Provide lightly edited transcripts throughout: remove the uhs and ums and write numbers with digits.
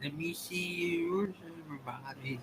Let me see yours, everybody.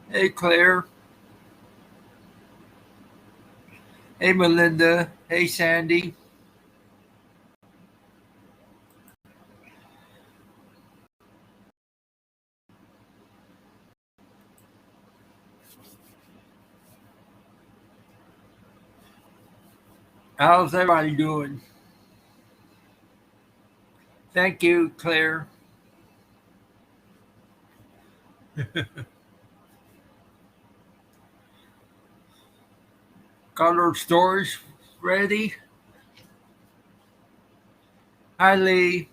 Hey, Claire. Hey, Melinda. Hey, Sandy. How's everybody doing? Thank you, Claire. Got our stories ready? Hi, Lee.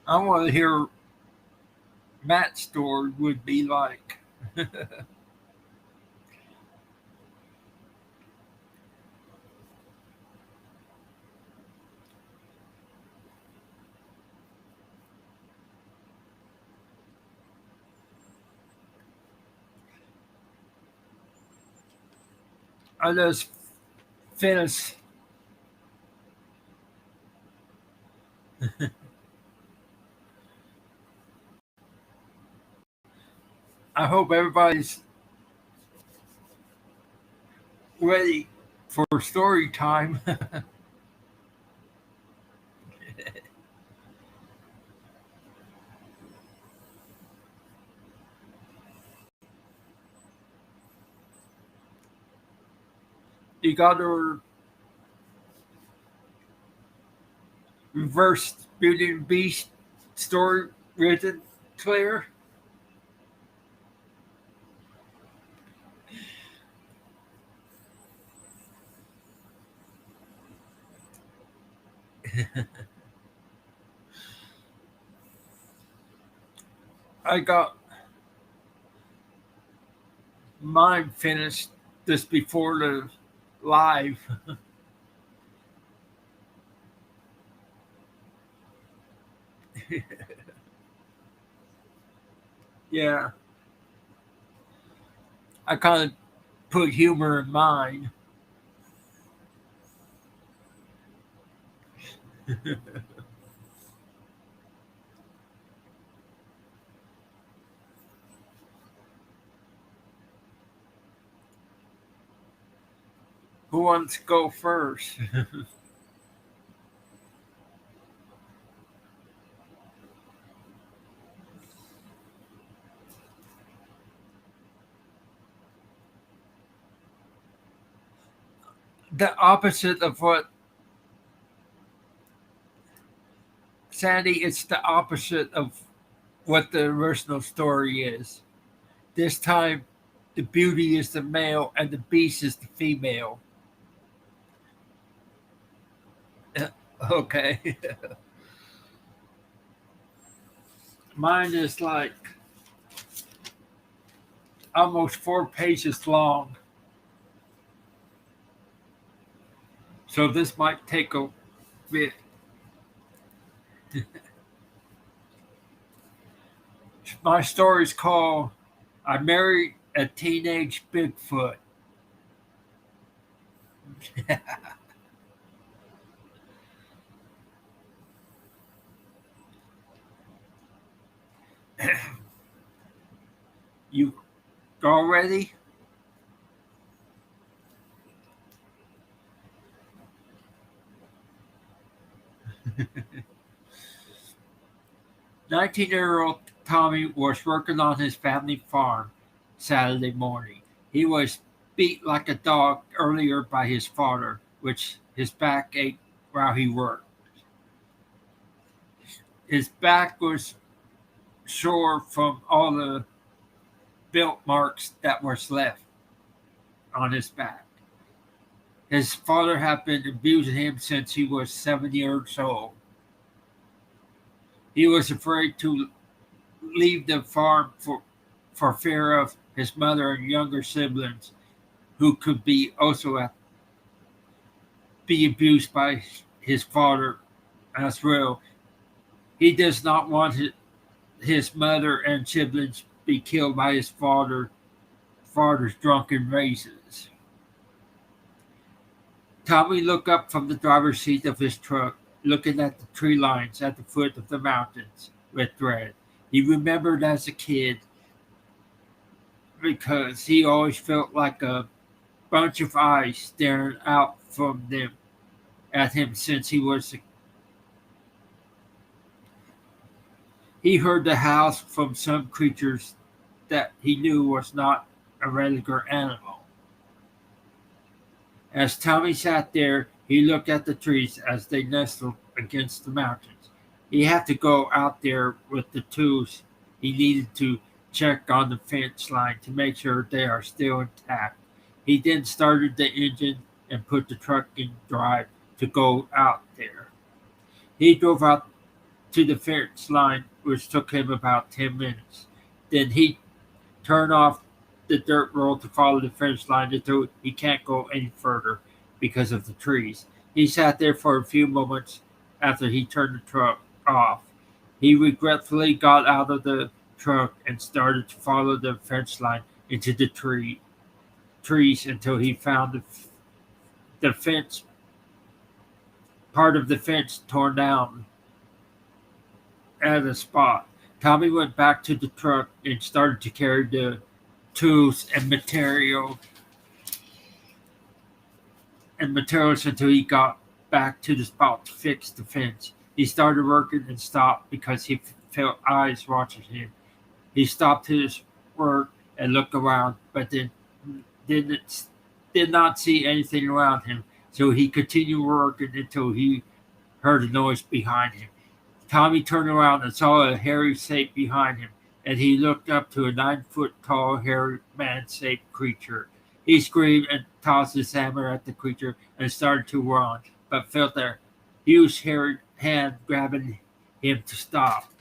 I want to hear Matt's story would be like. I just finished. I hope everybody's ready for story time. You got our reverse Beauty and the Beast story written, Claire? I got mine finished just before the live. Yeah, I kind of put humor in mine. Who wants to go first? The opposite of what Sandy, it's the opposite of what the original story is. This time, the beauty is the male and the beast is the female. Okay. Mine is like almost 4 pages long. So this might take a bit. My story's called I Married a Teenage Bigfoot. You all ready? 19-year-old Tommy was working on his family farm Saturday morning. He was beat like a dog earlier by his father, which his back ached while he worked. His back was sore from all the belt marks that was left on his back. His father had been abusing him since he was 7 years old. He was afraid to leave the farm for fear of his mother and younger siblings who could be also be abused by his father as well. He does not want his mother and siblings be killed by his father's drunken races. Tommy looked up from the driver's seat of his truck, looking at the tree lines at the foot of the mountains with dread. He remembered as a kid because he always felt like a bunch of eyes staring out from them at him since he was a. He heard the howl from some creatures that he knew was not a regular animal. As Tommy sat there, he looked at the trees as they nestled against the mountains. He had to go out there with the tools he needed to check on the fence line to make sure they are still intact. He then started the engine and put the truck in drive to go out there. He drove out to the fence line, which took him about 10 minutes. Then he turned off the dirt road to follow the fence line until he can't go any further because of the trees. He sat there for a few moments after he turned the truck off. He regretfully got out of the truck and started to follow the fence line into the trees until he found the fence part of the fence torn down at a spot. Tommy went back to the truck and started to carry the tools and materials until he got back to the spot to fix the fence. He started working and stopped because he felt eyes watching him. He stopped his work and looked around, but then didn't did not see anything around him. So he continued working until he heard a noise behind him. Tommy turned around and saw a hairy shape behind him, and he looked up to a 9 foot tall, hairy man shaped creature. He screamed and tossed his hammer at the creature and started to run, but felt a huge hairy hand grabbing him to stop.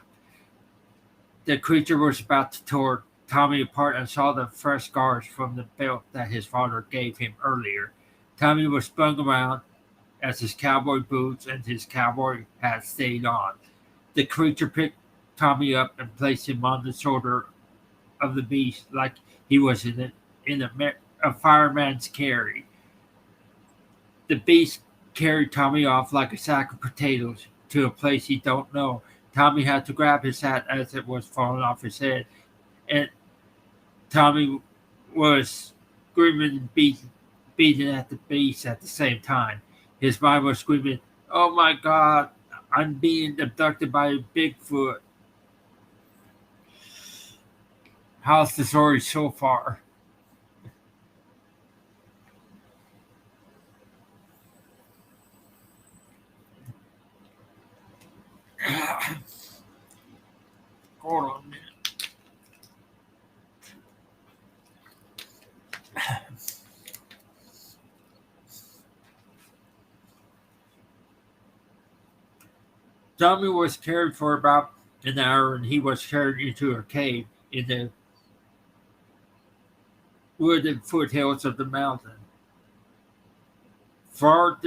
The creature was about to tear Tommy apart and saw the fresh scars from the belt that his father gave him earlier. Tommy was spun around as his cowboy boots and his cowboy hat stayed on. The creature picked Tommy up and placed him on the shoulder of the beast like he was a fireman's carry. The beast carried Tommy off like a sack of potatoes to a place he don't know. Tommy had to grab his hat as it was falling off his head, and Tommy was screaming and beating at the beast at the same time. His mind was screaming, "Oh my God, I'm being abducted by a Bigfoot." How's the story so far? Hold on a minute. Tommy was carried for about an hour and he was carried into a cave in the wooded foothills of the mountain. Far,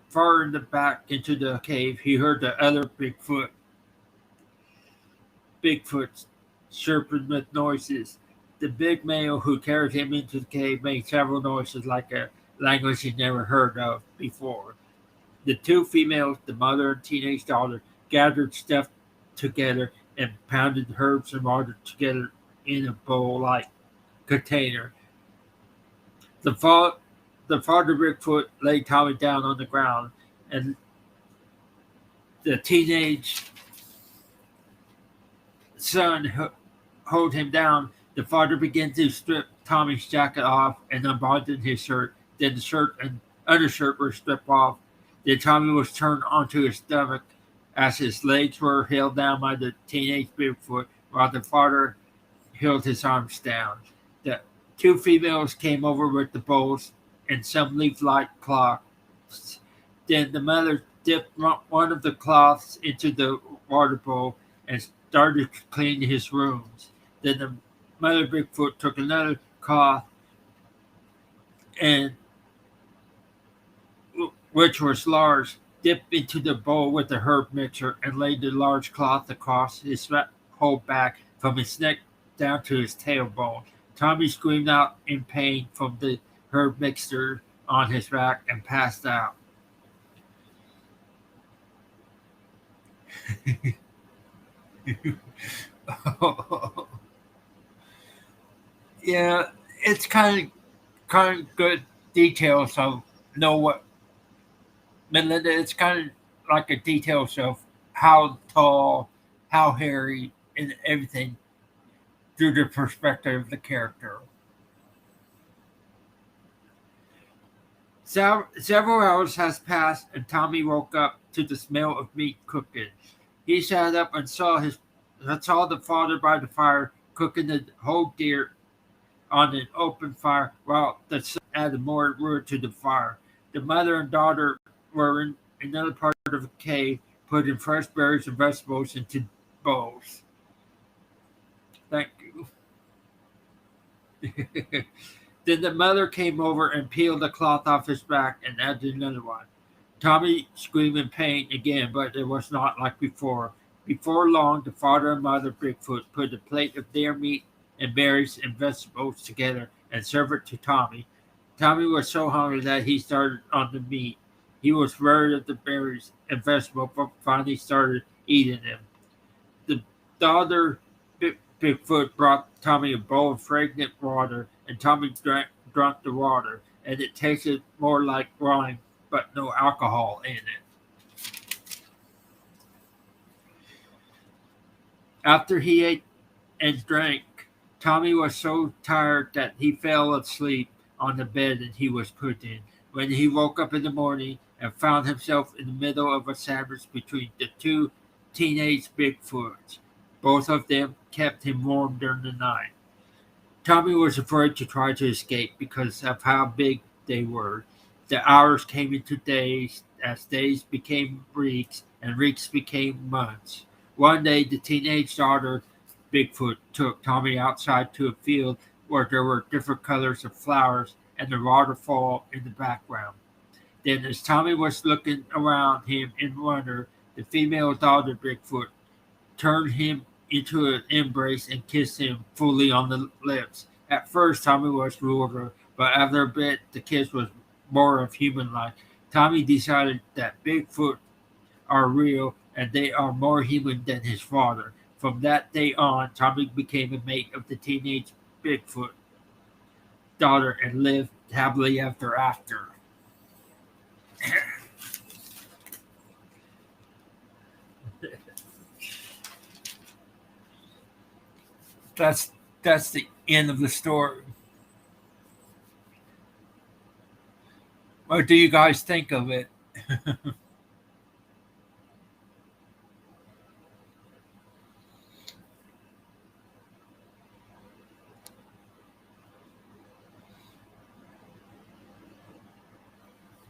far in the back into the cave, he heard the other Bigfoot chirping with noises. The big male who carried him into the cave made several noises like a language he never heard of before. The two females, the mother and teenage daughter, gathered stuff together and pounded herbs and water together in a bowl-like container. The, fa- the father Bigfoot laid Tommy down on the ground and The teenage son hold him down. The father began to strip Tommy's jacket off and unbuttoned his shirt. Then the shirt and undershirt were stripped off. Then Tommy was turned onto his stomach as his legs were held down by the teenage Bigfoot while the father held his arms down. The two females came over with the bowls and some leaf-like cloths. Then the mother dipped one of the cloths into the water bowl and started to clean his wounds. Then the mother Bigfoot took another cloth and which was large, dipped into the bowl with the herb mixture and laid the large cloth across his whole back from his neck down to his tailbone. Tommy screamed out in pain from the herb mixture on his back and passed out. Yeah, it's kind of good details of know what Melinda. It's kind of like a details of how tall, how hairy, and everything through the perspective of the character. Several hours has passed, and Tommy woke up to the smell of meat cooking. He sat up and saw the father by the fire cooking the whole deer on an open fire, while the son added more wood to the fire. The mother and daughter were in another part of the cave, putting fresh berries and vegetables into bowls. Thank you. Then the mother came over and peeled the cloth off his back and added another one. Tommy screamed in pain again, but it was not like before. Before long, the father and mother Bigfoot put a plate of deer meat and berries and vegetables together and served it to Tommy. Tommy was so hungry that he started on the meat. He was worried of the berries and vegetables, but finally started eating them. The daughter Bigfoot brought Tommy a bowl of fragrant water, and Tommy drank the water, and it tasted more like wine, but no alcohol in it. After he ate and drank, Tommy was so tired that he fell asleep on the bed that he was put in. When he woke up in the morning and found himself in the middle of a sandwich between the two teenage Bigfoots, both of them kept him warm during the night. Tommy was afraid to try to escape because of how big they were. The hours came into days, as days became weeks, and weeks became months. One day, the teenage daughter, Bigfoot, took Tommy outside to a field where there were different colors of flowers and a waterfall in the background. Then, as Tommy was looking around him in wonder, the female daughter, Bigfoot, turned him into an embrace and kissed him fully on the lips. At first, Tommy was bewildered, but after a bit, the kiss was more of human-like. Tommy decided that Bigfoot are real and they are more human than his father. From that day on, Tommy became a mate of the teenage Bigfoot daughter and lived happily ever after. That's the end of the story. What do you guys think of it?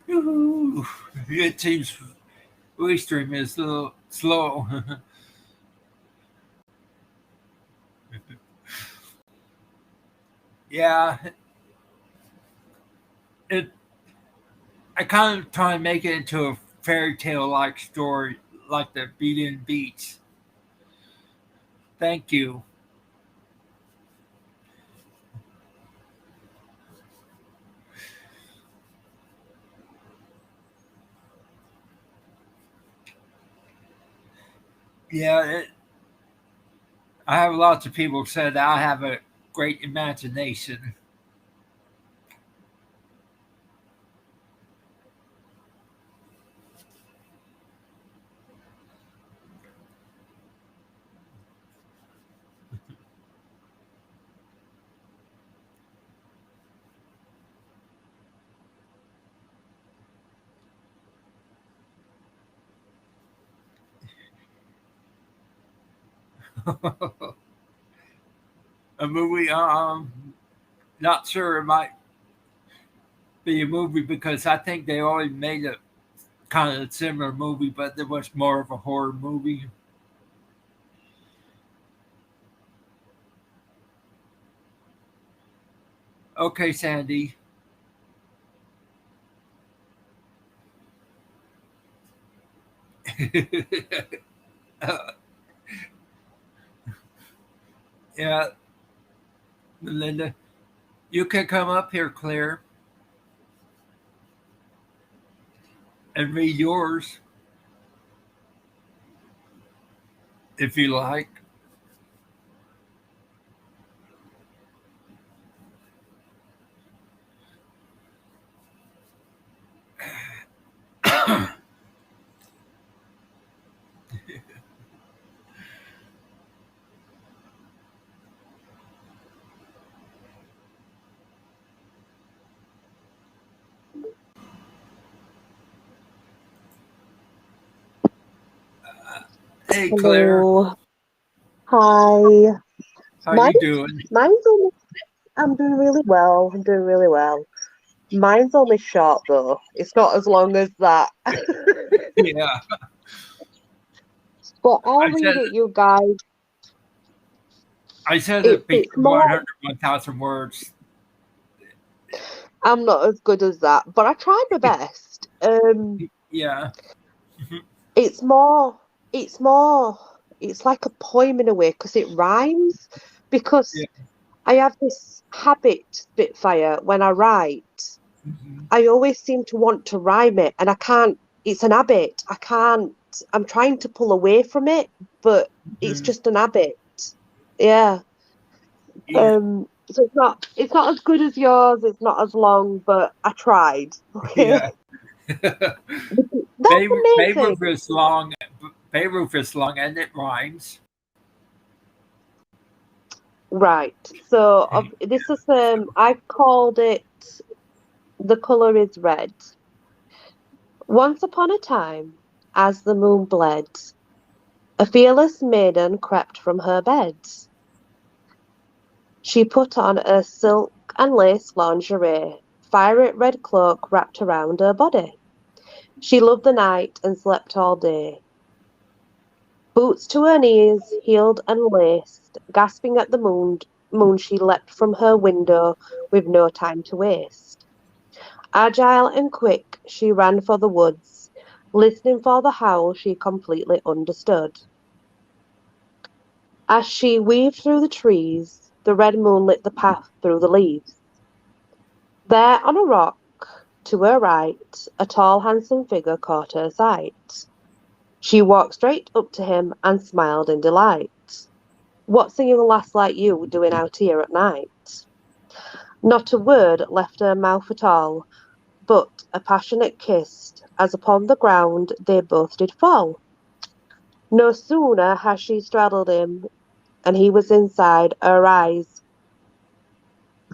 Yoo-hoo. It seems Restream is a little slow. Yeah, it. I kind of try and make it into a fairy tale like story, like the Beauty and Beats. Thank you. Yeah, I have lots of people said I have a great imagination. A movie, not sure it might be a movie because I think they already made a kind of similar movie, but it was more of a horror movie. Okay, Sandy. Yeah, Melinda, you can come up here, Claire, and read yours if you like. Hey, Claire, Hello. Hi. how Mine, you doing? mine's only, I'm doing really well. I'm doing really well. Mine's only short though. It's not as long as that. Yeah, But I'll I read said it, you guys. I said It's it'd be it's more 100, 1,000 words. I'm not as good as that, but I tried my best. Yeah, It's more it's more it's like a poem in a way because it rhymes yeah. because I have this habit, Spitfire, when I write. Mhm, I always seem to want to rhyme it and I can't, it's an habit. I can't, I'm trying to pull away from it, but it's mhm. just an habit. Yeah. Yeah, So it's not as good as yours, it's not as long, but I tried. Okay. yeah. That's the main Beirut thing. is long. Beirut is long, and it rhymes. Right. So this is I've called it The Colour is Red. Once upon a time, as the moon bled, a fearless maiden crept from her bed. She put on a silk and lace lingerie, fiery red cloak wrapped around her body. She loved the night and slept all day. Boots to her knees, heeled and laced, gasping at the moon she leapt from her window with no time to waste. Agile and quick, she ran for the woods, listening for the howl she completely understood. As she weaved through the trees, the red moon lit the path through the leaves. There on a rock, to her right, a tall, handsome figure caught her sight. She walked straight up to him and smiled in delight. What's a young lass like you doing out here at night? Not a word left her mouth at all, but a passionate kiss, as upon the ground they both did fall. No sooner had she straddled him, and he was inside, her eyes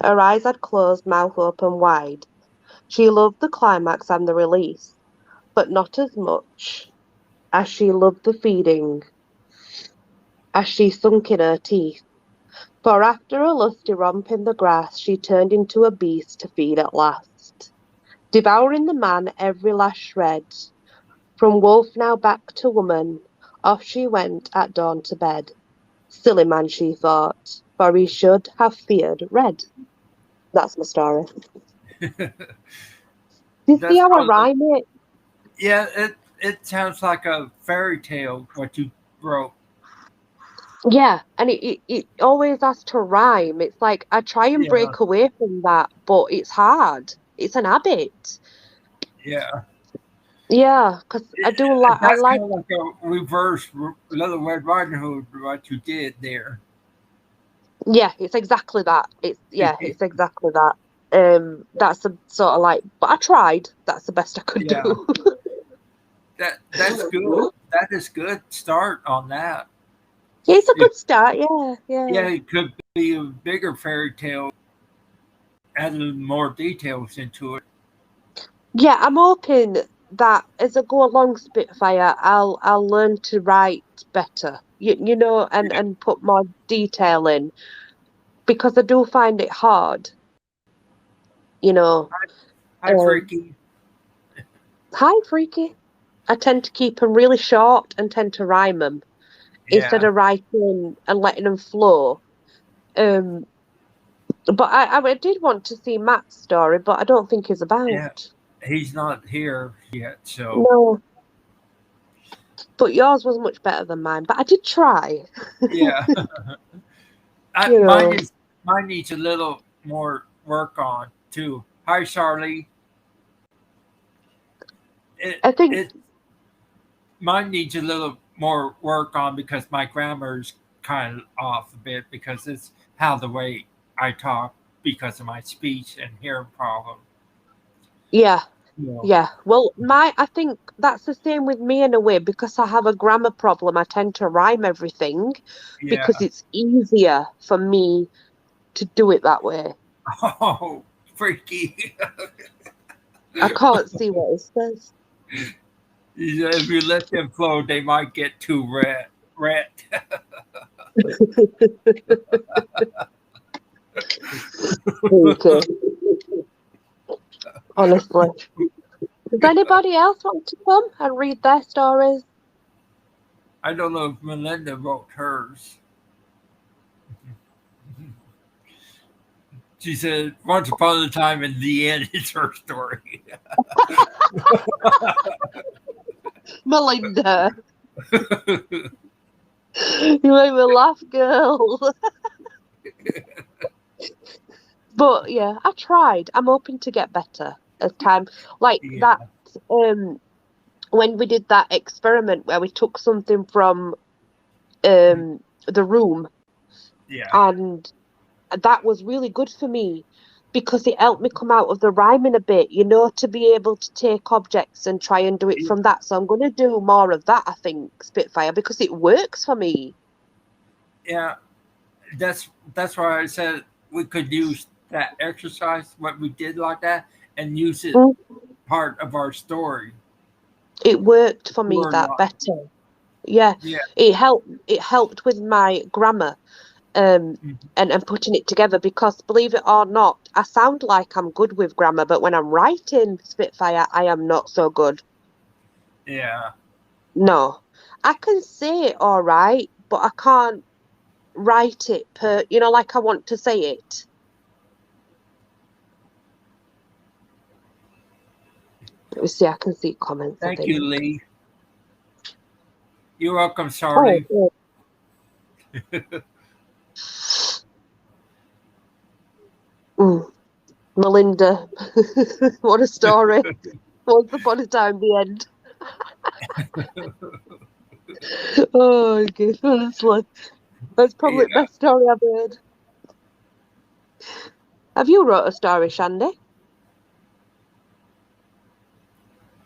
had closed, mouth open wide. She loved the climax and the release, but not as much as she loved the feeding, as she sunk in her teeth. For after a lusty romp in the grass, she turned into a beast to feed at last, devouring the man every last shred. From wolf now back to woman, off she went at dawn to bed. Silly man, she thought, for he should have feared red. That's my story. Do you see That's how I probably rhyme it? yeah. It sounds like a fairy tale what you wrote. Yeah, and it always has to rhyme. It's like I try and Yeah, break away from that, but it's hard. It's an habit. yeah. Yeah, because I do like I That's like kind of like a reverse Little Red Riding Hood what you did there. yeah, it's exactly that. It's exactly that. That's a sort of like but I tried. That's the best I could Yeah, do. that's good. That is good start on that. Yeah, it's a It, good start, yeah, yeah. yeah, it could be a bigger fairy tale, added more details into it. Yeah, I'm hoping that as I go along Spitfire, I'll learn to write better. you know, and put more detail in because I do find it hard, you know. Hi, Um, Freaky. Hi, Freaky. I tend to keep them really short and tend to rhyme them instead Yeah, of writing and letting them flow. Um, but I did want to see Matt's story, but I don't think he's yeah. about. He's not here yet, so No, but yours was much better than mine. But I did try, yeah. you Mine know. is mine needs a little more work on too. Hi, Charlie. I think, It mine needs a little more work on because my grammar is kind of off a bit because it's how the way I talk because of my speech and hearing problem. yeah, You know, yeah. Well, I think that's the same with me in a way because I have a grammar problem. I tend to rhyme everything because yeah. it's easier for me to do it that way. Oh, freaky. I can't see what it says. If you let them flow, they might get too red. Red. Okay, honestly. Does anybody else want to come and read their stories? I don't know if Melinda wrote hers. She said, "Once upon a time, in the end, it's her story." Melinda, you made me laugh, girl. But yeah, I tried. I'm hoping to get better as time. Like Yeah, that, um, when we did that experiment where we took something from the room, yeah, and that was really good for me because it helped me come out of the rhyming a bit, you know, to be able to take objects and try and do it from that. So I'm going to do more of that, I think, Spitfire, because it works for me. yeah. That's why I said we could use that exercise, what we did like that, and use it Mm. part of our story. It worked for me Learn a that lot. better. Yeah, Yeah, it helped with my grammar um mhm, and putting it together because believe it or not, I sound like I'm good with grammar, but when I'm writing Spitfire, I am not so good. yeah. No. I can say it all right, but I can't write it like I want to say it. Let me see, I can see comments, I Thank you, think. Lee. You're welcome, Oh, Charlie. good. Mm, Melinda. What a story. Once upon a time, the end. Oh, okay, honestly. That's probably the Yeah, best story I've heard. Have you wrote a story, Shandy?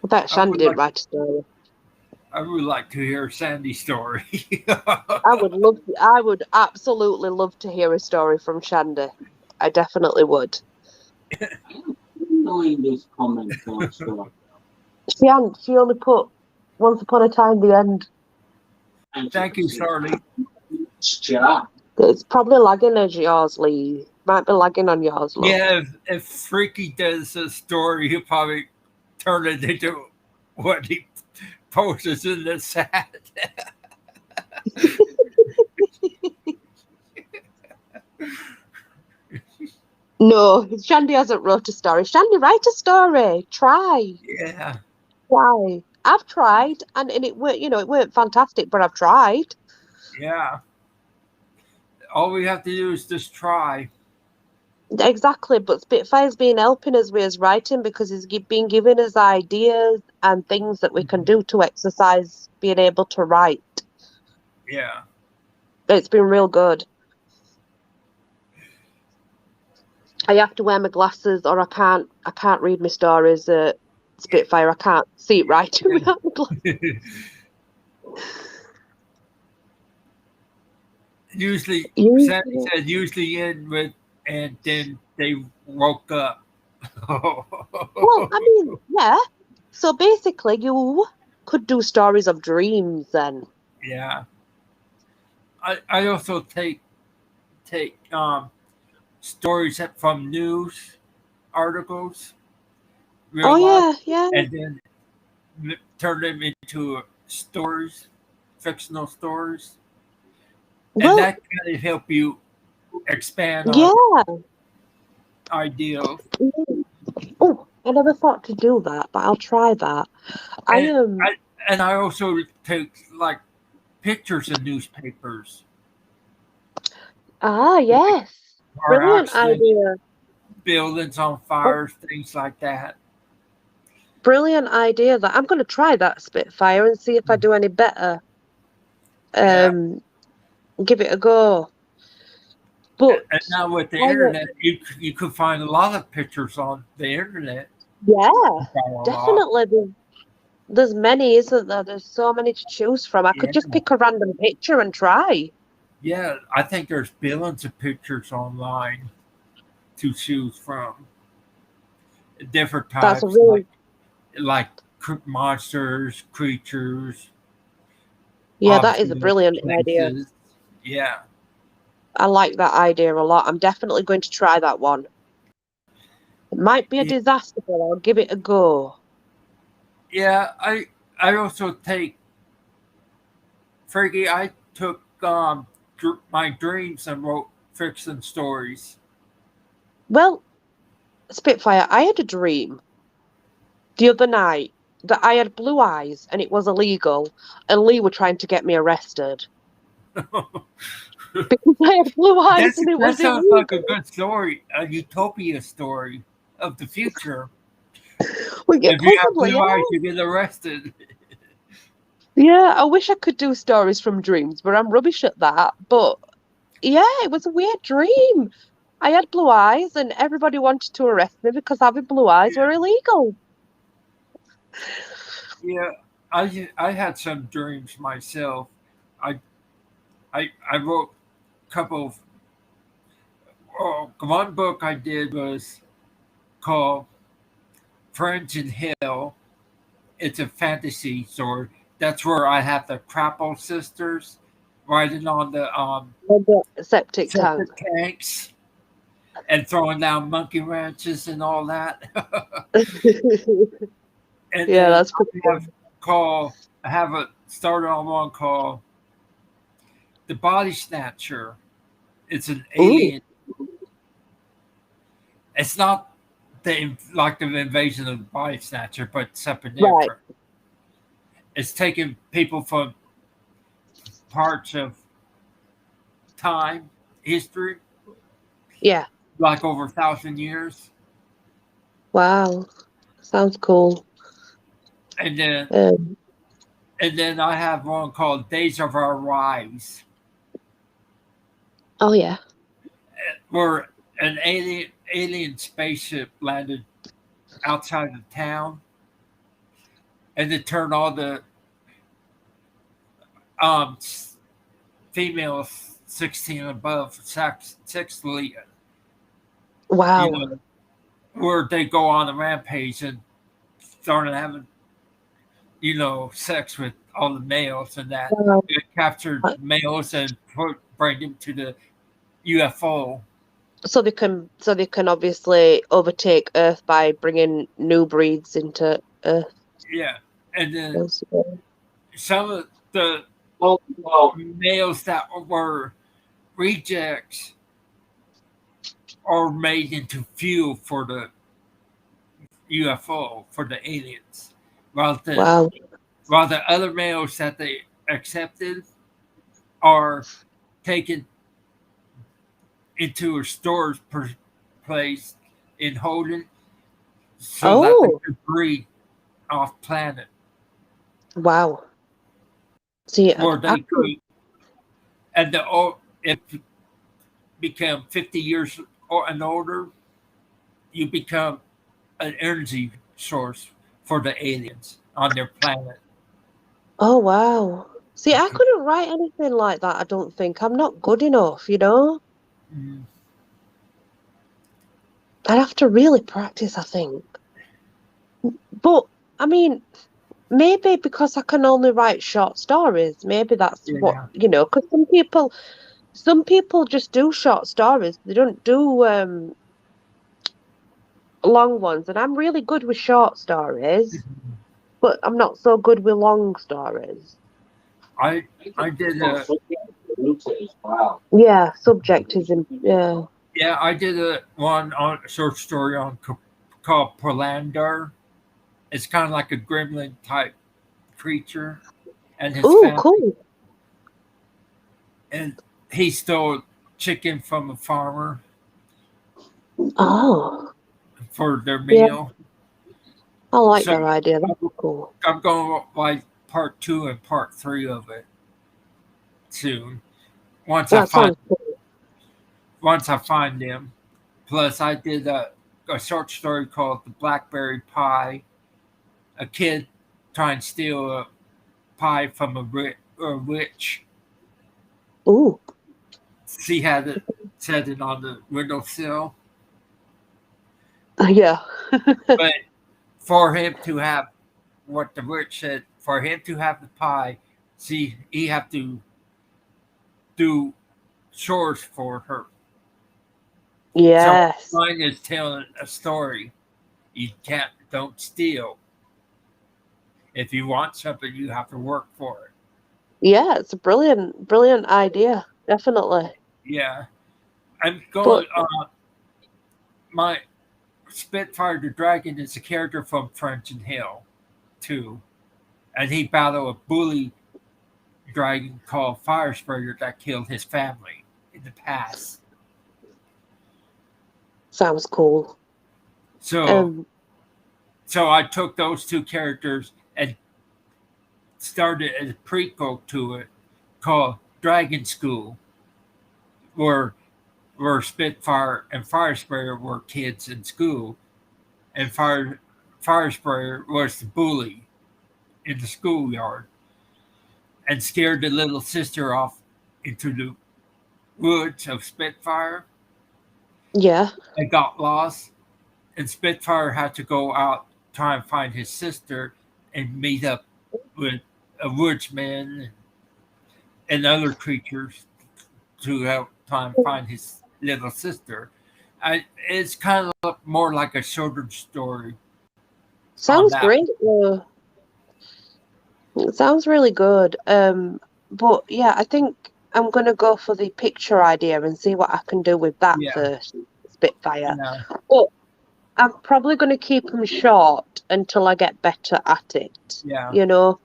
I bet I Shandy would didn't like write a story. I would like to hear Sandy's story. I would absolutely love to hear a story from Shandy. I definitely would. Knowing this comment also, She only put Once Upon a Time, the end. and you Thank can you, see Charlie. it's chat. It's probably lagging as yours, Lee. Might be lagging on yours, love. Yeah, if Freaky does a story, he'll probably turn it into what he posts in the chat. No, Shandy hasn't wrote a story. Shandy, write a story. Try. Yeah, Try. I've tried and it worked, it weren't fantastic, but I've tried. yeah. All we have to do is just try. Exactly, but Spitfire's been helping us with his writing because he's been giving us ideas and things that we can Mhm. do to exercise being able to write. Yeah. It's been real good. I have to wear my glasses or I can't read my stories at Spitfire. I can't see it writing without my glasses. Usually, You, Sandy said usually in with, and then they woke up. well, I mean, yeah. So basically, you could do stories of dreams then. Yeah. I also take stories from news articles, real Oh life, yeah, yeah. and then turn them into stories, fictional stories, and Well, that kind of help you expand on yeah. ideals. Oh, I never thought to do that, but I'll try that. I And I also take like pictures of newspapers, like yes. car Brilliant accidents, idea. buildings on Oh, fires, things like that. brilliant idea that I'm going to try that Spitfire and see if I do any better. Yeah. Um, give it a go. But And now with the I, internet, you could find a lot of pictures on the internet. yeah, You find a lot. definitely. There's many, isn't there? There's so many to choose from. I could Yeah. just pick a random picture and try. Yeah, I think there's billions of pictures online to choose from. Different That's a types, really, like monsters, creatures, yeah, that is a objects, brilliant idea. places. Yeah, I like that idea a lot. I'm definitely going to try that one. It might be a yeah, disaster, but I'll give it a go. yeah. I also take Fergie. I took my dreams and wrote fiction stories. Well, Spitfire, I had a dream the other night that I had blue eyes and it was illegal, and Lee were trying to get me arrested because I had blue eyes and it That was sounds like a illegal. good story, a utopia story of the future. Well, yeah, If you have possibly, blue yeah. eyes, you get arrested. Yeah, I wish I could do stories from dreams, but I'm rubbish at that. But yeah, it was a weird dream. I had blue eyes and everybody wanted to arrest me because having blue eyes were illegal. Yeah, I had some dreams myself. I I wrote a couple of one book I did was called Friends in Hell. It's a fantasy story. That's where I have the Crapple sisters riding on the The septic tank. septic tanks and throwing down monkey wrenches and all that. And Yeah, then that's pretty I have fun. call I have a started on one called The Body Snatcher. It's an Ooh, alien. It's not like the invasion of the body snatcher, but something right. different. It's taking people from parts of time, history, Yeah. like over 1,000 years, Wow. Sounds cool. and then Um, I have one called Days of Our Lives, oh yeah. where an alien spaceship landed outside of town, and it turned all the um, females 16 and above sexually, you Wow. know, where they go on a rampage and started having, sex with all the males and that. Wow. It captured males and bring them to the UFO. So they can obviously overtake Earth by bringing new breeds into Earth. Yeah. And then Basically. some of the Oh, well, males that were rejects are made into fuel for the UFO, for the aliens. While the Wow. while the other males that they accepted are taken into a storage place in Holden so that they Oh, could breed off planet, wow. See, where I they could, and if you become 50 years or and older, you become an energy source for the aliens on their planet. oh wow. See, I couldn't write anything like that, I don't think. I'm not good enough. Mm. I'd have to really practice, I think. But I mean, maybe because I can only write short stories, maybe that's what, Yeah. because some people just do short stories. They don't do long ones, and I'm really good with short stories, but I'm not so good with long stories. I I think I it's did more a subject to root it as well. Yeah, subject is in, yeah. yeah, I did a one on a short story on called Polander. It's kind of like a gremlin type creature and his Oh, family, cool. and he stole chicken from a farmer Oh, for their yeah, meal. I like So their idea. That's cool. I'm going like part two and part three of it soon. Once I That find sounds cool. once I find them. Plus, I did a short story called "The Blackberry Pie." A kid trying to steal a pie from a witch. Ooh, She had it set it on the windowsill, yeah. but for him to have what the witch said, for him to have the pie, see, he have to do chores for her. So Yes. mine is telling a story. You don't steal. If you want something, you have to work for it. Yeah, it's a brilliant, brilliant idea. Definitely. Yeah, I'm But going. My Spitfire the Dragon is a character from French and Hill too, and he battled a bully dragon called Fire Sprayer that killed his family in the past. sounds cool. So, Um, so I took those two characters and started a prequel to it called Dragon School, where Spitfire and Fire Sprayer were kids in school, and Fire Sprayer was the bully in the schoolyard and scared the little sister off into the woods of Spitfire yeah. and got lost. And Spitfire had to go out try and find his sister and meet up with a woodsman and other creatures to help try and find his little sister. It's kind of more like a children's story on Sounds that. great. It sounds really good. But yeah, I think I'm gonna go for the picture idea and see what I can do with that Yeah, first, Spitfire. yeah, But I'm probably gonna keep them short until I get better at it, yeah, you know,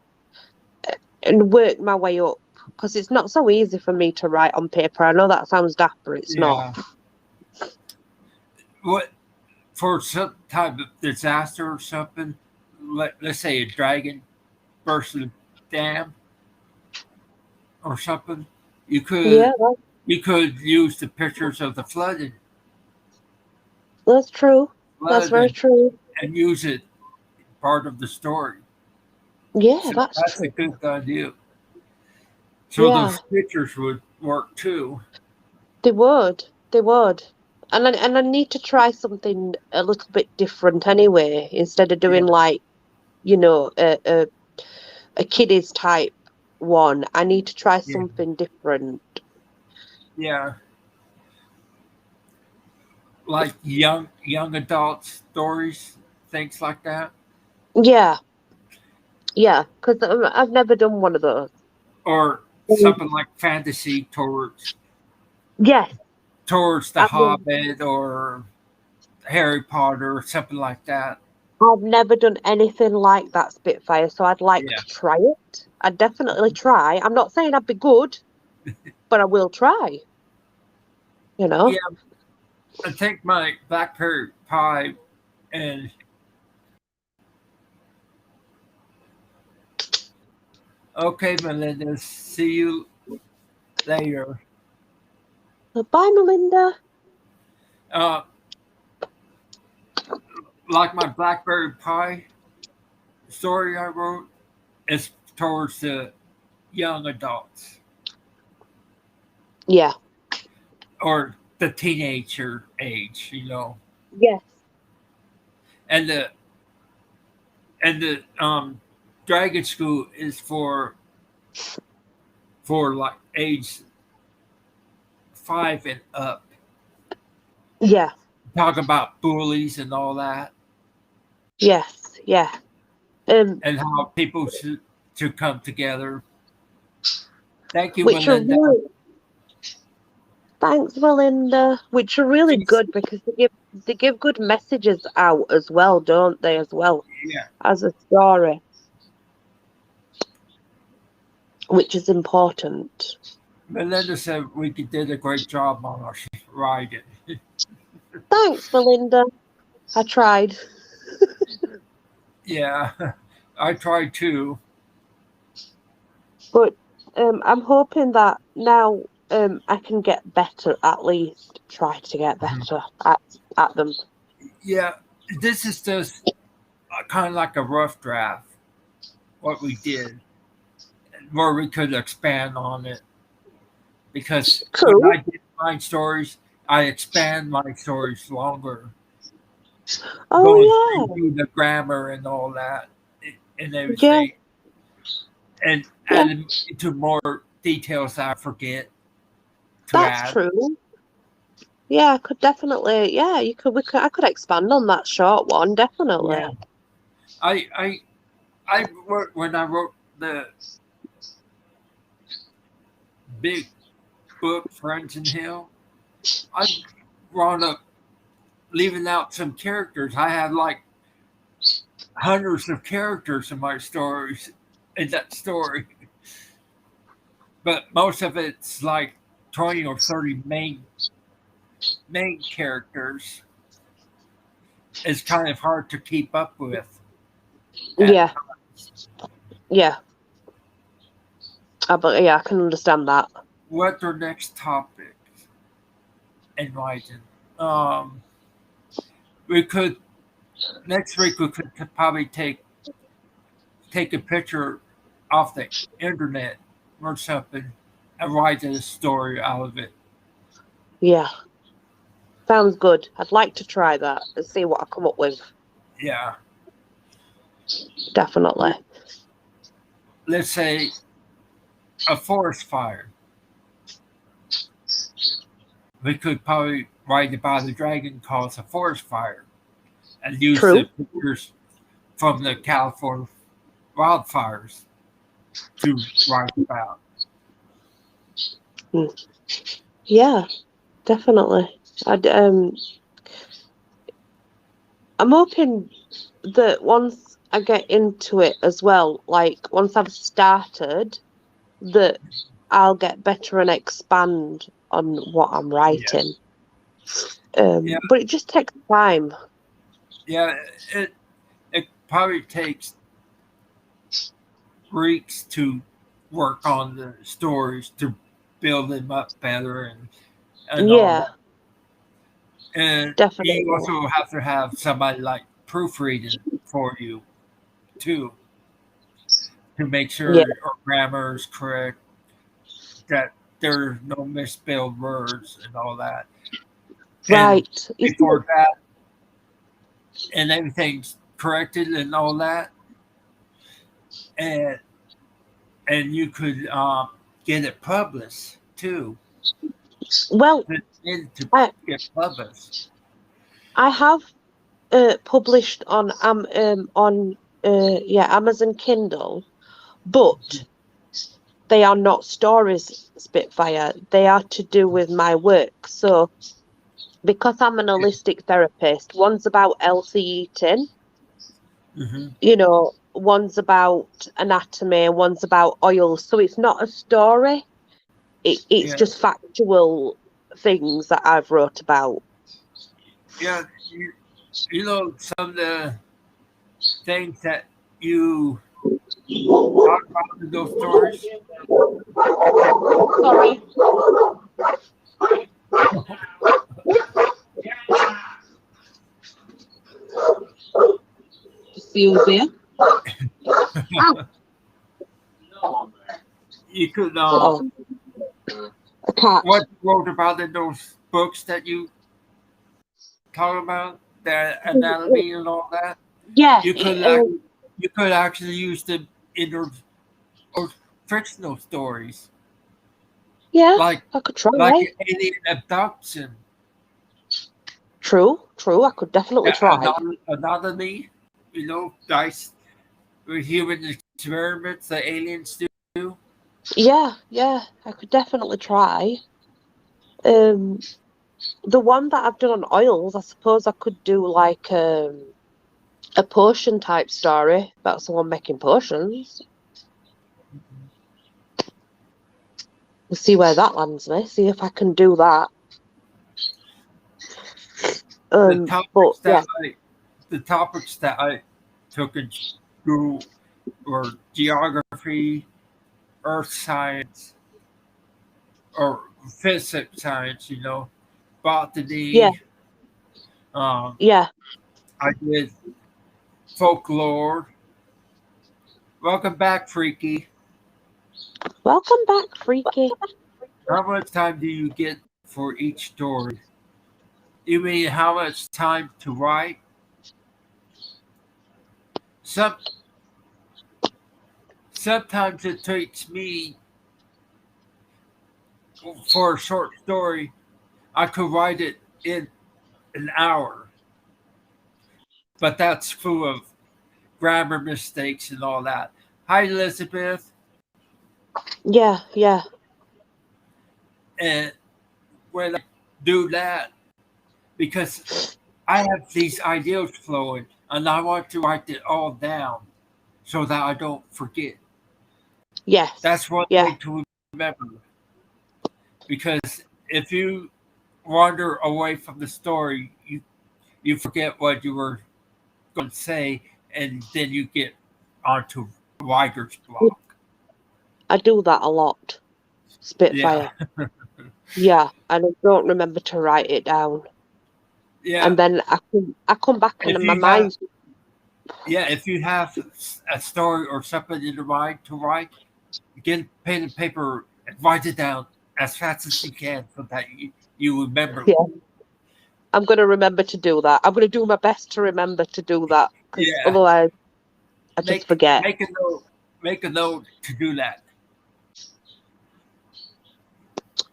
and work my way up because it's not so easy for me to write on paper. I know that sounds daft, but it's not. yeah. What for some type of disaster or something? Let's say a dragon burst the dam or something. You Yeah, could you could use the pictures of the that's true. That's flood very true. and use it part of the story. Yeah, So that's that's a true. good idea. So Yeah, those pictures would work too. they would. They would. And I need to try something a little bit different anyway, instead of Yeah, doing like, a kiddies type one. I need to try yeah, something different. yeah. Like young adult stories, things like that, Yeah, yeah, because I've never done one of those. or Mm. something like fantasy Yes, towards the I've never, Hobbit or Harry Potter or something like that. I've never done anything like that, Spitfire, so I'd like Yeah, to try it. I'd definitely try. I'm not saying I'd be good, but I will try, you know? yeah. I think my blackberry pie and okay, Melinda. See you later. Bye, Melinda. Uh, like my blackberry pie story I wrote is towards the young adults Yeah. or the teenager age, Yes. and the Dragon School is for like age 5 and up. Yeah. Talk about bullies and all that, Yes. Yeah. Um, and how people should come together. Thank you, which are Melinda. really thanks, Melinda. Which are really good because they give good messages out as well, don't they? As well Yeah, as a story, which is important. Melinda said we did a great job on our writing. Thanks, Melinda. I tried, Yeah, I tried too. but I'm hoping that now I can get better. At least try to get Mhm. better at them. Yeah, this is just kind of like a rough draft, what we did, where we could expand on it. Because when True. I did my stories, I expand my stories longer, going Oh through the grammar and all that and yeah, everything, and yeah, yeah. adding into more details that I forget to That's add. true. Yeah, I could definitely. Yeah, you could. We could. I could expand on that short one. Yeah, Definitely. I I when I wrote the big book Friends in Hell, I wound up leaving out some characters. I had like hundreds of characters in my stories in that story, but most of it's like 20 or 30 main characters. It's kind of hard to keep up with at Yeah, yeah. But yeah, I can understand that. what their next topic enlighten. Um, we could next week we could probably take a picture off the internet or something and write a story out of it. Yeah, sounds good. I'd like to try that and see what I come up with. Yeah, Definitely. let's say a forest fire. We could probably write about a dragon caused a forest fire and use the True. pictures from the California wildfires to write about. Mm. Yeah, definitely. I'd I'm hoping that once I get into it as well, like once I've started, that I'll get better and expand on what I'm Yeah, writing. yeah, But it just takes time. yeah. It probably takes weeks to work on the stories to build them up better and all Yeah, that. And you definitely. also have to have somebody like proofreading for you too to make Yeah, sure your grammar is correct, that there's no misspelled words and all that. And right. You see, before that, and everything's corrected and all that, and you could get it published too. well, To I get published. I have published on yeah, Amazon Kindle, but they are not stories, Spitfire. They are to do with my work. So because I'm an holistic therapist, one's about healthy eating, Mm-hmm. one's about anatomy, one's about oil. So it's not a story. It's Yeah, just factual things that I've wrote about. yeah. You know some of the things that you talk about in those stories. Sorry. Sylvia. You could Oh, a cat. what you wrote about in those books that you talk about the anatomy and all that. Yeah, You could you could actually use them inter or fictional stories Yeah, like I could try. alien abduction, True, I could definitely try. anatomy, dice with human experiments that aliens do. Yeah, I could definitely try. Um, the one that I've done on oils, I suppose I could do like a potion type story about someone making potions. We'll see where that lands me. See if I can do that. The But topics yeah, that I the topics that I took in school were geography, earth science, or physics science, yeah, botany. Um, yeah. I did folklore. Welcome back, Freaky. Welcome back, Freaky. How much time do you get for each story? You mean how much time to write? Some Sometimes it takes me for a short story. I could write it in an hour, but that's full of grammar mistakes and all that. Hi, Elizabeth. Yeah. And when I do that, because I have these ideas flowing and I want to write it all down so that I don't forget. Yes. That's one Yeah. way to remember. Because if you wander away from the story, you forget what you were going to say, and then you get onto writer's block. I do that a lot. Yeah, Spitfire. Yeah, and I don't remember to write it down. yeah. And then I come back and If in my you have mind, if you have a story or something in your mind to write, get pen and paper and write it down as fast as you can so that you remember. yeah, I'm going to remember to do that. I'm going to do my best to remember to do that because Yeah, otherwise I just make forget. make a note. Make a note to do that.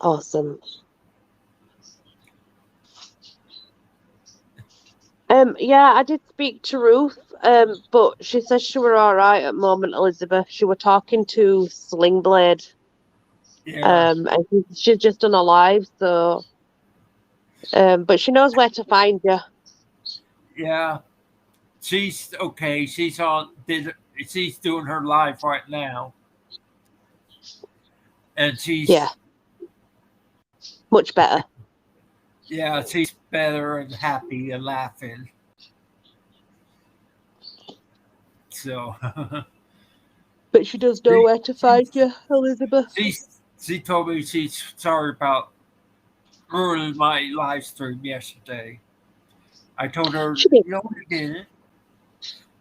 Awesome. Yeah, I did speak to Ruth, but she says she were all right at the moment, Elizabeth. She were talking to Slingblade, Yeah, and she's just done a live, so but she knows where to find you. yeah. She's okay. She's doing her live right now, and Yeah, much better. she's better and happy and laughing. So But she does know she, where to she find you, Elizabeth. she told me she's sorry about ruining my live stream yesterday. I told her, She did. we didn't.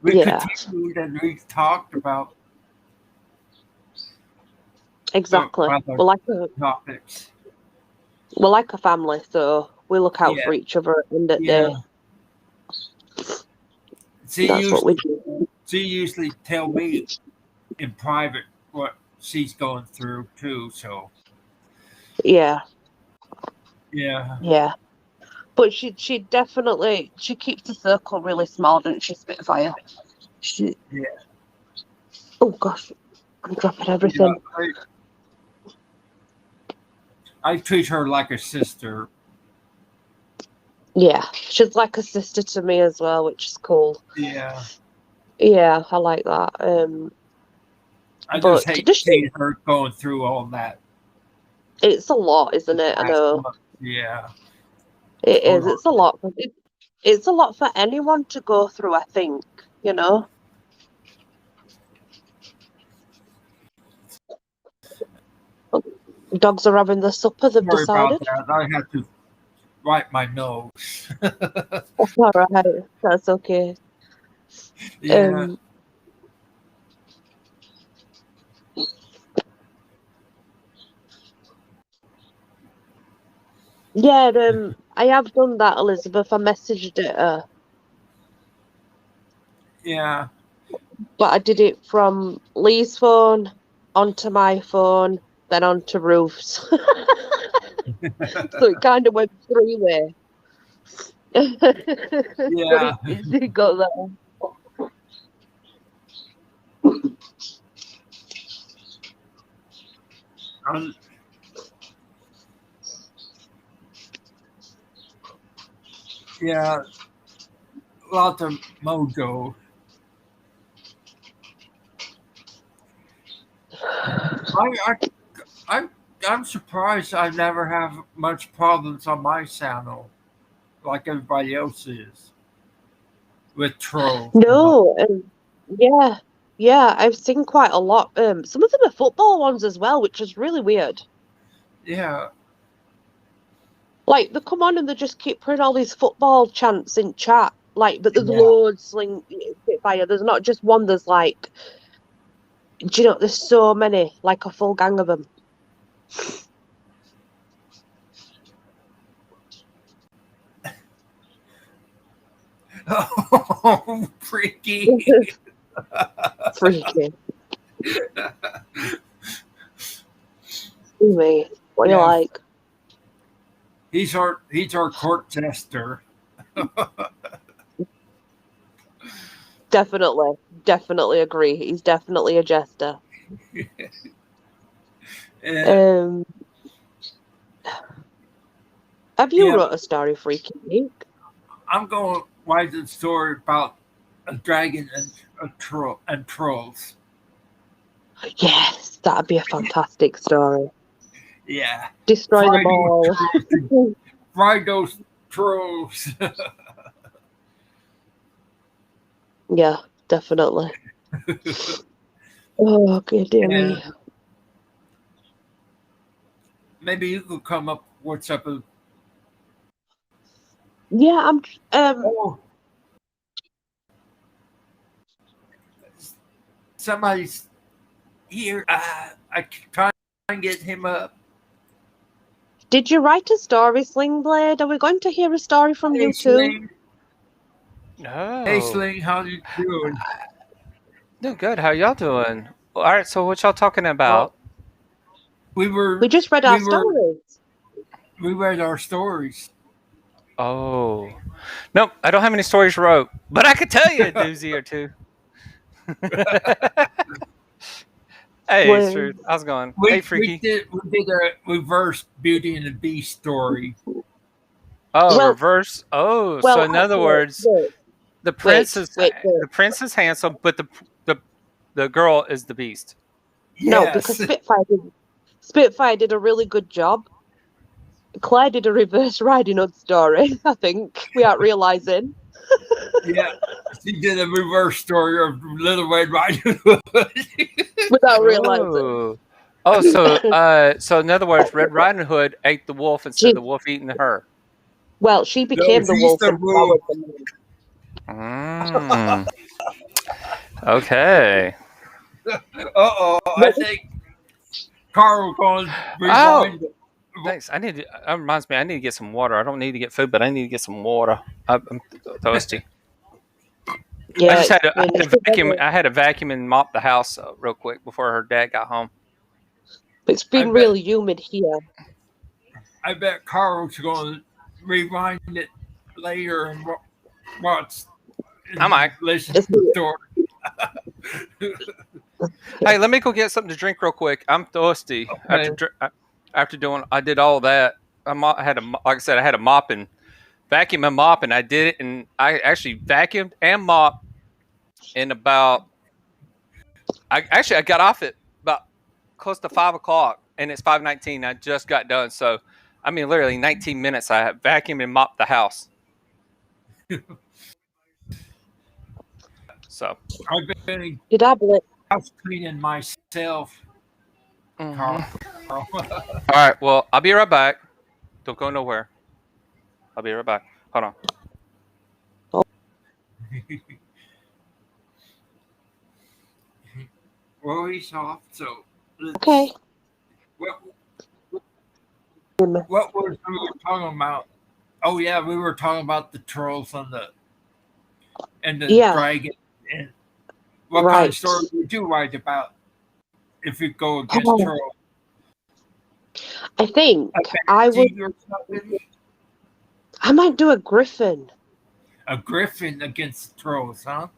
We Yeah, continued and we talked exactly. other We're like a topics. we're like a family, so we look out Yeah, for each other at the end of the yeah. day. She That's what we usually do. she usually tell me in private what she's going through too. So Yeah, yeah, yeah. But she definitely she keeps the circle really small, doesn't she, Spitfire? She yeah, oh gosh, I'm dropping yeah. everything. I treat her like a sister. Yeah, she's like a sister to me as well, which is cool. Yeah, Yeah, I like that. I just But hate does she? seeing her going through all that It's a lot, isn't it? I last know month. Yeah, it hold is. on. It's a lot. It's a lot for anyone to go through. I think you know. Dogs are having their supper. They've Sorry about decided. that. I had to wipe my nose. That's all right. That's okay. Yeah, Um, yeah. I have done that, Elizabeth. I messaged it. yeah. But I did it from Lee's phone onto my phone, then onto Ruth's. So it kind of went three-way. But Yeah. it did go there. Um, yeah. Lots of mojo. I I'm I'm surprised I never have much problems on my channel like everybody else is with trolls. No, yeah, yeah, I've seen quite a lot. Some of them are football ones as well, which is really weird. Yeah, Like they come on and they just keep putting all these football chants in chat. Like, but there's yeah. loads. Spitfire. There's not just one. There's like, do you know? There's so many, like a full gang of them. Oh, freaky. Freaky. Me. What do you Yeah, like? he's our court jester. Definitely agree. He's definitely a jester. And Um, have you yeah, wrote a story, Freaky Week? I'm going to write a story about a dragon and trolls. Yes, that'd be a fantastic story. Yeah, Destroy them fry all. those trolls. Fry those trolls. Yeah, definitely. Oh, good dear me. And maybe you could come up with something. Yeah, Oh, somebody's here. I can try and get him up. did you write a story, Slingblade? Are we going to hear a story from Hey, you too? Sling. Hey, No. Sling. How you doing? Doing good. How y'all doing? All right, so what y'all talking Well, about? we We were just read our we were stories. we read our stories. Oh. Nope, I don't have any stories wrote, but I could tell you a doozy or two. Hey, it's Well, truth. How's it going? Hey, We Freaky. did a reverse Beauty and the Beast story. Oh, well, reverse. Oh, so well, in other actually, words, the prince wait, is wait, wait. the prince is handsome, but the the girl is the beast. No, because Yes. Spitfire did a really good job. Claire did a reverse Riding Hood story, I think, without realising. Yeah. She did a reverse story of Little Red Riding Hood. Without realising. Oh. Oh, so in other words, Red Riding Hood ate the wolf instead of She, the wolf eating her. well, she No, became the she's wolf the and wolf. devoured the Mm. Okay. I man. think Carl going to Oh, rewind it. thanks. That reminds me. I need to get some water. I don't need to get food, but I need to get some water. I'm thirsty. I Yeah, just I had to it's been vacuum. I had to vacuum and mop the house real quick before her dad got home. it's I been bet really humid here. Carl's going to rewind it later and watch I and might. listen It's to the story. Hey, let me go get something to drink real quick. I'm thirsty. Okay. After doing, I did all that. I had like I said, I had a mop and vacuum and mop, and I did it, and I actually vacuumed and mopped in about. I got off at about close to 5 o'clock, and it's 5:19. I just got done, so I mean, literally 19 minutes. I vacuumed and mopped the house. So. I've been Did I blip? house cleaning myself, Mhm. Carl. All right. Well, I'll be right back. Don't go nowhere. I'll be right back. Hold on. Well, he's off. So Okay. what, what was we were talking about? Oh yeah, we were talking about the trolls and the Yeah. dragon. And What kind of Right. story would you write about if you go against Oh, trolls? I think A I would. fantasy or something? I might do a griffin. A griffin against trolls, huh?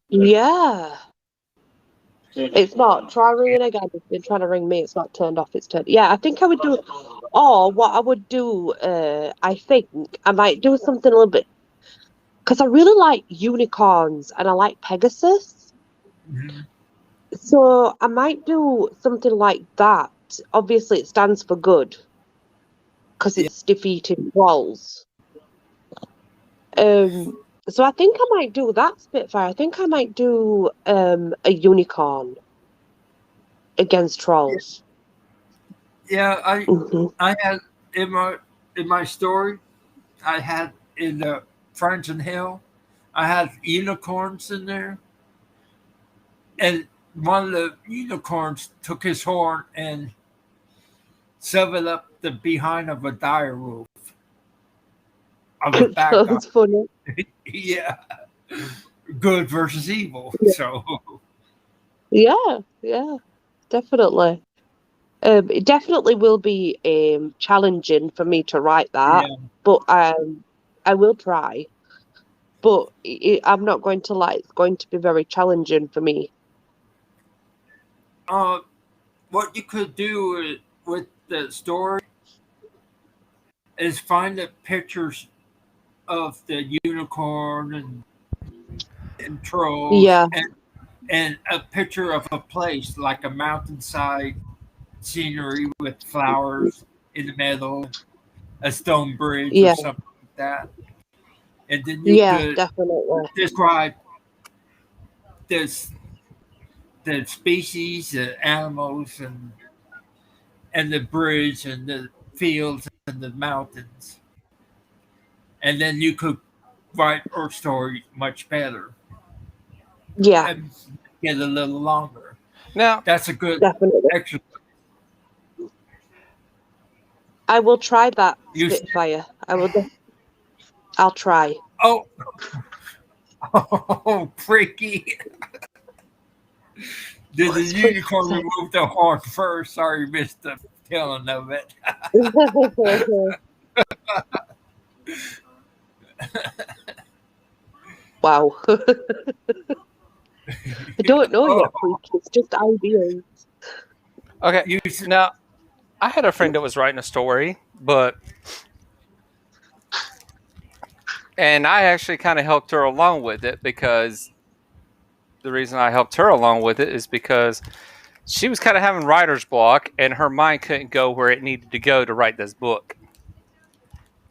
Yeah. It's not. Try ringing again. It's been trying to ring me. It's not turned off. It's turned. Yeah, I think I would do. Or what I would do, I think I might do something a little bit because I really like unicorns and I like Pegasus. Mhm. So I might do something like that. Obviously, it stands for good because Yeah. it's defeating trolls. Um, so I think I might do that Spitfire. I think I might do a unicorn against Yeah, trolls. yeah, Hmm. I had in my story, I had in the Friends and Hill, I had unicorns in there, and one of the unicorns took his horn and severed up the behind of a dire wolf of a bad guy. That's funny. Yeah, good versus evil. Yeah, So yeah, yeah, definitely. It definitely will be challenging for me to write that, yeah. but I will try. But I'm not going to lie; it's going to be very challenging for me. Uh, what you could do with the story is find the pictures of the unicorn and trolls Yeah, and a picture of a place like a mountainside scenery with flowers in the middle, a stone bridge or yeah, something like that. And then you yeah, could definitely. describe this the species, the animals and the bridge and the fields and the mountains. And then you could write our story much better Yeah, and get a little longer. Now, That's a good definitely. exercise. I will try that You said, Spitfire. I'll try. oh, oh, freaky. Did the What's freaking unicorn say? remove the horn first? Sorry, missed the telling of it. Wow. I don't know Oh, yet, freak. It's just ideas. okay. you said, Now, I had a friend that was writing a story, and I actually kind of helped her along with it because the reason I helped her along with it is because she was kind of having writer's block and her mind couldn't go where it needed to go to write this book.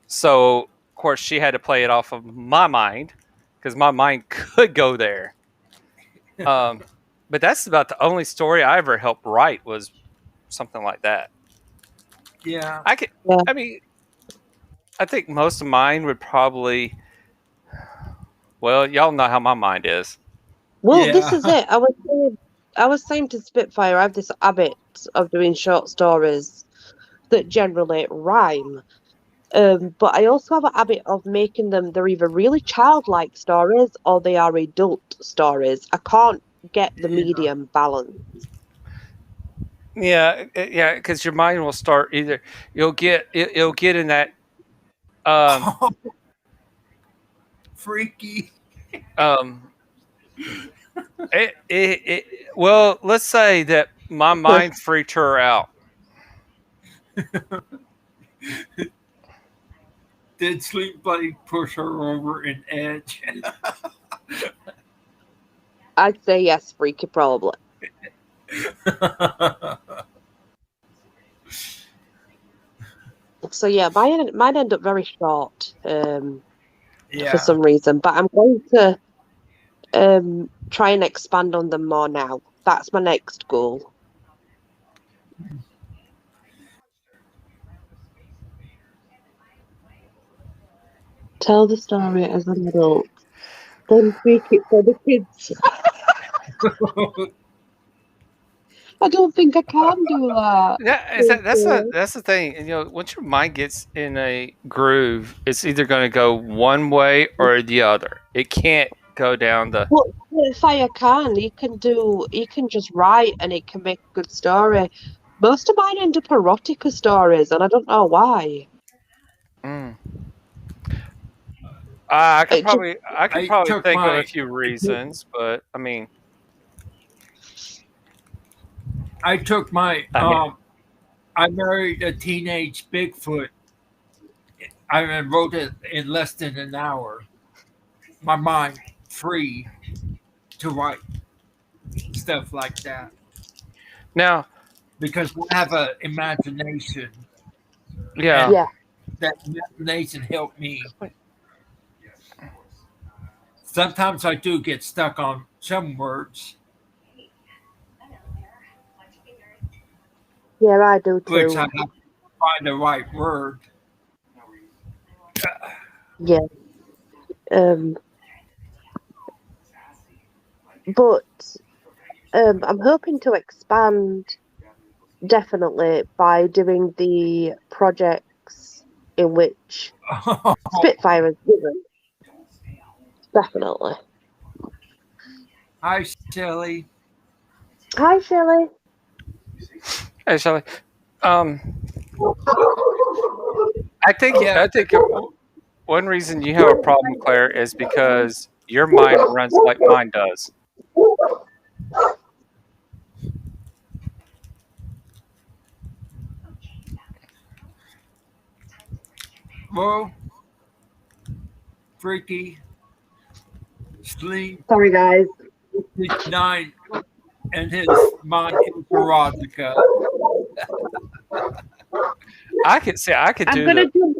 So, of course, she had to play it off of my mind because my mind could go there. Um, but that's about the only story I ever helped write was something like that. yeah. I could, Yeah. I mean, I think most of mine would probably, well, y'all know how my mind is. Well, this Yeah. is it. I was saying to Spitfire, I have this habit of doing short stories that generally rhyme. But I also have a habit of making them, they're either really childlike stories or they are adult stories. I can't get the Yeah. medium balance. Yeah, because your mind will start either it'll get in that um Oh, freaky. um it well, let's say that my mind freaked her out. Did Sleep Buddy push her over an edge? I'd say yes, freaky, probably. So yeah, mine end up very short, for Yeah. some reason. But I'm going to try and expand on them more now. That's my next goal. Tell the story as an adult. Then tweak it for the kids. I don't think I can do that. Yeah, Okay. that's the thing. And, once your mind gets in a groove, it's either going to go one way or the other. It can't go down the. Well, Fire can. He can just write and it can make a good story. Most of mine end up erotica stories, and I don't know why. Mm. I could It just, probably I could I probably took think of a my few reasons, but I mean, I took my I mean, I married a teenage Bigfoot. I wrote it in less than an hour. My mind free to write stuff like that now, because I have an imagination, yeah, and yeah, that imagination helped me. Sometimes I do get stuck on some words, yeah, I do which I too. have to find the right word. Yeah. Um, but I'm hoping to expand definitely by doing the projects in which Spitfire is given. Definitely. Hi, Shelley. Hi, Shelley. hey Shelley, um, Yeah, I think one reason you have a problem, Claire, is because your mind runs like mine does. well, freaky, sleep, Sorry, guys. 9, and his mind is erotica. I could I'm do gonna the. jump.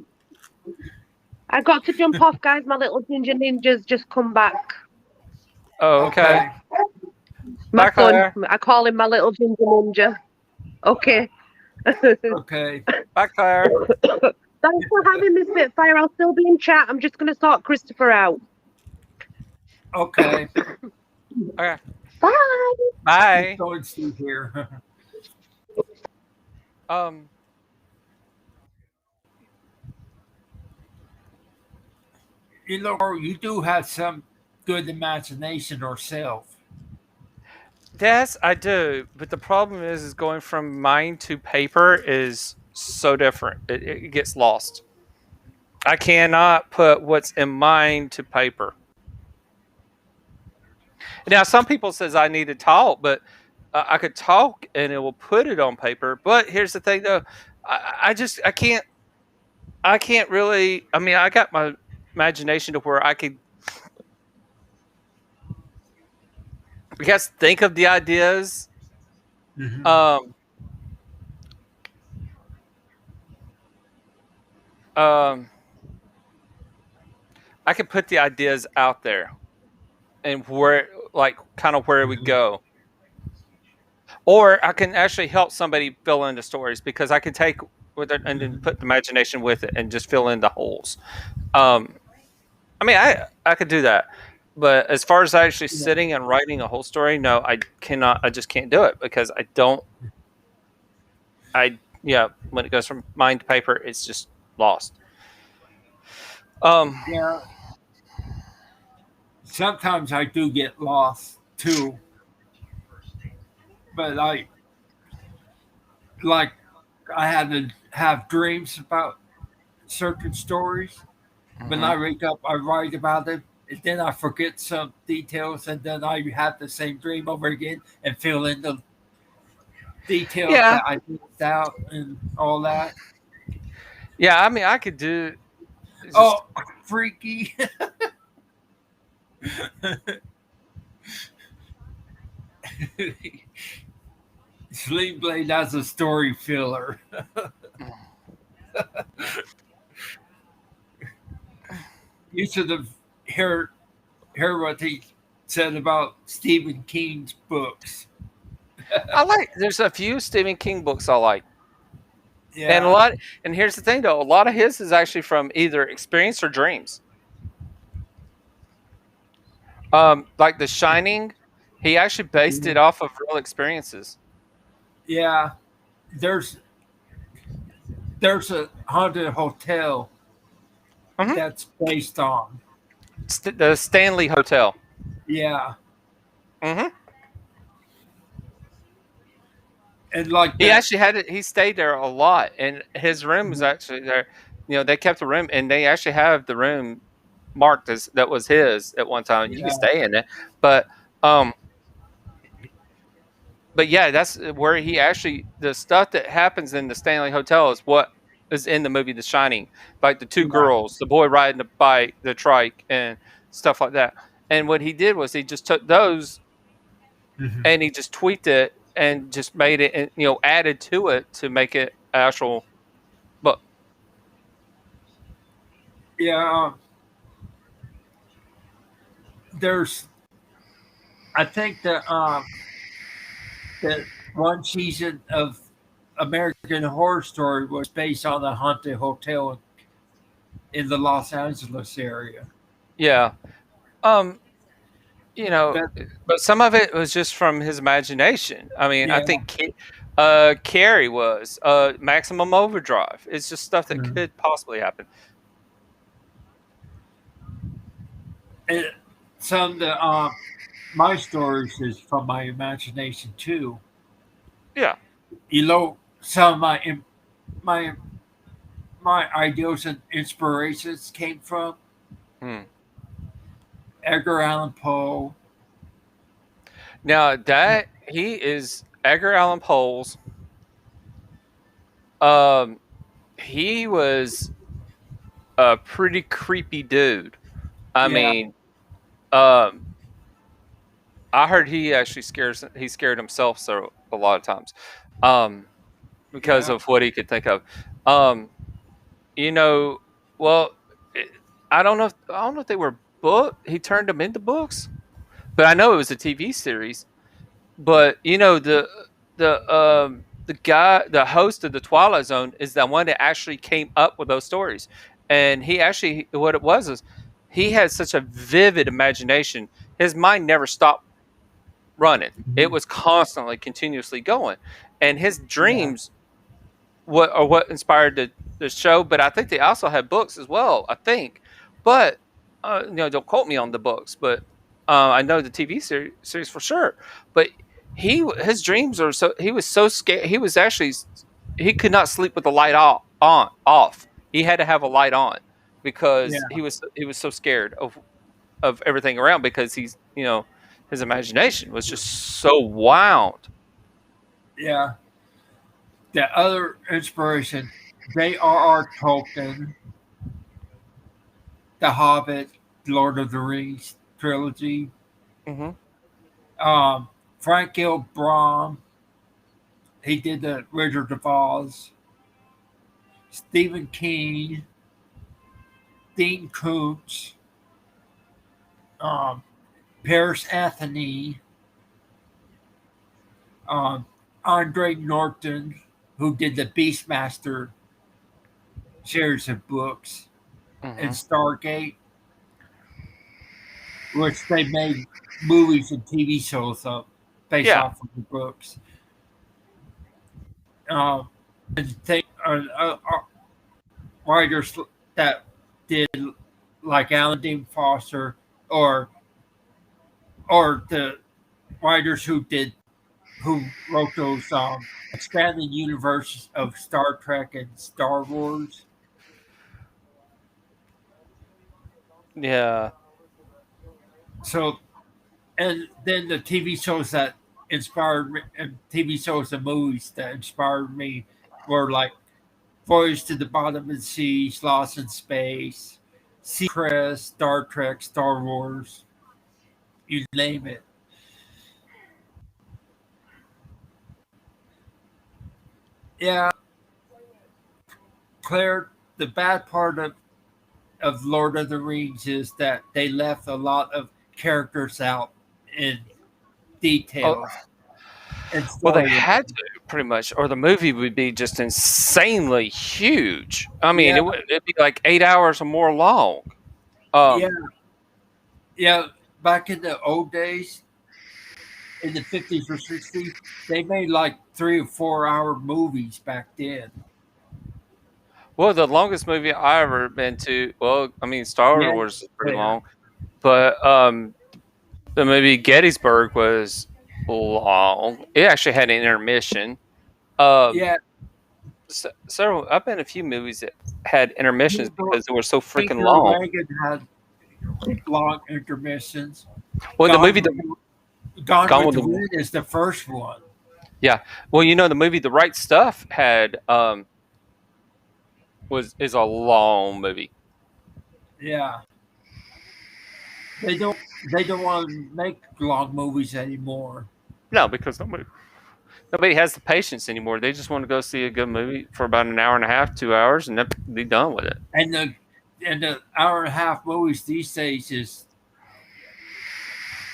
I got to jump off, guys. My little ginger ninjas just come back. Oh, okay. Okay, My Bye, son. Claire. I call him my little ginger ninja. Okay. okay, Bye, Claire. Thanks for having me, Spitfire. I'll still be in chat. I'm just gonna sort Christopher out. okay. Okay. Bye. Let's Bye. go and see here. Um. You do have some good imagination yourself. Yes, I do. But the problem is going from mind to paper is so different. It gets lost. I cannot put what's in mind to paper. Now, some people says I need to talk, but I could talk and it will put it on paper. But here's the thing, though, I can't really. I mean, I got my imagination to where I could, I guess, think of the ideas. Mhm. Um, um, I could put the ideas out there and where, like, kind of where we Mhm. go. Or I can actually help somebody fill in the stories because I can take with it and then Mhm. put the imagination with it and just fill in the holes. Um, I mean, I could do that, but as far as actually Yeah. sitting and writing a whole story, no, I cannot. I just can't do it because I don't. I yeah, when it goes from mind to paper, it's just lost. Um, Yeah. Sometimes I do get lost too, but like I had to have dreams about certain stories. When mhm. I wake up, I write about it. And then I forget some details, and then I have the same dream over again and fill in the details Yeah, that I missed out and all that. yeah. I mean, I could do just. Oh, freaky! Sling Blade as a story filler. You should have heard what he said about Stephen King's books. I like. There's a few Stephen King books I like, and a Yeah, lot. And here's the thing, though: a lot of his is actually from either experience or dreams. Like The Shining, he actually based it off of real experiences. yeah. There's there's a haunted hotel Hmm. that's based on. The Stanley Hotel. Yeah, Hmm. and like He that. actually had it. He stayed there a lot, and his room was actually there. You know, they kept the room, and they actually have the room marked as that was his at one time. You can Yeah, stay in it, but um, but yeah, that's where he actually the stuff that happens in the Stanley Hotel is what is in the movie The Shining, like the two yeah, girls, the boy riding the bike, the trike, and stuff like that. And what he did was he just took those mhm. and he just tweaked it and just made it, and added to it to make it actual book. Yeah. There's, I think that one season of American Horror Story was based on the haunted hotel in the Los Angeles area. Yeah. Um, you know, That but some of it was just from his imagination. I mean, I yeah, think Carrie was Maximum Overdrive. It's just stuff that mhm. could possibly happen. And some of the my stories is from my imagination too. Yeah. You know, some of my my ideals and inspirations came from Hmm. Edgar Allan Poe. Now that he is Edgar Allan Poe's, um, he was a pretty creepy dude. I Yeah, mean, um, I heard he scared himself so a lot of times, um, because yeah, of what he could think of. Um, you know, well, it, I don't know if they were book. He turned them into books, but I know it was a TV series. But the guy, the host of the Twilight Zone, is the one that actually came up with those stories, and he actually what it was is he had such a vivid imagination. His mind never stopped running. It mhm, was constantly, continuously going, and his yeah, dreams what inspired the show. But I think they also had books as well. I think, but don't quote me on the books, but I know the TV series for sure. But his dreams are so he was so scared. He was actually he could not sleep with the light off. He had to have a light on because yeah, he was so scared of everything around because his imagination was just so wound. yeah. The other inspiration, J.R.R. Tolkien, The Hobbit, Lord of the Rings trilogy, Hmm. um, Frank Gilbrom, he did the Wizard of Oz, Stephen King, Dean Koontz, um, Paris Anthony, um, Andre Norton, who did the Beastmaster series of books, and Hmm. Stargate, which they made movies and TV shows of based Yeah. off of the books. Um, and think writers that did like Alan Dean Foster or the writers who wrote those expanded universes of Star Trek and Star Wars. Yeah. So and then the TV shows that inspired me, and TV shows and movies that inspired me were like Voyage to the Bottom of the Seas, Lost in Space, Seacrest, Star Trek, Star Wars, you name it. Yeah, Claire, the bad part of Lord of the Rings is that they left a lot of characters out in Oh, details and well, they storyline. had to pretty much, or the movie would be just insanely huge. I mean, Yeah, it'd be like 8 hours or more long. yeah, Um, yeah. Back in the old days, in the 50s or 60s, they made like 3 or 4 hour movies back then. well, the longest movie I ever been to, well, I mean, Star Yeah, Wars is pretty yeah, long, but The movie Gettysburg was long. It actually had an intermission. Um, Yeah, several. I've been in a few movies that had intermissions the because they were so freaking Ronald long. Reagan had long intermissions. Well, the movie Gone the with Gone Gone with with the the Wind is the first one. Yeah. Well, the movie The Right Stuff had was is a long movie. Yeah, they don't want to make long movies anymore. No, because nobody has the patience anymore. They just want to go see a good movie for about an hour and a half, 2 hours, and then be done with it. And the hour and a half movies these days is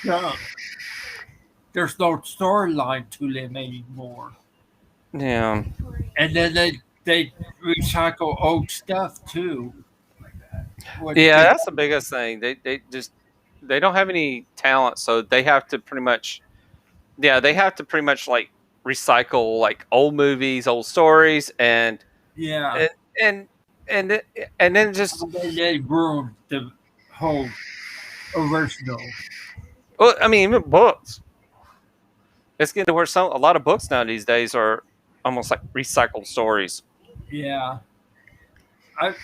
dumb. There's no storyline to them anymore. Yeah. And then they recycle old stuff too. Which Yeah, is that's the biggest thing. They just they don't have any talent, so they have to pretty much they have to pretty much like recycle like old movies, old stories, yeah. and and and it- and then just And then they ruined the whole original. well, I mean, even books. It's getting to where a lot of books now these days are almost like recycled stories. Yeah. I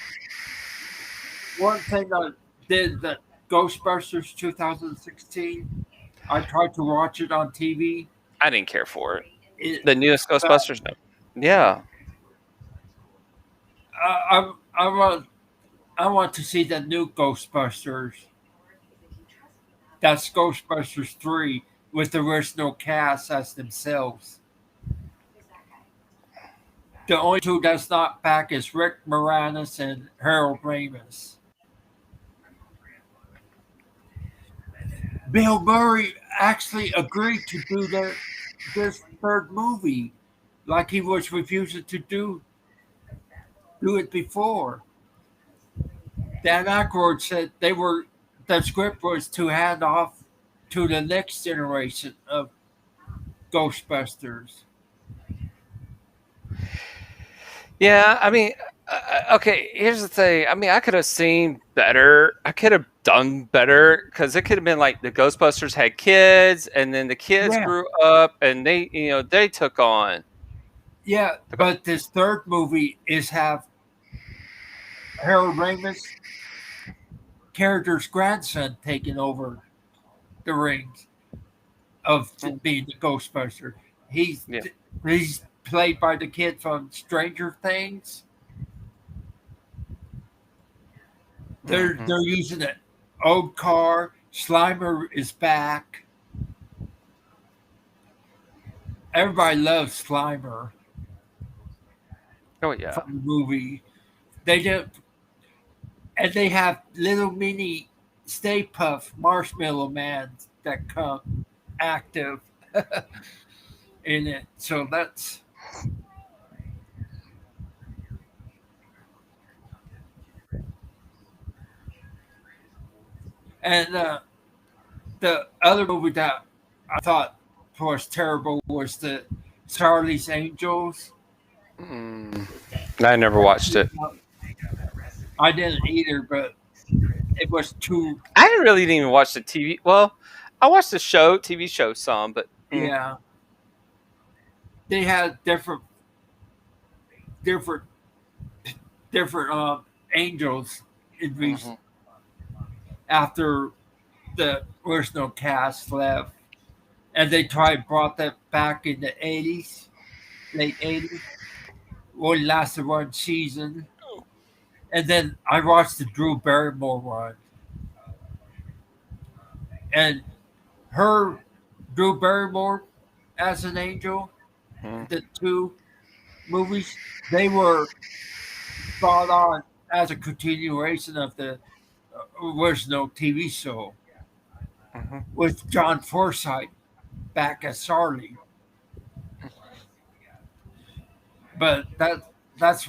One thing I did that Ghostbusters 2016. I tried to watch it on TV. I didn't care for it. It The newest Ghostbusters, no. Yeah. I want to see the new Ghostbusters. That's Ghostbusters 3 with the original cast as themselves. The only two that's not back is Rick Moranis and Harold Ramis. Bill Murray actually agreed to do this third movie, like he was refusing to do it before. Dan Aykroyd said the script was to hand off to the next generation of Ghostbusters. Yeah, I mean, okay, here's the thing. I mean, I could have seen better. I could have done better because it could have been like the Ghostbusters had kids, and then the kids Yeah, grew up, and they took on. yeah, but this third movie is have Harold Ramis character's grandson taking over the rings of being the Ghostbuster. He's Yeah. he's played by the kid from Stranger Things. They're using an old car. Slimer is back. Everybody loves Slimer Oh yeah. from the movie. They do, and they have little mini Stay Puff Marshmallow Man that come active in it. So that's and the other movie that I thought was terrible was the Charlie's Angels. Mm. I never watched it. I didn't either, but it was too. I really didn't even watch the TV. Well, I watched the TV show some, but Yeah, they had different, different angels in these mhm. after the original cast left, and they tried brought that back in the '80s, late '80s. Only lasted one season, and then I watched the Drew Barrymore one, and her Drew Barrymore as an angel, Mhm. the two movies, they were brought on as a continuation of the original TV show Mhm. with John Forsythe back as Charlie. But that's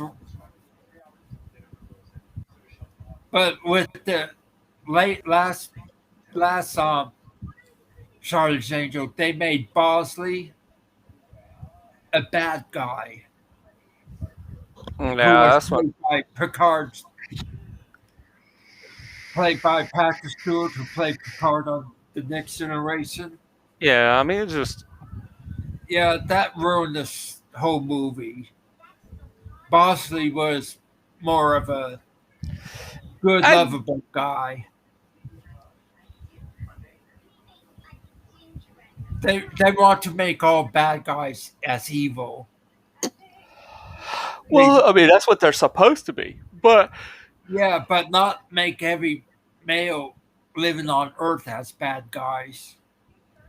but with the late last Charlie's Angel, they made Bosley a bad guy who Yeah, was that's what. played by Patrick Stewart, who played Picard on the next generation. Yeah, I mean, it's just Yeah, that ruined this whole movie. Bosley was more of a good, I lovable guy. They want to make all bad guys as evil. They, well, I mean, that's what they're supposed to be. But yeah, but not make every male living on Earth as bad guys.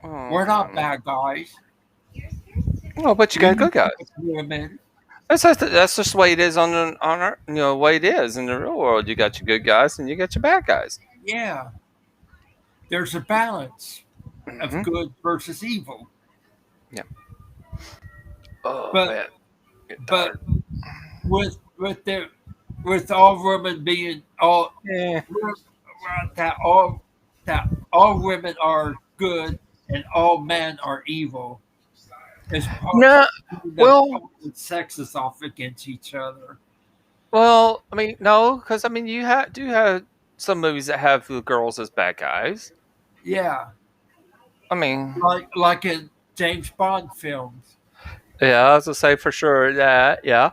We're not bad guys. well, but you got We good guys. like women. That's just the way it is on our, the way it is in the real world. You got your good guys and you got your bad guys. Yeah, there's a balance of Hmm. good versus evil. Yeah. Oh But man, get but tired. with all women being all Yeah. that all women are good and all men are evil is part No. the Well, sexes off against each other. well. I mean, no, because I mean, do have some movies that have the girls as bad guys. Yeah, I mean, like in James Bond films, yeah, I was gonna say for sure that. Yeah.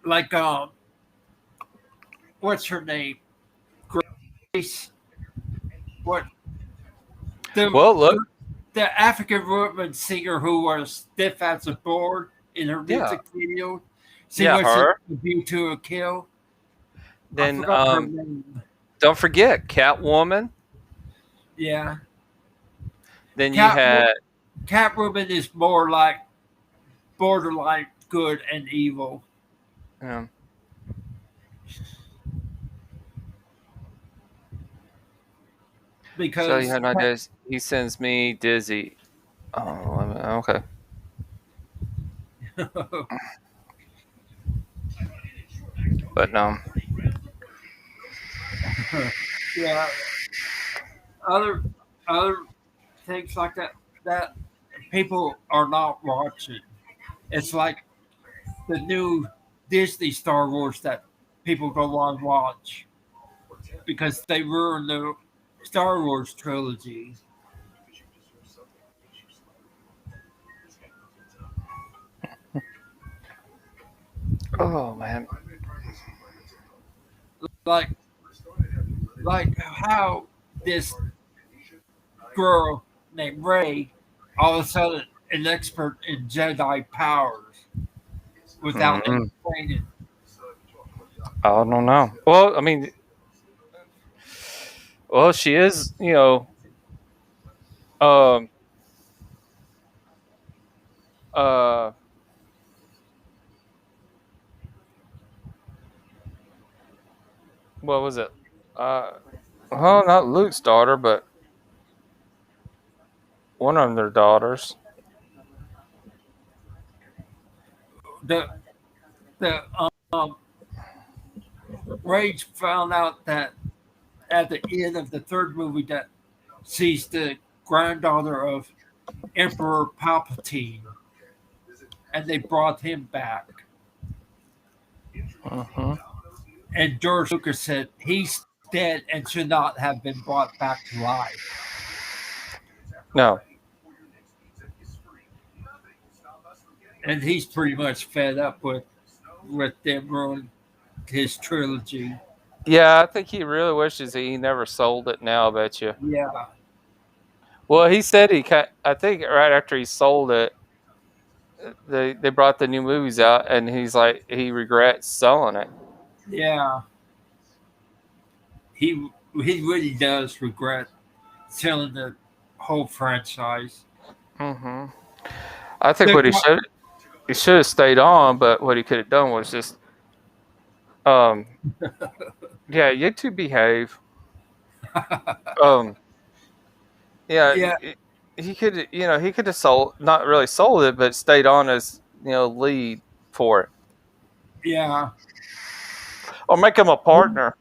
like what's her name? Grace. What the Well, look. the, the African woman singer who was stiff as a board in her Yeah. music video. She Yeah. was in Her. The View to a Kill. I Then forgot her name. don't forget Catwoman. Yeah, Then you Catwoman. had Catwoman is more like borderline good and evil um, so you because had my days. He sends me dizzy. Oh, okay. But no. yeah, other other things like that people are not watching. It's like the new Disney Star Wars that people go on watch because they ruined the Star Wars trilogy. Oh man. Like like how this girl named Ray all of a sudden an expert in Jedi powers without any Mm, training. I don't know. Well, I mean, well, she is. Um. Uh. What was it? Uh. Well, not Luke's daughter, but one of their daughters. The the Rage found out that at the end of the third movie that she's the granddaughter of Emperor Palpatine, and they brought him back. Hmm. And George Lucas said he's dead and should not have been brought back to life. No. And he's pretty much fed up with them ruining his trilogy. Yeah, I think he really wishes he never sold it. Now, I bet you. Yeah, Well, he said I think right after he sold it, they brought the new movies out, and he's like he regrets selling it. yeah. He really does regret selling the whole franchise. Hmm. I think The, what he should have stayed on, but what he could have done was just um yeah, you two behave. Um yeah, yeah, he could he could have sold not really sold it, but stayed on as lead for it yeah. or make him a partner.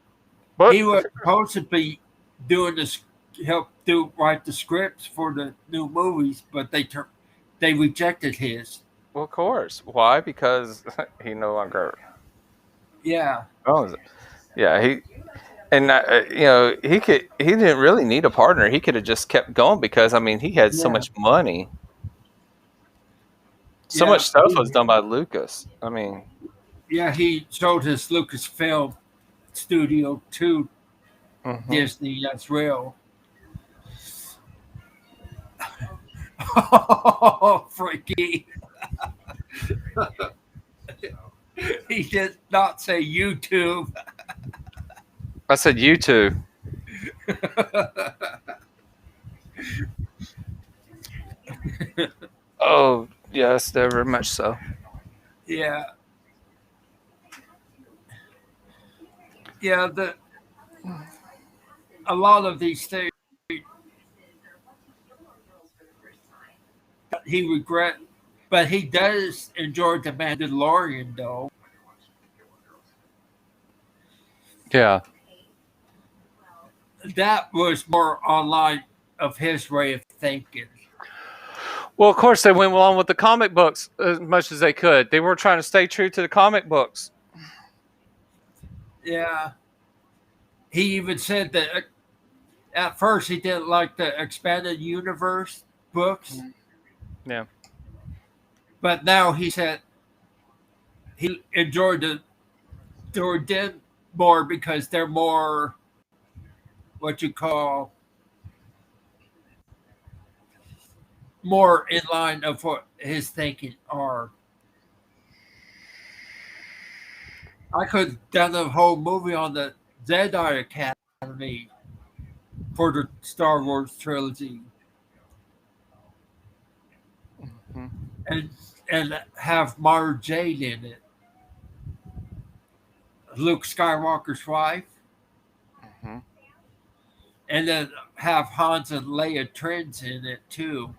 But He was supposed to be doing this, help do write the scripts for the new movies, but they rejected his. well, of course, why? Because he no longer Yeah, owns it. Yeah, And he didn't really need a partner. He could have just kept going because I mean he had so Yeah. much money. So Yeah, much stuff was done by Lucas. I mean, yeah, he sold his Lucasfilm studio to mhm. Disney as well. Oh, freaky. He did not say YouTube. I said you two. Oh yes, very much so. Yeah. Yeah, a lot of these things he regret, but he does enjoy the Mandalorian though. Yeah. That was more online of his way of thinking. Well, of course they went along with the comic books as much as they could. They were trying to stay true to the comic books. Yeah. He even said that at first he didn't like the expanded universe books, Yeah. but now he said he enjoyed the did more because they're more what you call more in line of what his thinking are. I could have done a whole movie on the Jedi Academy for the Star Wars trilogy, Mhm. and and have Mara Jade in it, Luke Skywalker's wife, Mhm. and then have Hans and Leia twins in it too.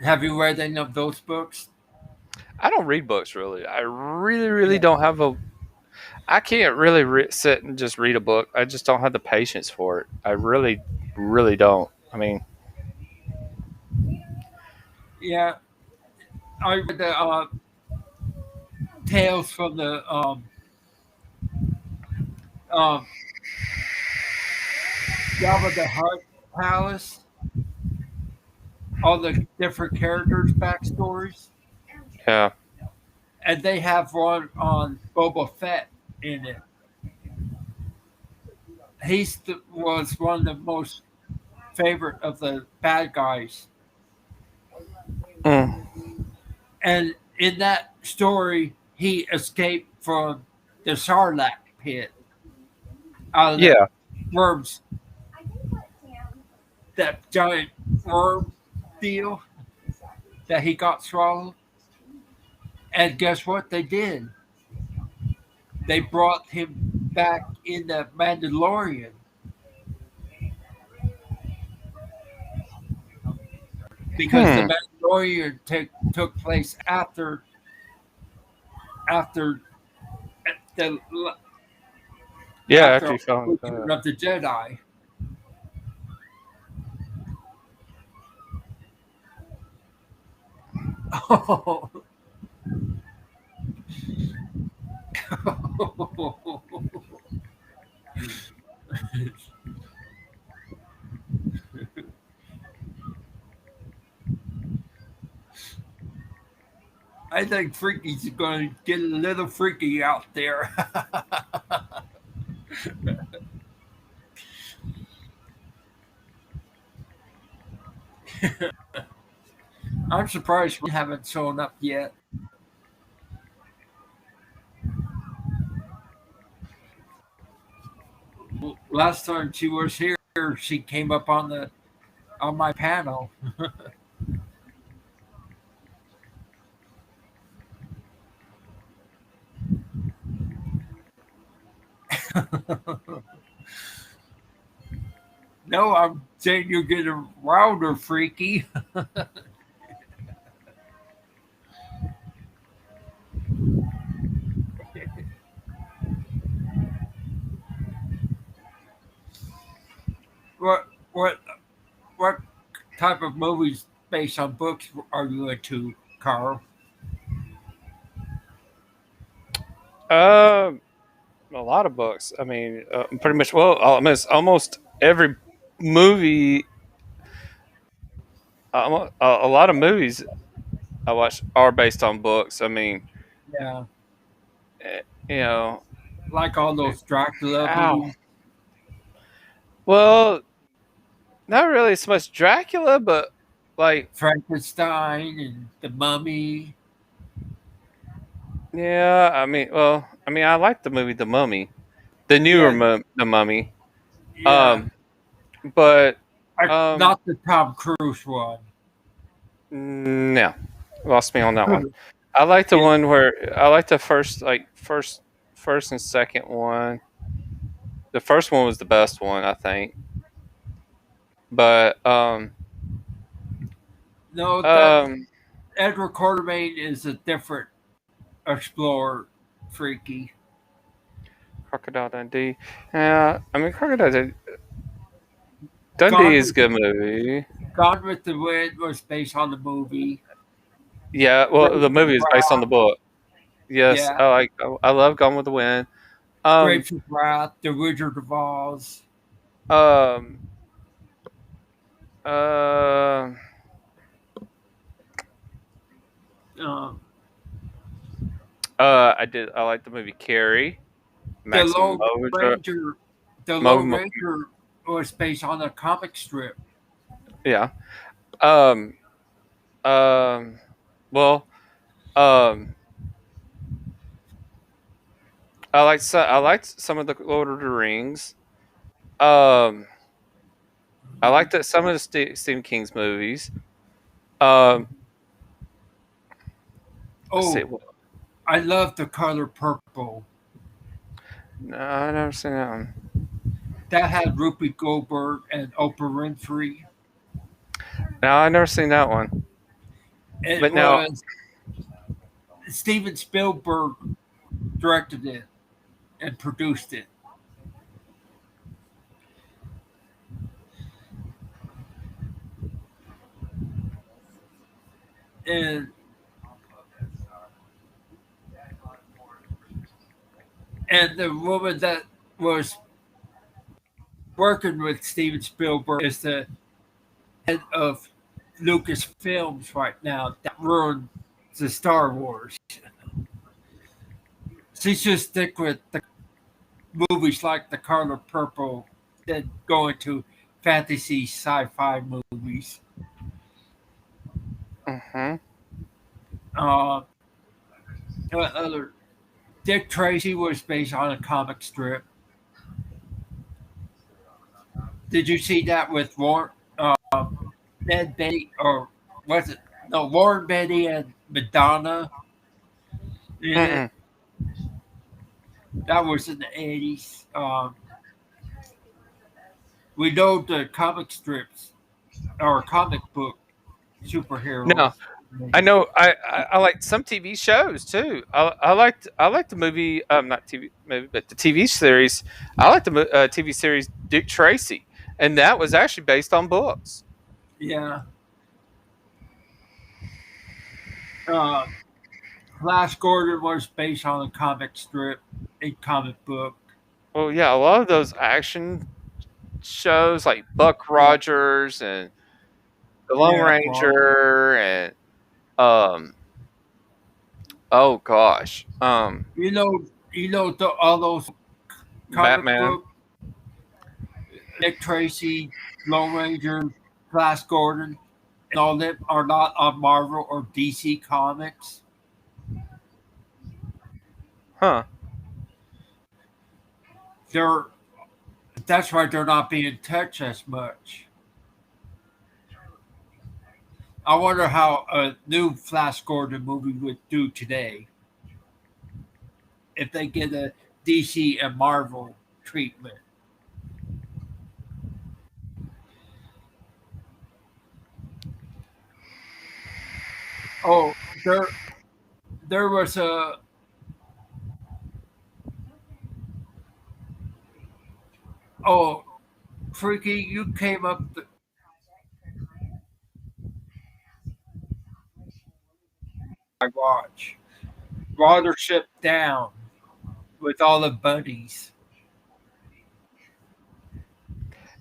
Have you read any of those books? I don't read books really. I really Yeah. don't have a. I can't really sit and just read a book. I just don't have the patience for it. I really don't. I mean, Yeah, I read the tales from the um, Jabba the Hutt palace, all the different characters' backstories, yeah. and they have one on Boba Fett in it. Was one of the most favorite of the bad guys, Mm. and in that story, he escaped from the Sarlacc pit out of the Yeah. worms, that giant worm deal that he got swallowed. And guess what they did? They brought him back in the Mandalorian because the Hmm. Mandalorian took place after the Yeah. after After you found. Return of the Jedi. Oh. I think Freaky's going to get a little freaky out there. I'm surprised we haven't shown up yet. Last time she was here, she came up on my panel. No, I'm saying you're getting rounder, Freaky. What what type of movies based on books are you into, Carl? Um, a lot of books. I mean, pretty much. Well, almost every movie. A lot of movies I watch are based on books. I mean, Yeah, eh, you know, like all those Dracula ow. movies, Well, not really so much Dracula, but like, Frankenstein and the Mummy. yeah. I like the movie The Mummy, the newer Yeah, The Mummy. yeah. Um, but um, Not the Tom Cruise one. no, lost me on that one. I like the It, one where I like the first and second one. The first one was the best one, I think. But no, that um, Edward Quartermain is a different explorer, freaky. Crocodile Dundee. Yeah, I mean Dundee Gone is a with good movie. Gone with the Wind was based on the movie. Yeah, well, the Grapes of movie is based on Wrath, the book. Yes, yeah. I love Gone with the Wind. Um, Grapes of Wrath, The Wizard of Oz. um, uh, Um, I like the movie Carrie. the Maximum Lone Overdrive. Ranger, the Mo, Lone Mo- Ranger was based on a comic strip. yeah. Um, um, well, um, I liked some of the Lord of the Rings. Um, I liked some of the Stephen King's movies. Um, let's see. Oh, I love The Color Purple. No, I never seen that one. That had Rupi Goldberg and Oprah Winfrey. No, I never seen that one. It But now, was Steven Spielberg directed it and produced it. And the woman that was working with Steven Spielberg is the head of Lucasfilms right now. That ruined the Star Wars. She should stick with the movies like The Color Purple than going to fantasy sci-fi movies. hmm Uh, other Dick Tracy was based on a comic strip. Did you see that with Ned Betty, or was it no Warren Betty and Madonna in it? mm-mm. That was in the 80s. We know the comic strips or comic book No, superheroes. I know. I like some TV shows too. I liked the movie. Not TV movie, but the TV series. I like the TV series Dick Tracy, and that was actually based on books. Yeah. Uh, Flash Gordon was based on a comic strip, a comic book. Well, yeah, a lot of those action shows like Buck Yeah, Rogers and the Lone yeah. Well, Ranger and um oh gosh you know, all those comic Batman. book Nick Tracy, Lone Ranger, Flash Gordon, and all them are not on Marvel or DC Comics. Huh. They're That's why they're not being touched as much. I wonder how a new Flash Gordon movie would do today if they get a DC and Marvel treatment. Oh, there was a oh freaky you came up the I watch. Watership Down. with all the bunnies.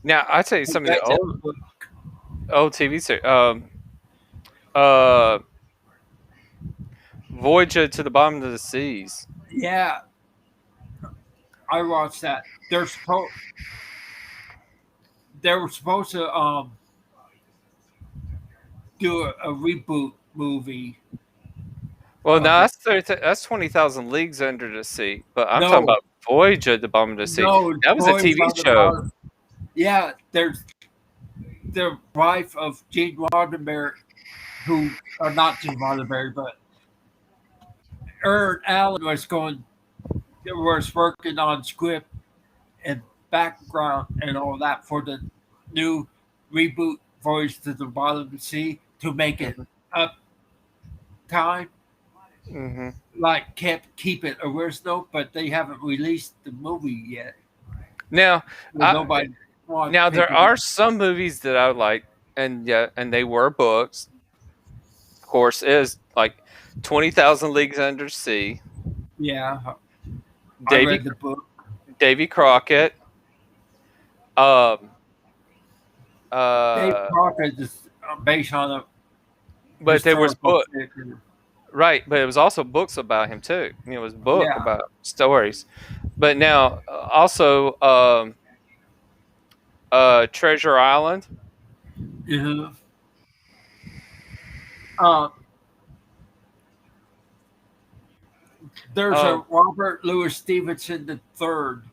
Now I tell you I some of the read that book. old TV series. Uh, Voyager to the Bottom of the Seas. Yeah, I watched that. They were supposed to do a reboot movie Well, of no, it. that's 20,000 Leagues Under the Sea. But I'm talking No, about Voyager at the Bottom of the Sea. no, That was a Boys TV on the show. Bottom. Yeah, there's the wife of Gene Roddenberry, who are not Gene Roddenberry, but Ern Allen was working on script and background and all that for the new reboot Voice to the Bottom of the Sea to make it Hmm. up time, Hmm. like keep it original, but they haven't released the movie yet. Now, Well, I, nobody wants now there people to. are some movies that I like, and yeah, and they were books. Of course, is like 20,000 Leagues Under Sea, Yeah, I Davy read the book. Davy Crockett, um, Dave uh, Crockett is based on a but there was historical book figure. right, but it was also books about him too. It was book Yeah. about stories. But now also Treasure Island. Mhm. Uh, there's Um, a Robert Louis Stevenson the third.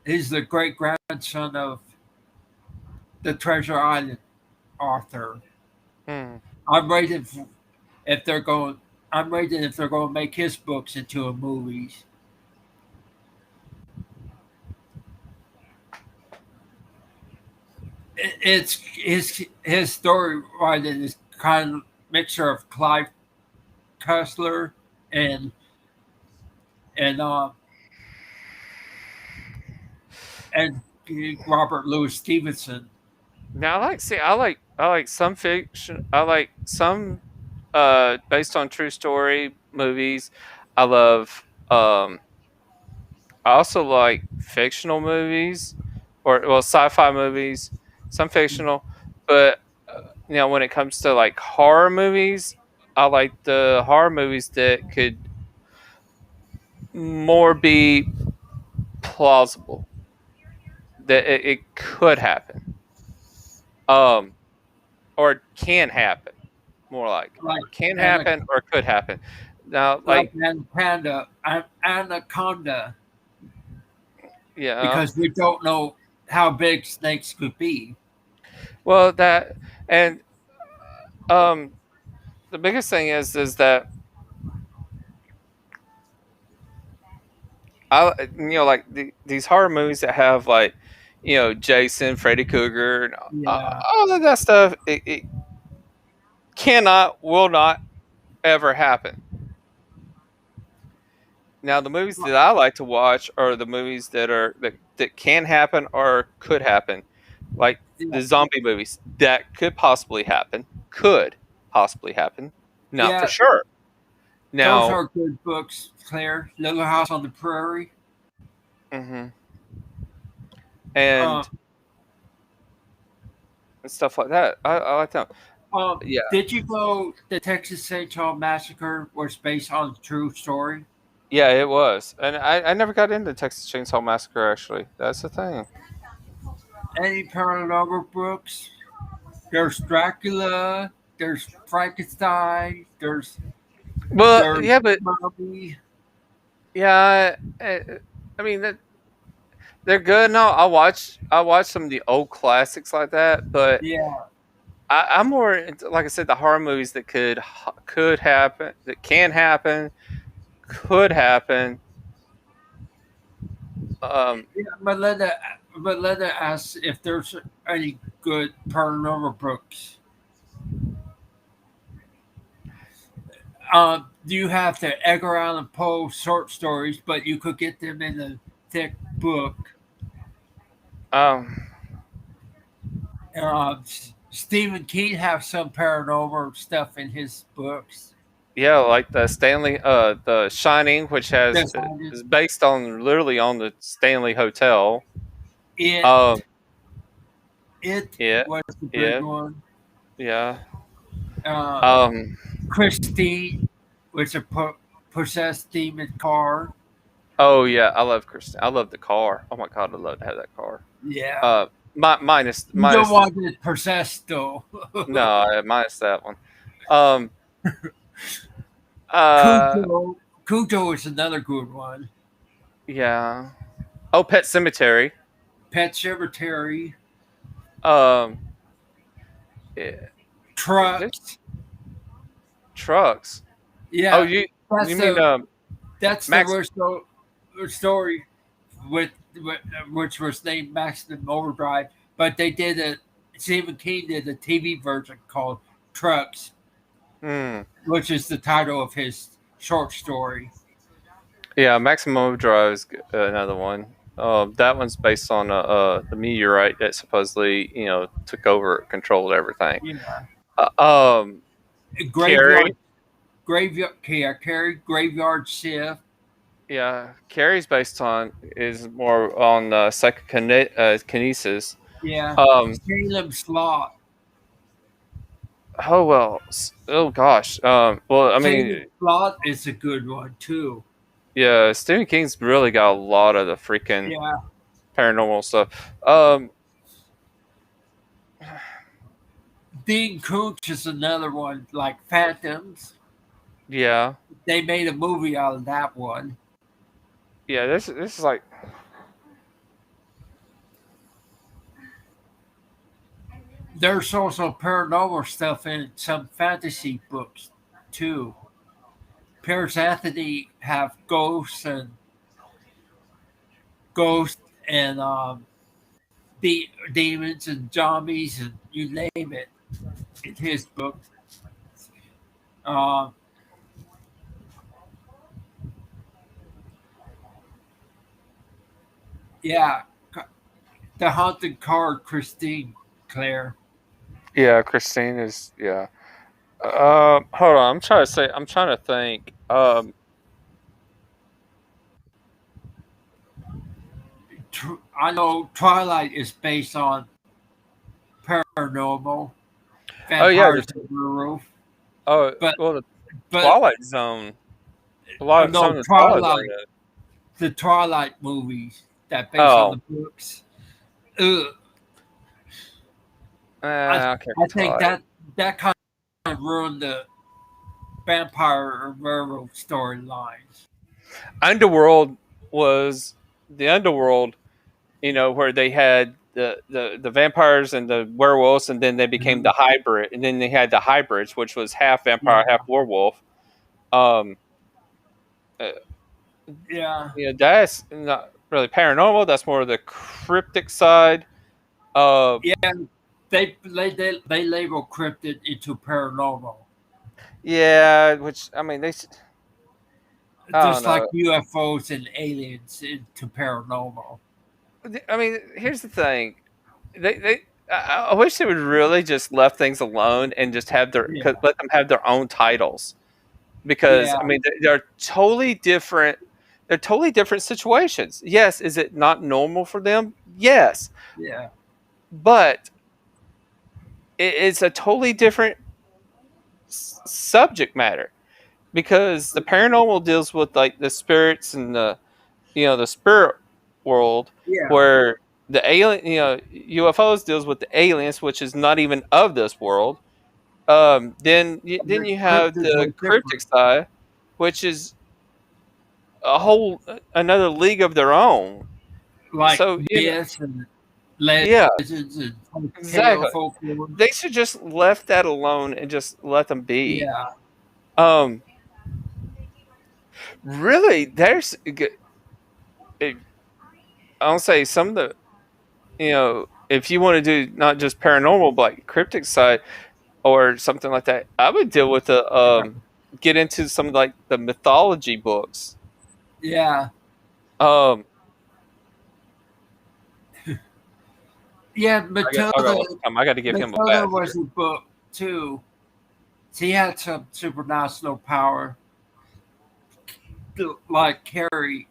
He's the great grandson of the Treasure Island author. hmm. I'm waiting for if they're going. I'm waiting if they're going to make his books into a movies. It's his story writing is kind of mixture of Clive Cussler and and uh and Robert Louis Stevenson. Now I like some fiction. I like some based on true story movies. I love I also like fictional movies or well sci-fi movies, some fictional, but when it comes to like horror movies, I like the horror movies that could more be plausible that it could happen. Um or it can happen. More like Like can Anac- happen or could happen. Now, like like Anaconda, yeah, because we don't know how big snakes could be. well that and um the biggest thing is that like these horror movies that have like Jason, Freddy Krueger, and Yeah, all of that stuff. It cannot, will not ever happen. Now, the movies that I like to watch are the movies that can happen or could happen, like yeah, the zombie movies that could possibly happen, not for yeah. sure. Those Now, are good books, Claire. Little House on the Prairie. mhm, Um, and stuff like that. I like them. Yeah, did you know the Texas Chainsaw Massacre was based on a true story? yeah, it was, and I never got into Texas Chainsaw Massacre. Actually, that's the thing. Any paranormal books? There's Dracula. There's Frankenstein. Well, There's yeah, but Mummy. yeah, I mean they're good. No, I watch some of the old classics like that, but Yeah, I'm more into, like I said, the horror movies that could happen, that can happen, could happen. Um, yeah. Melinda asks if there's any good paranormal books. You have the Edgar Allan Poe short stories, but you could get them in a thick book. um, Stephen King have some paranormal stuff in his books. Yeah, like the Stanley, the Shining, which has That's how is based on literally on the Stanley Hotel. it. Um, It yeah, was a good yeah, one. yeah. Uh, Um, Christine, which a possessed demon car. oh yeah, I love Kristen. I love the car. Oh my god, I'd love to have that car. Yeah. Uh, minus You don't minus the want it possessed though. no, minus that one. Um, uh, Cujo. Cujo is another good one. yeah. Oh, Pet Cemetery. Pet Cemetery. Um, yeah, there's Trucks. trucks. Oh, Yeah. you That's mean the that's the Max? worst story with which was named Maximum Overdrive. But they did a Stephen King did a TV version called Trucks, Hmm. which is the title of his short story. Yeah, Maximum Overdrive is another one. That one's based on the meteorite that supposedly took over, controlled everything. Yeah. Um, Graveyard Carrie, Carrie Graveyard Shift. Carrie's based on is more on psychokinesis. Yeah. Um, Salem Slot. oh well, oh gosh. Well, I Salem mean, Slot is a good one too. yeah, Stephen King's really got a lot of the freaking Yeah. paranormal stuff. Dean Koontz is another one, like Phantoms. Yeah, They made a movie out of that one. yeah. This is like There's also paranormal stuff in some fantasy books too. Paris Anthony have ghosts and demons and zombies and you name it in his book. Um, yeah, the haunted car, Christine Claire. yeah. Christine is yeah. Hold on. I'm trying to think. I know Twilight is based on paranormal, Oh yeah. vampires and werewolf, Oh but well, the but Twilight Zone. A lot of some no of the Twilight Zone. Twilight, the Twilight movies that based on Oh, the books. Ugh. okay. I think Twilight. that kind of ruined the vampire or werewolf storylines. Underworld was the Underworld. Where they had the vampires and the werewolves, and then they became Mhm. the hybrid, and then they had the hybrids, which was half vampire, Yeah, half werewolf. Um, uh, yeah, that's not really paranormal. That's more of the cryptic side. Uh, yeah. They label cryptid into paranormal, yeah, which I mean, I don't just like know. UFOs and aliens into paranormal. I mean, here's the thing. I wish they would really just left things alone and just Yeah, let them have their own titles, because yeah, I mean they're totally different. They're totally different situations. Yes, is it not normal for them? Yes, yeah, but it's a totally different subject matter, because the paranormal deals with like the spirits and the spirit world, yeah. where the alien UFOs deals with the aliens, which is not even of this world. Then The you have cryptids are the cryptic different, side, which is a whole another league of their own. like So myths and yeah, legends and tale exactly. folklore. They should just left that alone and just let them be. Yeah, Um, really, I don't say some of the if you want to do not just paranormal but like cryptic side or something like that, I would deal with the get into some of like the mythology books. yeah, Um, yeah. I got lots of time. I got to give him a Matilda bath was here. a book too. He had some supernatural power, like carry.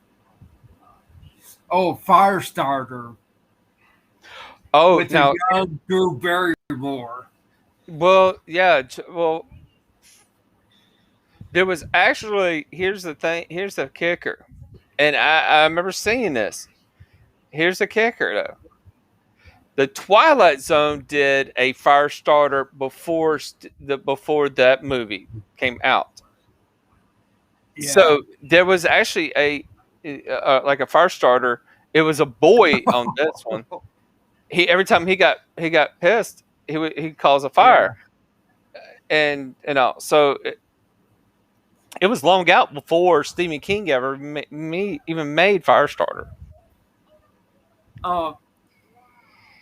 Oh, Firestarter Oh, with a now, young Drew Barrymore. well, yeah, well, there was actually, here's the thing, here's the kicker, and I remember seeing this. Here's the kicker, though. The Twilight Zone did a Firestarter before that movie came out. Yeah. So there was actually like a Firestarter. It was a boy on this one. He every time he got pissed, he calls a Yeah. fire, and so it was long out before Stephen King ever even made Firestarter. Uh,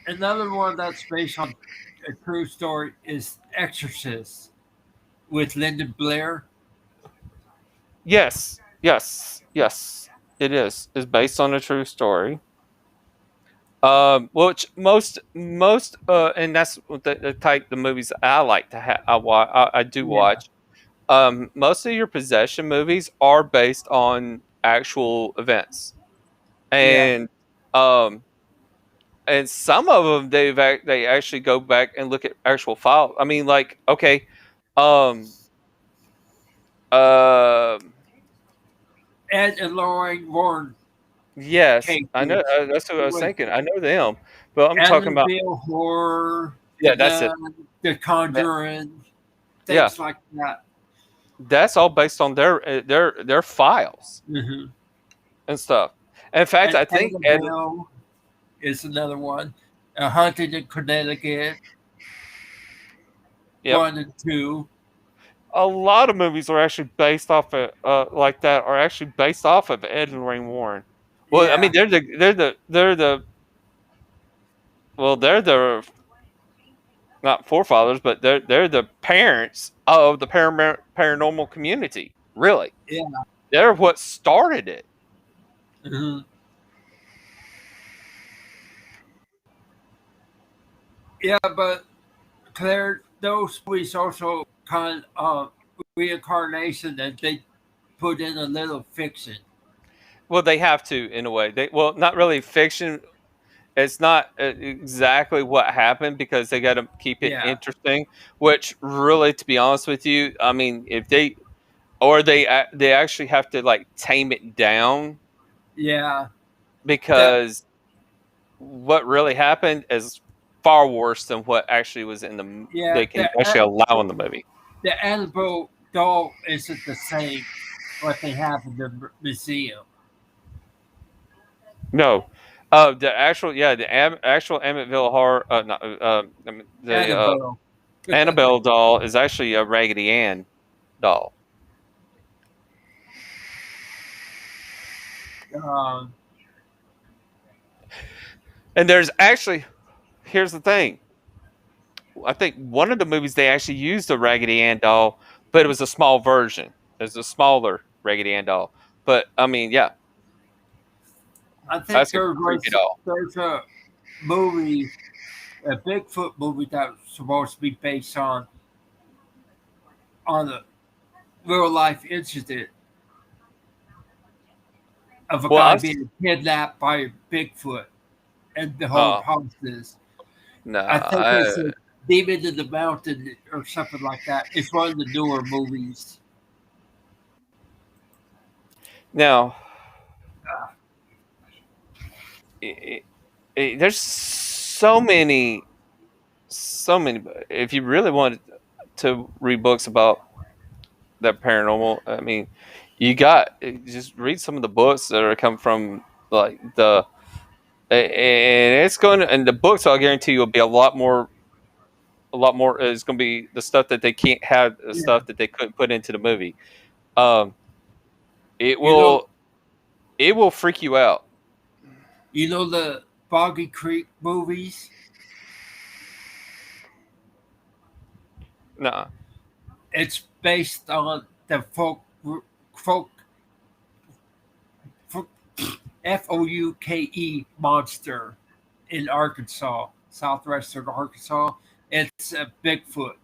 Another one that's based on a true story is Exorcist with Lyndon Blair. Yes, yes, yes. It is. It's based on a true story. Which and that's what the type of movies I like to have. I do Yeah. watch. Most of your possession movies are based on actual events, Yeah. um, and some of them they actually go back and look at actual files. I mean, like, okay, um, uh, Ed and Lorraine Warren yes, I know. cases That's what I was with thinking. I know them, but I'm talking about, Amityville Horror, The yeah, that's it. Nun, The Yeah, Conjuring, yeah. things like that. That's all based on their files Hmm. and stuff. In fact, And I think Annabelle is another one. Haunted in Connecticut, yep, 1 and 2. a lot of movies are actually based off of like that are actually based off of Ed and Lorraine Warren. Well, I mean, Yeah. they're the not forefathers, but they're the parents of the paranormal community. Really, Yeah. they're what started it. Hmm. Yeah, but Claire, those movies also kind of reincarnation that they put in a little fiction. Well, they have to in a way. Not really fiction. It's not exactly what happened because they got to keep it Yeah. interesting. Which really, to be honest with you, I mean, if they actually have to like tame it down Yeah. That. because what really happened is far worse than what actually was in Yeah. they can actually allow in the movie. The Annabelle doll isn't the same what they have in the museum. No, actual Amityville horror, not, the Annabelle. Annabelle doll is actually a Raggedy Ann doll. um, And there's actually, here's the thing. I think one of the movies they actually used a Raggedy Ann doll, but it was a small version. It was a smaller Raggedy Ann doll. But I mean, yeah, I think that's a creepy doll. there's a movie, a Bigfoot movie that's supposed to be based on a real life incident of a Well, guy being kidnapped by Bigfoot and the whole oh process. no, I think it's a Demon in the Mountain or something like that. It's one of the newer movies. now there's so many. If you really wanted to read books about that paranormal, I mean, just read some of the books that are coming from like and it's going to, and the books I'll guarantee you will be a lot more is going to be the stuff that they can't have, the Yeah. stuff that they couldn't put into the movie. Um, it You know, will it will freak you out. the Boggy Creek movies? Nah. It's based on the folk Fouke monster in Arkansas, southwestern Arkansas. It's a Bigfoot.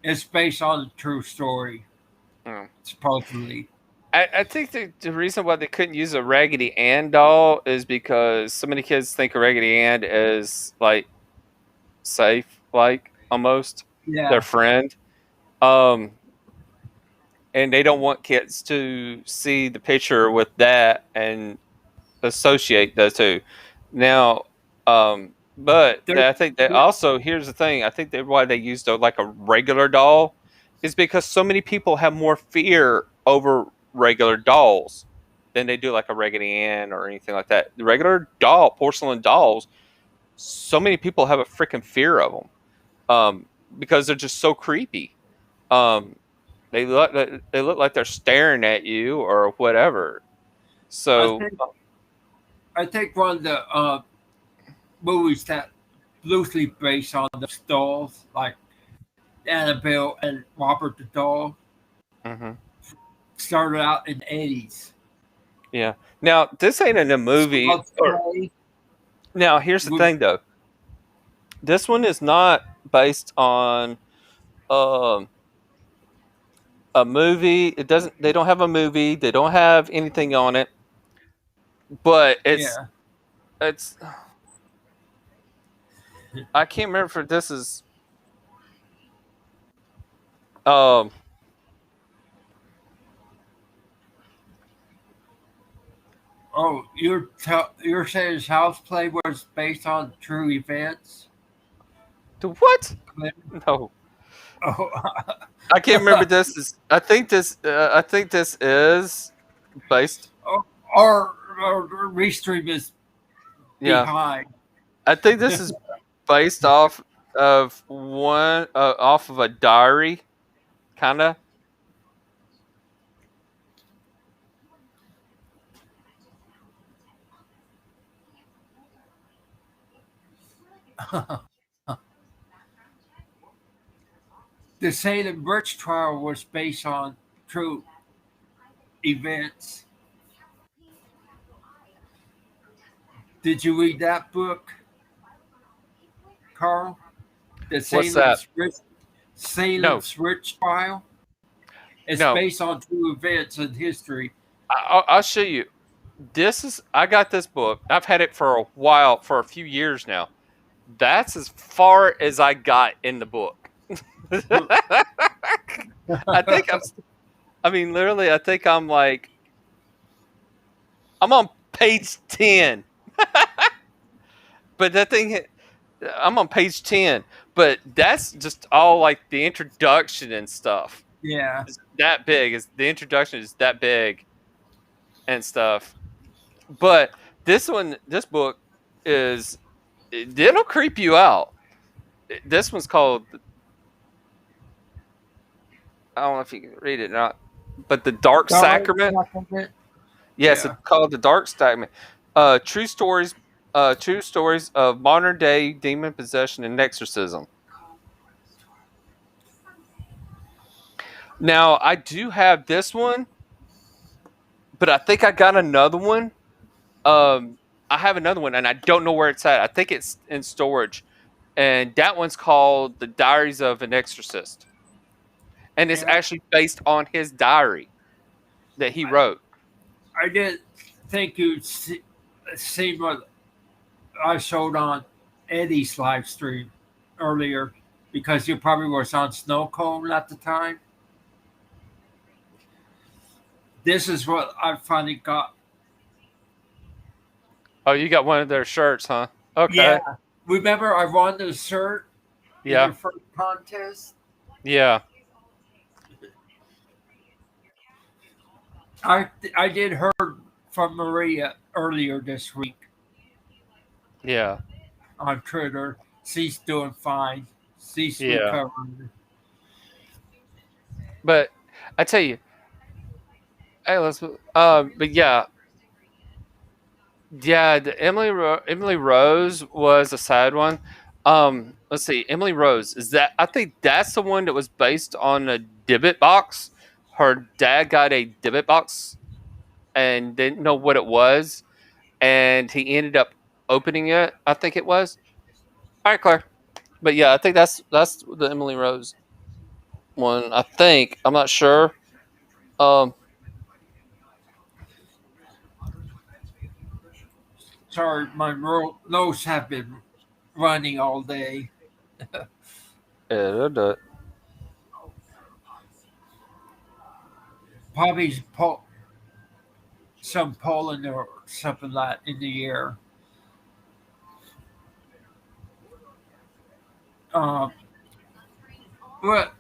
It's based on a true story, Mm. supposedly. I think the reason why they couldn't use a Raggedy Ann doll is because so many kids think a Raggedy Ann is like safe, like almost their Yeah. friend. Um, and they don't want kids to see the picture with that and associate the two. Now, but There, I think that there- also here's the thing. I think that why they used like a regular doll is because so many people have more fear over regular dolls than they do like a Raggedy Ann or anything like that. The regular doll, porcelain dolls, so many people have a freaking fear of them because they're just so creepy. Um, they look like they're staring at you or whatever. I So think I think one of the movies that loosely based on the dolls, like Annabelle and Robert the Doll, mhm. started out in the 80s. Yeah. Now, this ain't in a movie. Child's Or Play now, here's the was, thing, though. This one is not based on um, a movie. It doesn't. They don't have a movie. They don't have anything on it. But yeah. it's. I can't remember if this is. Um. Oh, you're saying Child's Play was based on true events? The what? Clint? No, Oh, I can't remember. This is. I think this. I think this is based. or Restream is Yeah, behind. I think this is based off of off of a diary, kind of. The Salem Witch trial was based on true events. Did you read that book, Carl? The What's that? No, Salem's Witch trial. It's no. based on true events in history. I'll show you. This is. I got this book. I've had it for a while, for a few years now. That's as far as I got in the book. I think I'm. I mean, literally, I think I'm like. I'm on page 10. But that thing. I'm on page 10. But that's just all like the introduction and stuff. Yeah. It's that big. Is the introduction is that big and stuff. But this book is it'll creep you out. This one's called. I don't know if you can read it or not, but the Dark Dark Sacrament. Sacrament. Yes, it's Yeah. called the Dark Sacrament. True stories. True stories of modern day demon possession and exorcism. Now I do have this one, but I think I got another one. I have another one, and I don't know where it's at. I think it's in storage, and that one's called "The Diaries of an Exorcist," and it's Yeah. actually based on his diary that he wrote. I didn't think you'd see what I showed on Eddie's live stream earlier because you probably was on snow cone at the time. This is what I finally got. Oh, you got one of their shirts, huh? Yeah. Okay. Remember, I won the shirt in Yeah. your first contest. Yeah. I did hear from Maria earlier this week Yeah. on Twitter. She's doing fine. She's Yeah. recovering. But I tell you, hey, but yeah, yeah. Emily Rose was a sad one. Let's see, Emily Rose is that? I think that's the one that was based on a Dibbit box. Her dad got a Dibbit box and didn't know what it was, and he ended up opening it. I think it was. All right, Claire. But yeah, I think that's the Emily Rose. one. I think I'm not sure. Um, Sorry, my nose have been running all day. yeah, they'll do it. Probably some pollen or something like in the air. Um, what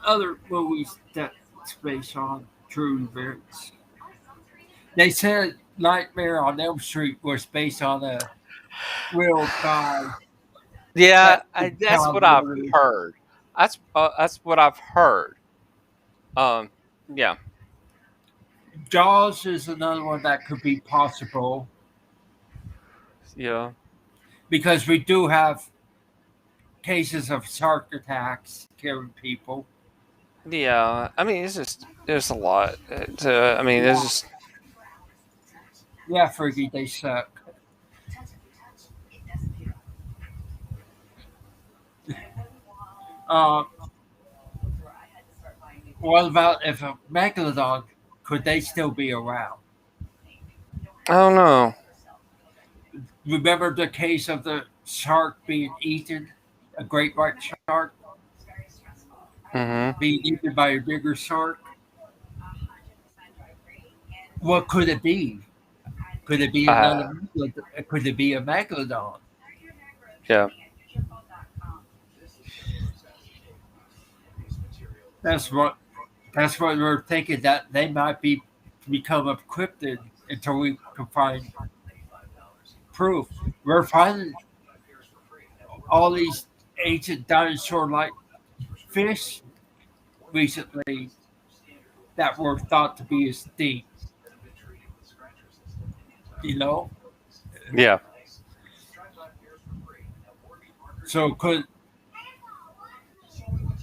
other movies that's based on true events? They said Nightmare on Elm Street was based on a real guy Yeah, that was that's child what I've murdered. heard. That's what I've heard. Um, yeah, Jaws is another one that could be possible yeah, because we do have cases of shark attacks killing people. yeah. I mean, it's just there's a lot. I mean, there's Yeah, just yeah, Fergie, they suck. Uh, what about if a megalodon could they still be around? I don't know. Remember the case of the shark being eaten, a great white shark Hmm. being eaten by a bigger shark? What could it be? Could it be Uh, another? Could it be a megalodon? yeah. That's what that's what we're thinking that they might become a cryptid until we can find proof. We're finding all these ancient dinosaur-like fish recently that were thought to be extinct. You know, Yeah. so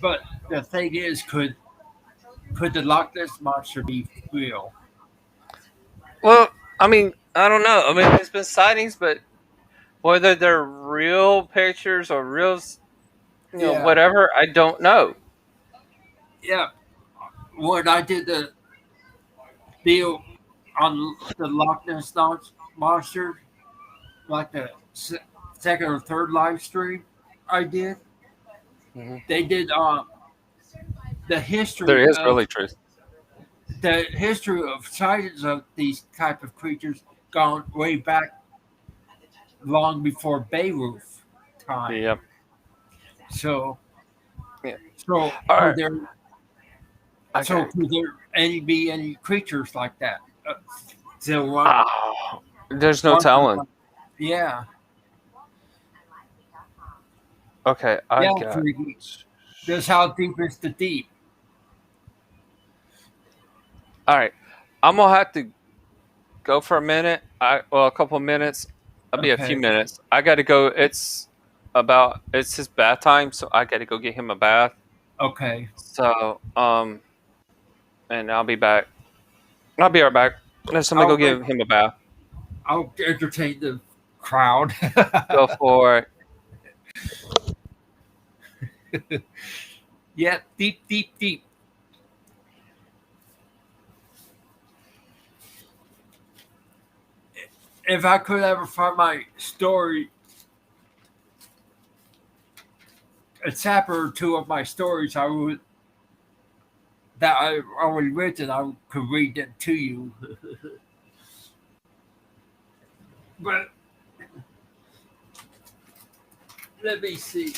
but the thing is, could the Loch Ness monster be real? Well, I mean, I don't know. I mean, there's been sightings, but whether they're real pictures or real, Yeah, whatever, I don't know. yeah. When I did the deal on the Loch Ness monster, like the second or third live stream I did, Hmm. they did the There history is of really truth. sightings of these type of creatures gone way back long before Beirut time. Yeah. So Yeah. so All could right. there Okay. be any creatures like that? So Oh, there's no one telling. yeah, Okay, I yeah, got. freaky. Just how deep is the deep? All right, I'm gonna have to go for a minute. A couple of minutes. I'll be a few Okay, minutes. I got to go. It's his bath time, so I got to go get him a bath. okay. So and I'll be back. I'll be right back. Let somebody go I'll give him a bath. I'll entertain the crowd. Go for it. Yeah, deep, deep, deep. If I could ever find my story, a chapter or two of my stories, I would that I already written, I could read it to you. But let me see.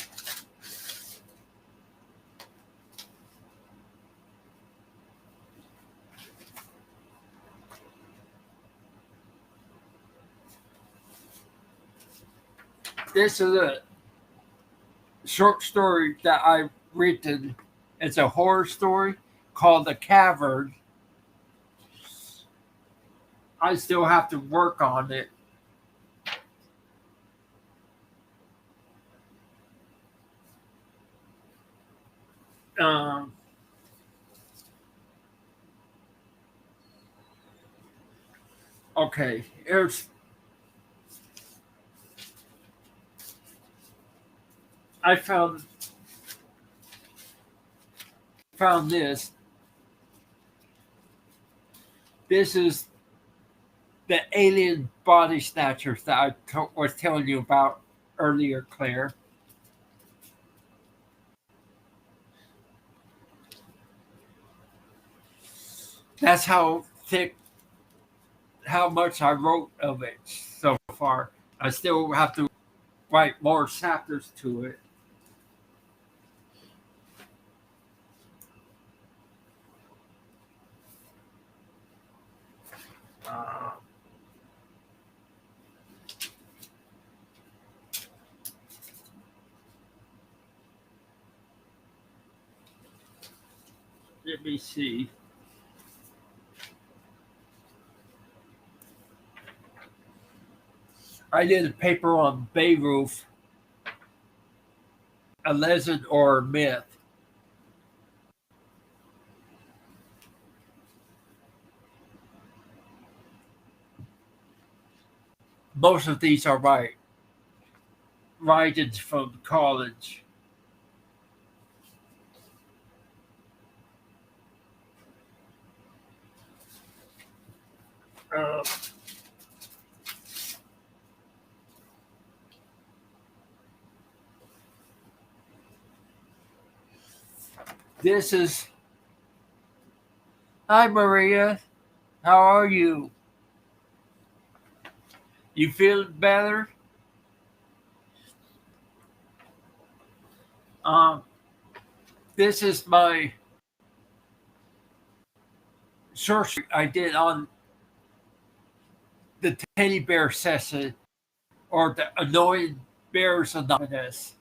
This is a short story that I've written. It's a horror story called The Cavern. I still have to work on it. Um, okay, here's I found found this. This is the alien body snatchers that was telling you about earlier, Claire. That's how thick, how much I wrote of it so far. I still have to write more chapters to it. Uh, Let me see. I did a paper on Beirut, a legend or a myth. Most of these are my writings from college. Uh, this is. Hi, Maria. How are you? You feel better? Um, this is my search I did on the teddy bear session or the annoying bears anonymous.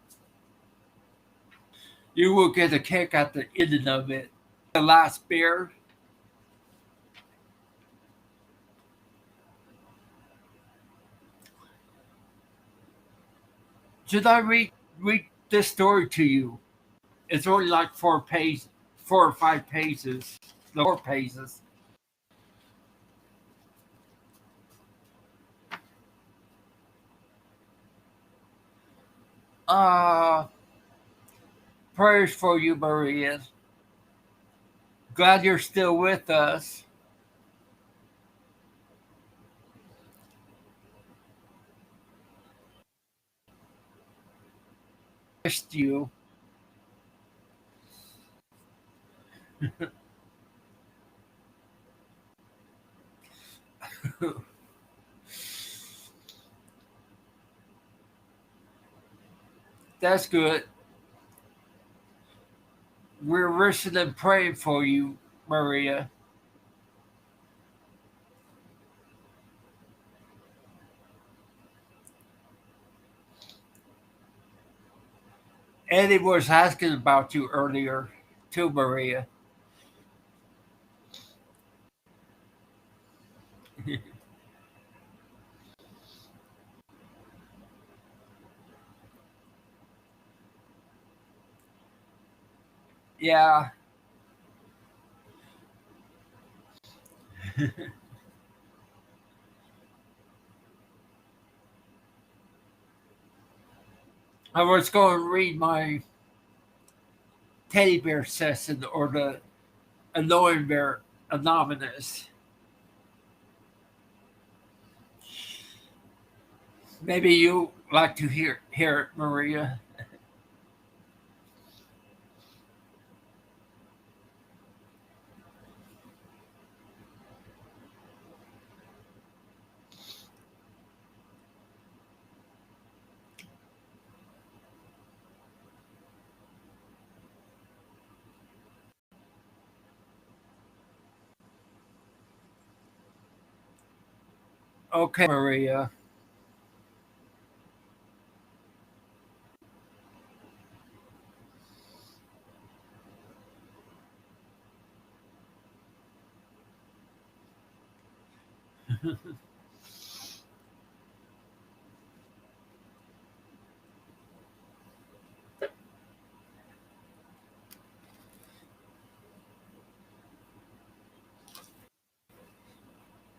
You will get a kick at the ending of it. The last bear. Should I read this story to you? It's only like 4 or 5 pages. The 4 pages. Uh Prayers for you, Maria. Glad you're still with us. Missed you. That's good. We're wishing and praying for you, Maria. Eddie was asking about you earlier, too, Maria. Yeah. I was going to read my teddy bear session or the annoying bear anonymous. Maybe you like to hear it, Maria. Okay, Maria.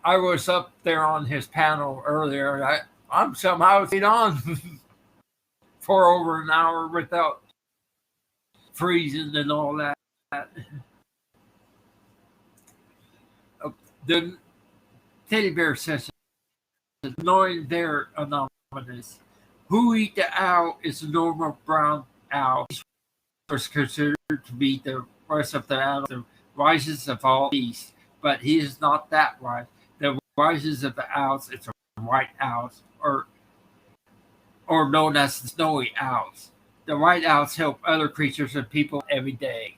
I was up there on his panel earlier. I'm somehow stayed on for over an hour without freezing and all that. The teddy bear says, knowing they're anonymous. Hooey the owl is a normal brown owl. He was considered to be the rest of the animals, the wisest of all beasts, but he is not that wise. The wisest of the owls is the white owls, or known as the snowy owls. The white owls help other creatures and people every day.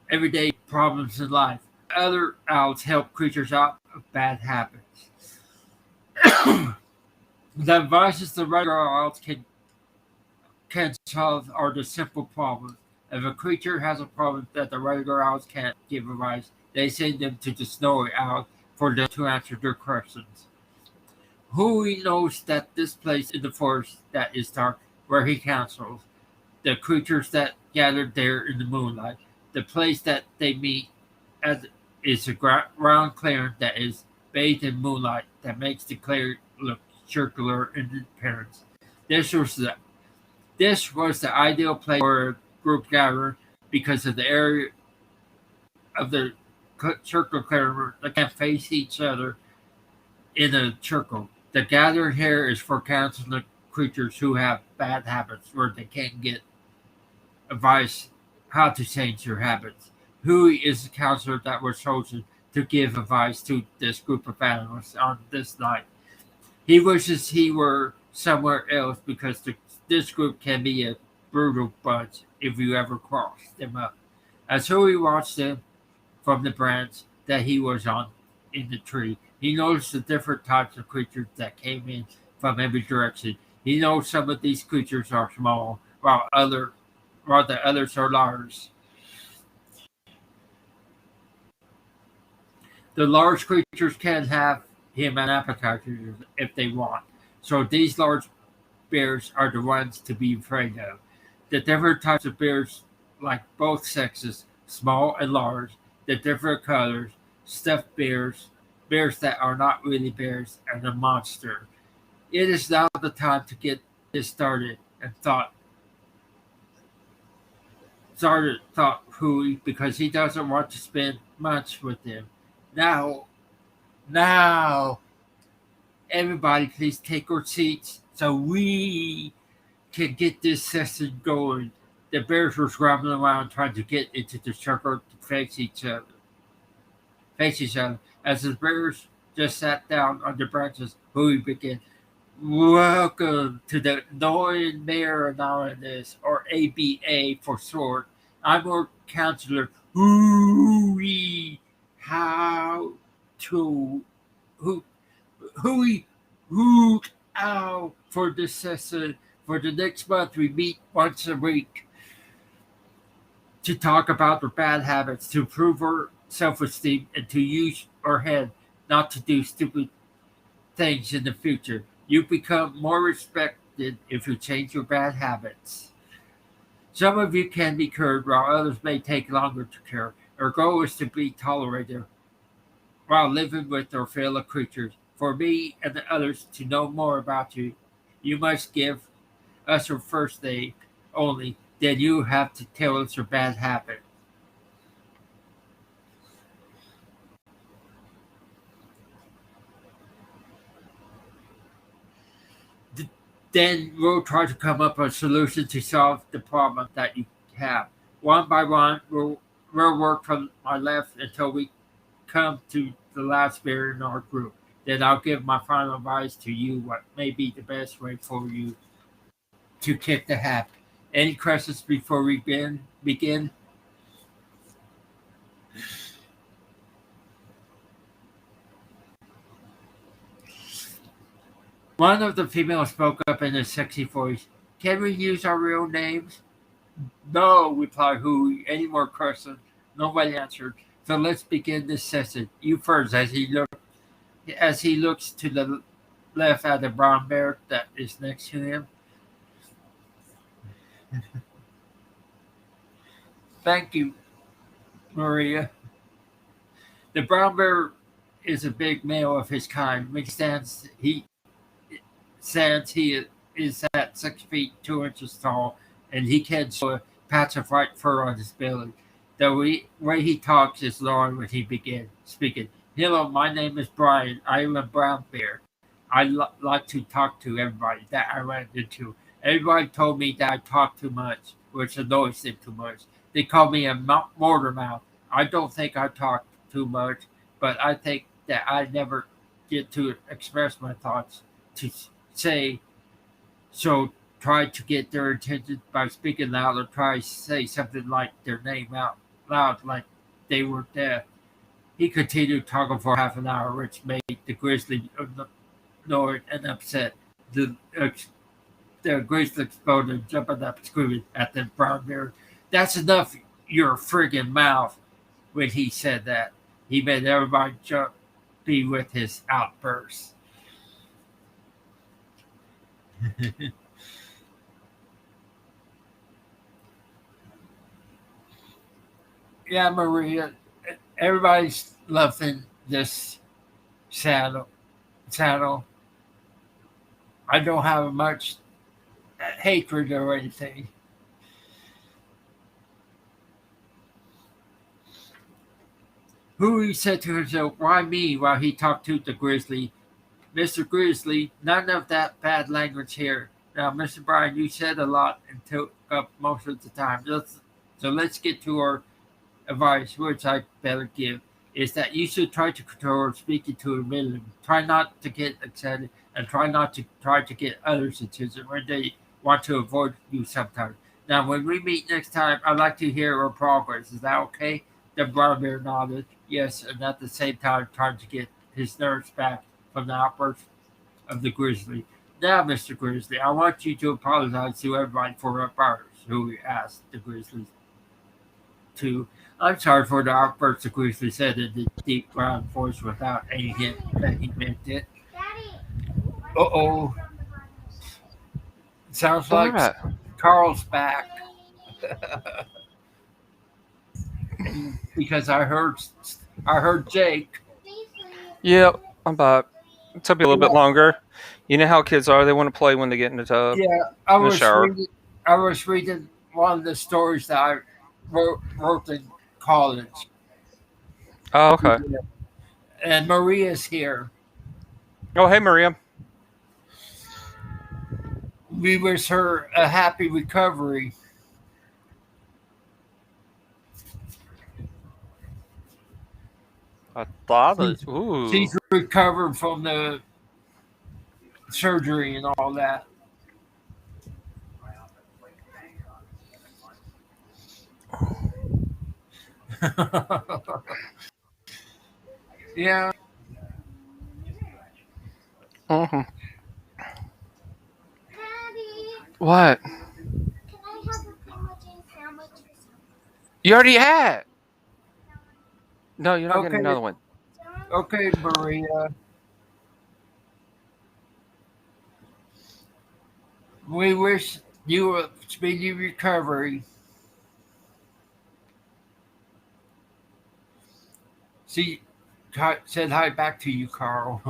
Everyday problems in life. Other owls help creatures out of bad habits. The advices the regular owls can solve are the simple problems. If a creature has a problem that the regular owls can't give advice, they send them to the snowy owl for them to answer their questions. Who knows that this place in the forest that is dark, where he counsels the creatures that gathered there in the moonlight. The place that they meet as is a round clearing that is bathed in moonlight that makes the clearing look circular in appearance. This was the this was the ideal place for a group gathering because of the area of the circle clearing that can face each other in a circle. The gathering here is for counseling creatures who have bad habits where they can't get advice how to change their habits. Hui is the counselor that was chosen to give advice to this group of animals on this night. He wishes he were somewhere else because this group can be a brutal bunch if you ever cross them up. As Hui watched them from the branch that he was on in the tree, he noticed the different types of creatures that came in from every direction. He knows some of these creatures are small, while the others are large. The large creatures can have him an appetizer if they want. So these large bears are the ones to be afraid of. The different types of bears, like both sexes, small and large, the different colors, stuffed bears, bears that are not really bears, and a monster. It is now the time to get this started and thought Hui because he doesn't want to spend much with them. Now, now, everybody please take your seats so we can get this session going. The bears were scrambling around trying to get into the circle to face each other. As the bears just sat down on the branches, Hui began. Welcome to the Annoying Mayor Anonymous, or ABA for short. I'm your counselor. Hui, how to who Hui hoot out for this session. For the next month, we meet once a week to talk about our bad habits, to improve our self-esteem, and to use our head not to do stupid things in the future. You become more respected if you change your bad habits. Some of you can be cured, while others may take longer to cure. Our goal is to be tolerated while living with our fellow creatures. For me and the others to know more about you, you must give us your first name only. Then you have to tell us your bad habit. Then we'll try to come up with a solution to solve the problem that you have. One by one, we'll work from my left until we come to the last bear in our group. Then I'll give my final advice to you what may be the best way for you to kick the habit. Any questions before we begin? One of the females spoke up in a sexy voice. Can we use our real names? No, replied Hui. Any more questions? Nobody answered. So let's begin this session. You first, as he looks to the left at the brown bear that is next to him. Thank you, Maria. The brown bear is a big male of his kind. When he stands, he is at 6 feet 2 inches tall, and he can show a patch of white fur on his belly. The way he talks is lowering when he begins speaking. Hello, my name is Brian. I am a brown bear. I like to talk to everybody that I ran into. Everybody told me that I talk too much, which annoys them too much. They call me a mortar mouth. I don't think I talk too much, but I think that I never get to express my thoughts to say. So try to get their attention by speaking loud or try to say something like their name out loud like they were deaf. He continued talking for half an hour, which made the grizzly annoyed and upset. The, ex- the grizzly exploded, jumping up, screaming at the brown bear. That's enough, your friggin' mouth. When he said that, he made everybody jump be with his outburst. Yeah, Maria, everybody's loving this saddle. Saddle. I don't have much hatred or anything. Huey said to himself, "Why me?" while he talked to the grizzly. Mr. Grizzly, none of that bad language here. Now, Mr. Bryan, you said a lot and took up most of the time. So let's get to our advice, which I better give, is that you should try to control speaking to a minimum. Try not to get excited and try to get others' attention when they want to avoid you sometimes. Now, when we meet next time, I'd like to hear our progress. Is that okay? The brown bear nodded, yes, and at the same time trying to get his nerves back from the outburst of the grizzly. Now, Mr. Grizzly, I want you to apologize to everybody for our powers, who asked the grizzly to. I'm sorry for the outburst, the grizzly said in the deep ground voice without any hint that he meant it. Uh oh. Sounds All like right. Carl's back. Because I heard Jake. Yep, I'm back. It took me a little bit longer. You know how kids are; they want to play when they get in the tub, Yeah, in the shower. I was reading one of the stories that I wrote in college. Oh, okay. And Maria's here. Oh, hey, Maria. We wish her a happy recovery. I thought it. She's, Ooh. she's recovered from the surgery and all that. Yeah. Mm-hmm. What? You already had. No, you're not getting Okay. another one. Okay, Maria. We wish you a speedy recovery. She said hi back to you, Carl.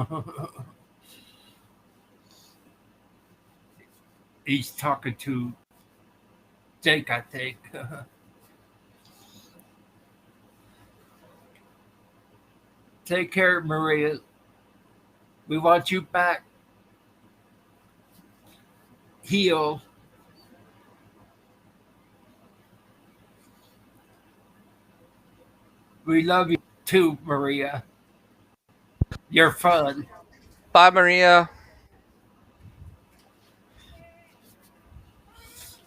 He's talking to Jake, I think. Take care, Maria. We want you back. Heal. We love you too, Maria. You're fun. Bye, Maria.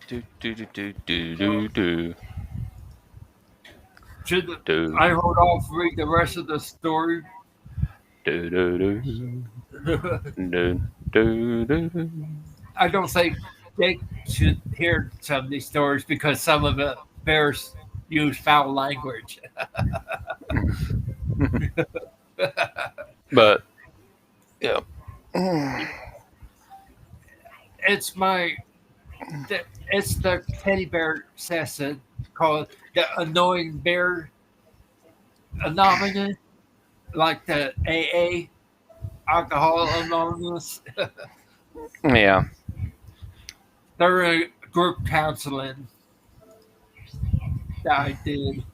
Do do do do do do do Should do I hold off read the rest of the story? do do do do do do. I don't think Jake should hear some of these stories because some of the bears use foul language. But yeah. It's my it's the teddy bear session called the annoying bear anonymous, like the AA alcohol anonymous. Yeah. They're gonna group counseling that I did.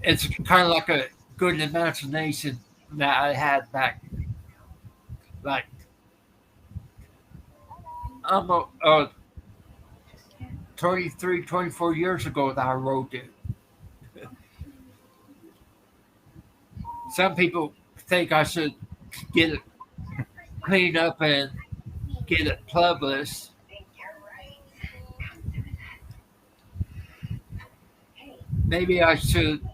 It's kind of like a good imagination that I had back, like, almost 23, 24 years ago that I wrote it. Some people think I should get it cleaned up and get it published. Maybe I should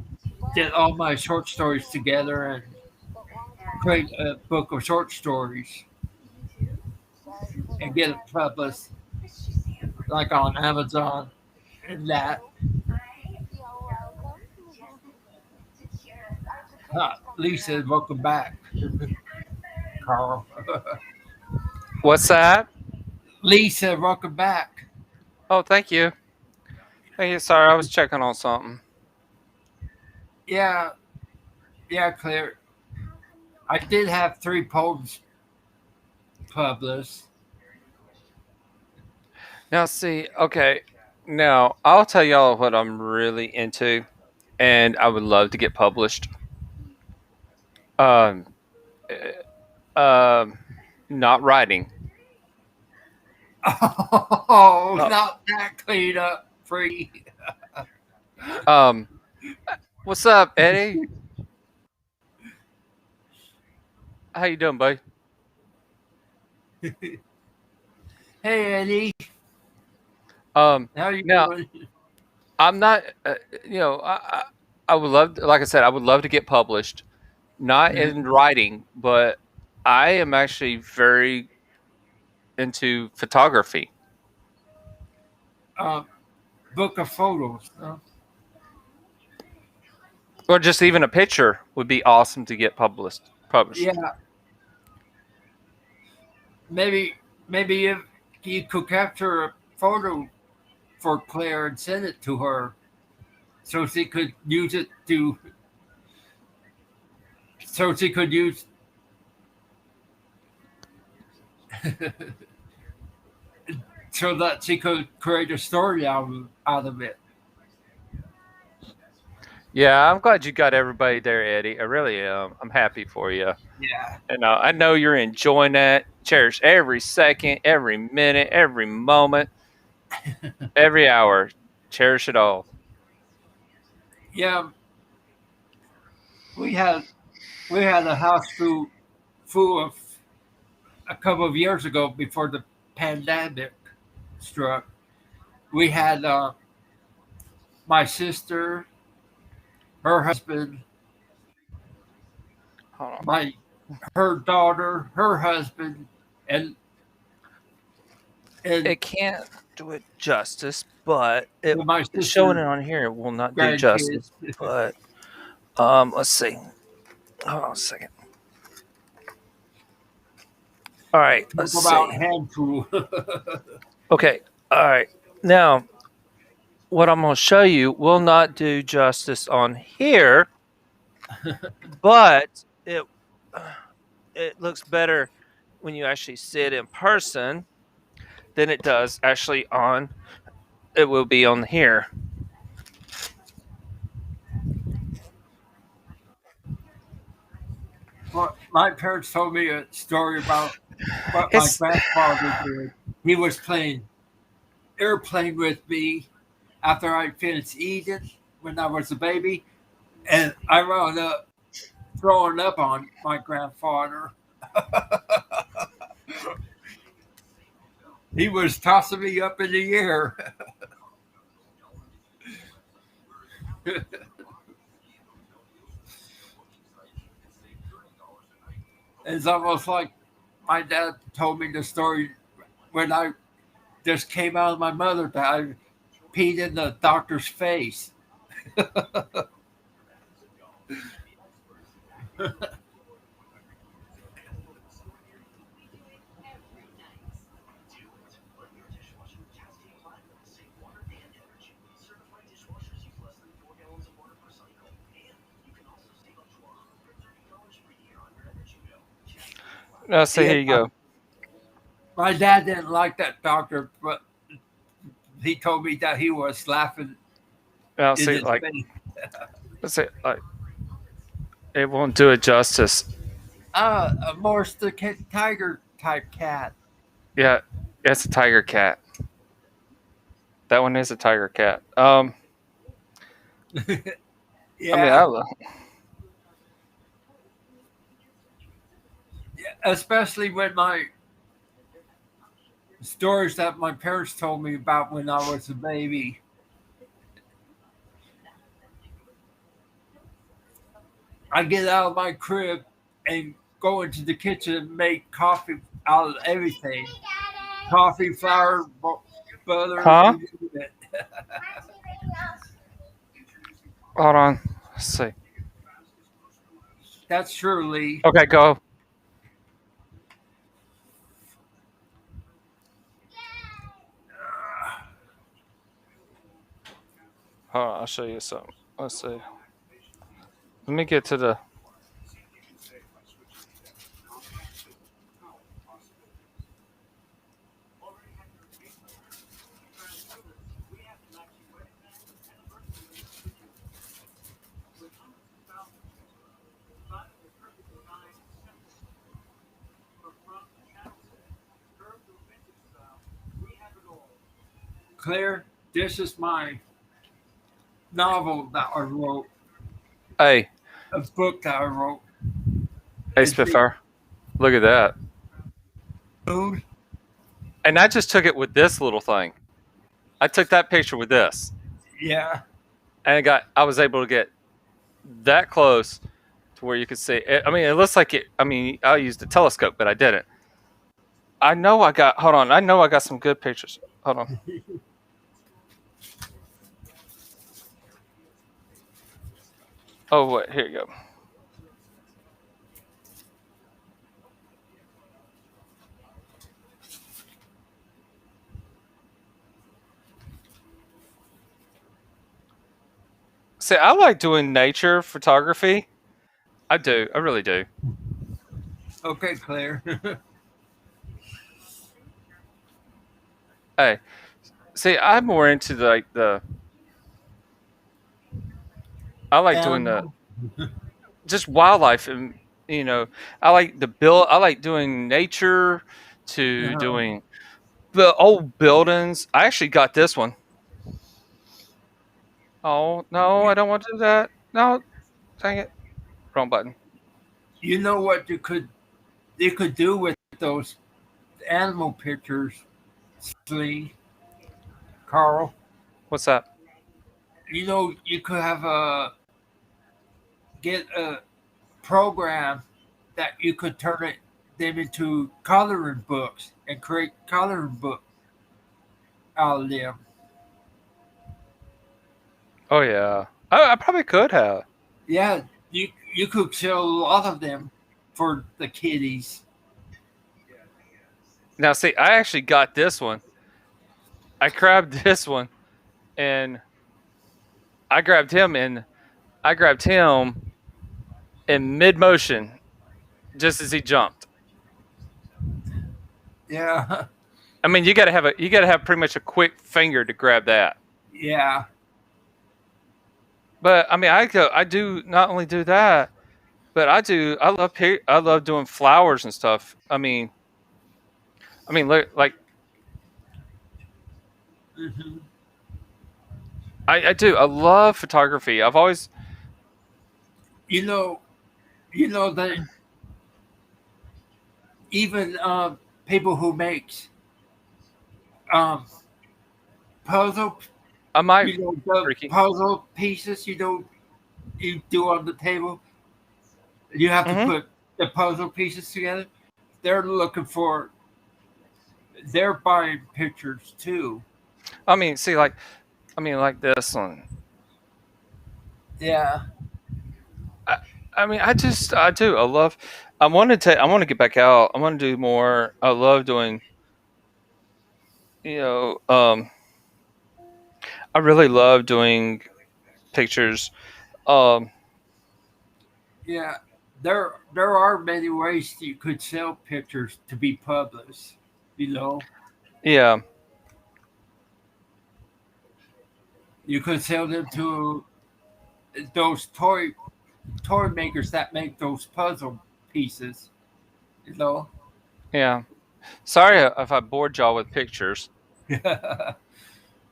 get all my short stories together and create a book of short stories and get it published, like on Amazon and that. Lisa, welcome back, Carl. What's that? Lisa, welcome back. Oh, thank you. Hey, sorry, I was checking on something. Yeah, yeah, Claire. I did have 3 poems published. Now, see, okay. Now, I'll tell y'all what I'm really into, and I would love to get published. Um, not writing. Oh, Uh, not that clean up, free. um, what's up, Eddie? How you doing, buddy? Hey, Eddie, Um, how you now doing? I'm not. I would love, like I said, I would love to get published, not in writing, but I am actually very into photography, uh, Book of photos. or just even a picture would be awesome to get published. Published. Yeah, maybe maybe if you could capture a photo for Claire and send it to her, so she could use it to, so she could use, so that she could create a story out of it. Yeah, I'm glad you got everybody there, Eddie. I really am. I'm happy for you, Yeah, and I know you're enjoying that. Cherish every second, every minute, every moment, every hour. Cherish it all. yeah. We had we had a house full of a couple of years ago before the pandemic struck. We had my sister, her husband, Hold on. my her daughter, her husband, and and It can't do it justice, but my it's showing it sister's on here. It will not do grandkids. justice. But let's see. Hold on a second. All right, let's Talk about see. handful. Okay, all right. Now, what I'm going to show you will not do justice on here, but it looks better when you actually see it in person than it does actually on. It will be on here. Well, my parents told me a story about what my It's grandfather did. He was playing airplane with me after I finished eating when I was a baby, and I wound up throwing up on my grandfather. He was tossing me up in the air. It's almost like my dad told me the story when I just came out of my mother that I peed in the doctor's face. no. So Yeah, here you go. my dad didn't like that doctor, but he told me that he was laughing Now, in see, his like, face. let's say, like, it won't do it justice. A more tiger type cat. Yeah, it's a tiger cat. That one is a tiger cat. I mean, Yeah, I especially when my stories that my parents told me about when I was a baby. I get out of my crib and go into the kitchen and make coffee out of everything. Coffee, flour, butter, huh? you name it. Hold on. Let's see. That's true, Lee. Okay, go. Hold on, I'll show you something. Let's see. Let me get to the. Claire, this is my novel that I wrote, Hey, a book that I wrote. hey, It's the Spitfire. Look at that. moon. And I just took it with this little thing. I took that picture with this, Yeah, and I was able to get that close to where you could see it. I mean, it looks like it. I mean, I used a telescope, but I didn't. I know I got. Hold on. I know I got some good pictures. Hold on. Oh wait, here you go. See, I like doing nature photography. I do. I really do. okay, Claire. Hey, see, I'm more into the. I like doing the Animal. just wildlife, and I like the build. I like doing nature to Uh, doing the old buildings. I actually got this one. Oh no, you, I don't want to do that. No, dang it, wrong button. you know what you could do with those animal pictures, Lee, Carl. What's that? You know, you could have get a program that you could turn them into coloring books and create coloring book out of them. Oh yeah, I probably could have. Yeah, you could sell a lot of them for the kiddies. Now see, I actually got this one. I grabbed this one, and I grabbed him in. I grabbed him in mid motion, just as he jumped. Yeah, I mean, you got to have pretty much a quick finger to grab that. yeah, But I mean, I do not only do that, but I love doing flowers and stuff. Look, like hmm I do. I love photography. I've always you know, you know that even people who makes um, puzzle, I might you know, the freaky. puzzle pieces, you do on the table. You have to Hmm. put the puzzle pieces together. They're looking for. They're buying pictures too. I mean, see, like this one. Yeah, I, I mean, I do. I love. I want to get back out. I want to do more. I love doing. You know, I really love doing pictures. Um, yeah. There are many ways you could sell pictures to be published. You know. yeah. You could sell them to those toy makers that make those puzzle pieces. You know. Yeah. Sorry if I bored y'all with pictures.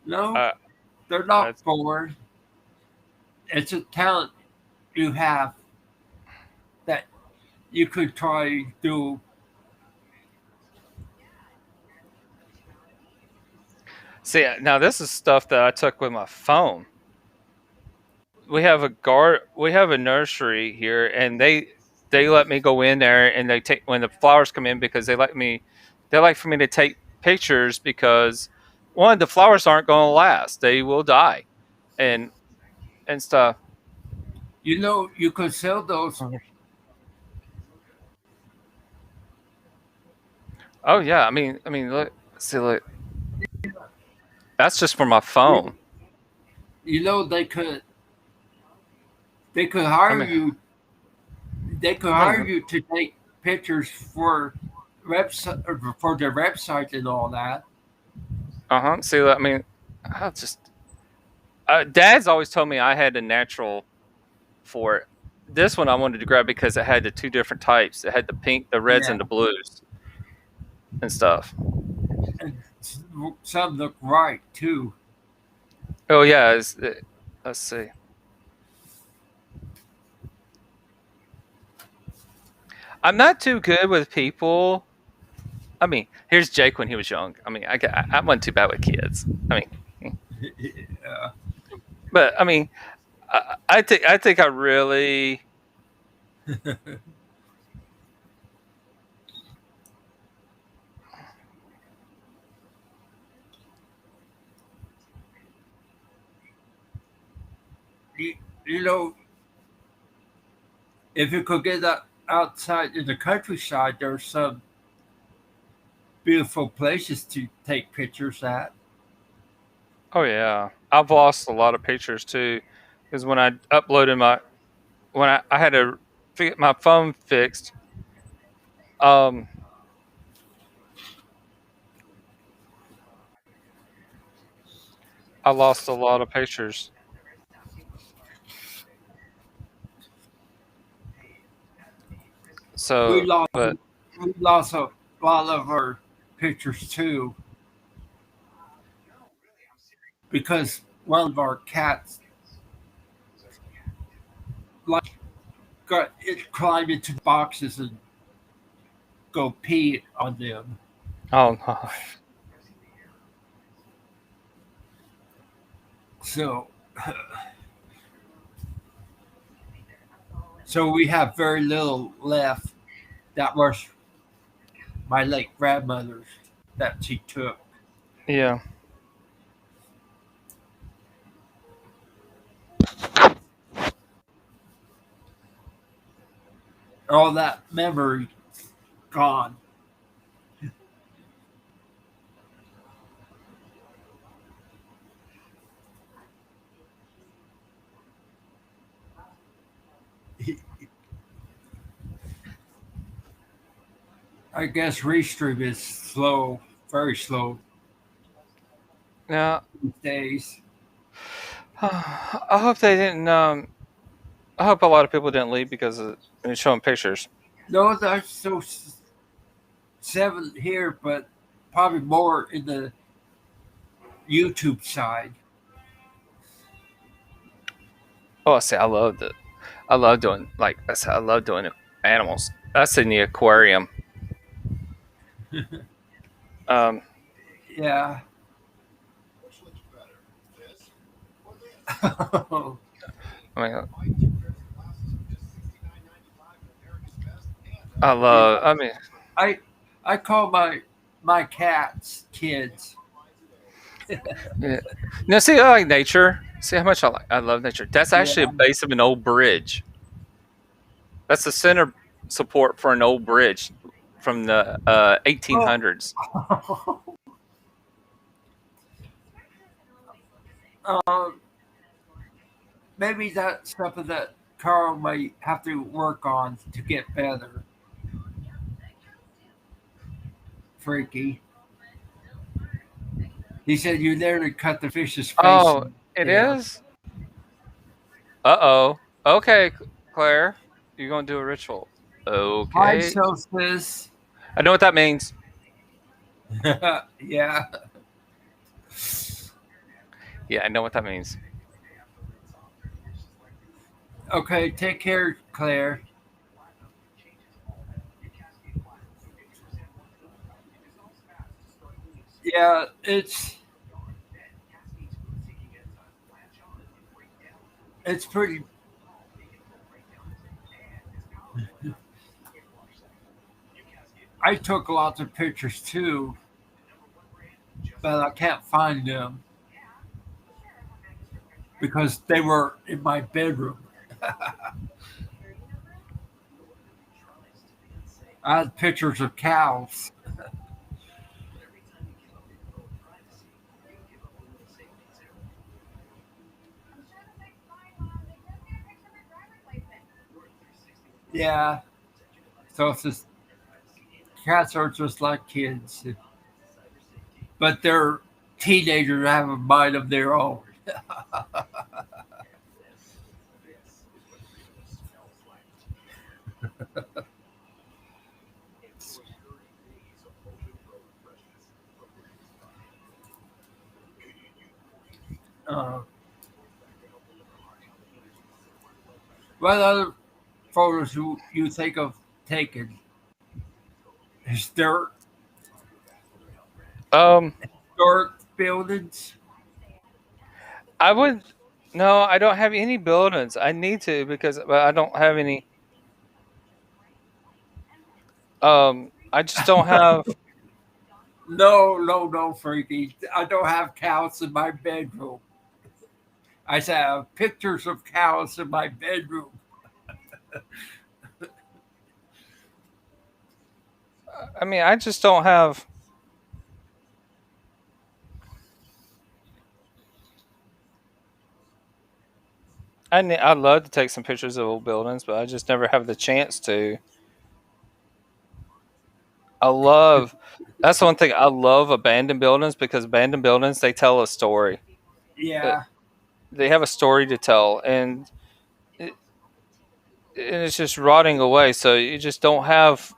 No, Uh, they're not that's, bored. It's a talent you have that you could try to do. see, now this is stuff that I took with my phone. We have a nursery here, and they let me go in there, and they take when the flowers come in because they like for me to take pictures because one, the flowers aren't going to last; they will die, and stuff. You know, you could sell those. Oh yeah, I mean, look, see, look, that's just for my phone. You know, they could I hire mean, you. They could I hire mean, you to take pictures for website for their website and all that. uh huh. See, I mean, I just Dad's always told me I had a natural for it. This one I wanted to grab because it had the two different types. It had the pink, the reds, Yeah, and the blues and stuff. and some look right too. Oh yeah, let's see. I'm not too good with people. I mean, here's Jake when he was young. I mean, I wasn't too bad with kids. I mean, Yeah. but I mean, I think I really. you, you know, if you could get outside in the countryside, there's some beautiful places to take pictures at. Oh yeah, I've lost a lot of pictures too, because when I uploaded my when I had to get my phone fixed. Um, I lost a lot of pictures. We So, lost but we lost a lot of our pictures too because one of our cats like got it climbed into boxes and go pee on them. oh no, So so we have very little left. That was my late grandmother's that she took. yeah, All that memory gone. I guess Restream is slow, very slow yeah. these days. I hope they didn't. I hope a lot of people didn't leave because of showing pictures. No, there's so seven here, but probably more in the YouTube side. Oh, I see. I love doing like I said. I love doing animals. That's in the aquarium. Um, Yeah. I mean, I Yeah, love. I mean, I I call my cats kids. yeah. Now see, I like nature. See how much I love nature. That's actually a Yeah. base of an old bridge. That's the center support for an old bridge from the Oh, 1800s. um, maybe that's something that Carl might have to work on to get better. Freaky. He said you literally cut the fish's face Oh, in It Yeah. is? Uh-oh. Okay, Claire. You're going to do a ritual. Hi, Okay. Solstice. I know what that means. Yeah. Yeah, I know what that means. Okay, take care, Claire. Yeah, it's pretty. I took lots of pictures too, but I can't find them because they were in my bedroom. I had pictures of cows. Yeah, so it's just cats are just like kids, but they're teenagers that have a mind of their own. Uh, what other photos you think of taking? Historic, Um, historic buildings? I would. No, I don't have any buildings. I need to because but I don't have any. I just don't have. No, no, no, Freaky. I don't have cows in my bedroom. I said I have pictures of cows in my bedroom. I mean, I just don't have. I'd love to take some pictures of old buildings, but I just never have the chance to. I love. That's one thing I love abandoned buildings because abandoned buildings they tell a story. Uh, Yeah, They have a story to tell, it, and it's just rotting away. So you just don't have.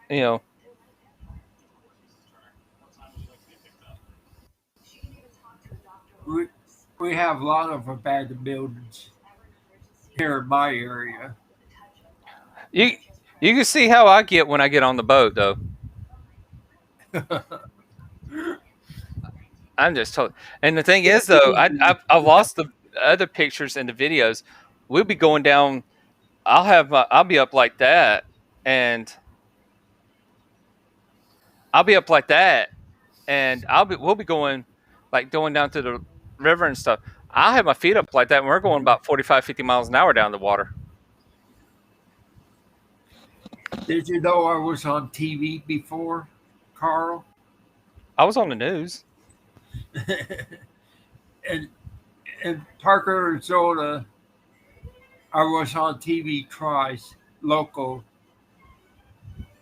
we, we have a lot of abandoned buildings here in my area. You you can see how I get when I get on the boat, though. I'm just told. And the thing is, though, I've lost the other pictures and the videos. We'll be going down. I'll be up like that, and I'll be up like that, and we'll be going like going down to the river and stuff. I'll have my feet up like that, and we're going about 45, 50 miles an hour down the water. Did you know I was on TV before, Carl? I was on the news. in, in Parker, Arizona, I was on TV twice, local,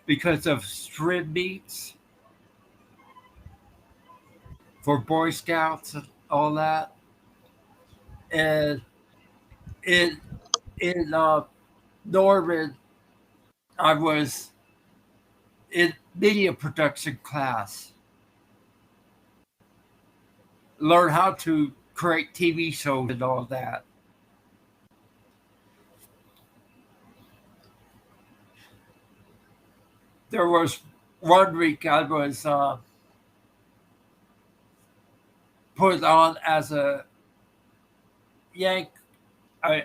because of shrimp meats for Boy Scouts and all that. And in in Norman, I was in media production class, learn how to create TV shows and all that. There was one week I was put on as a yank a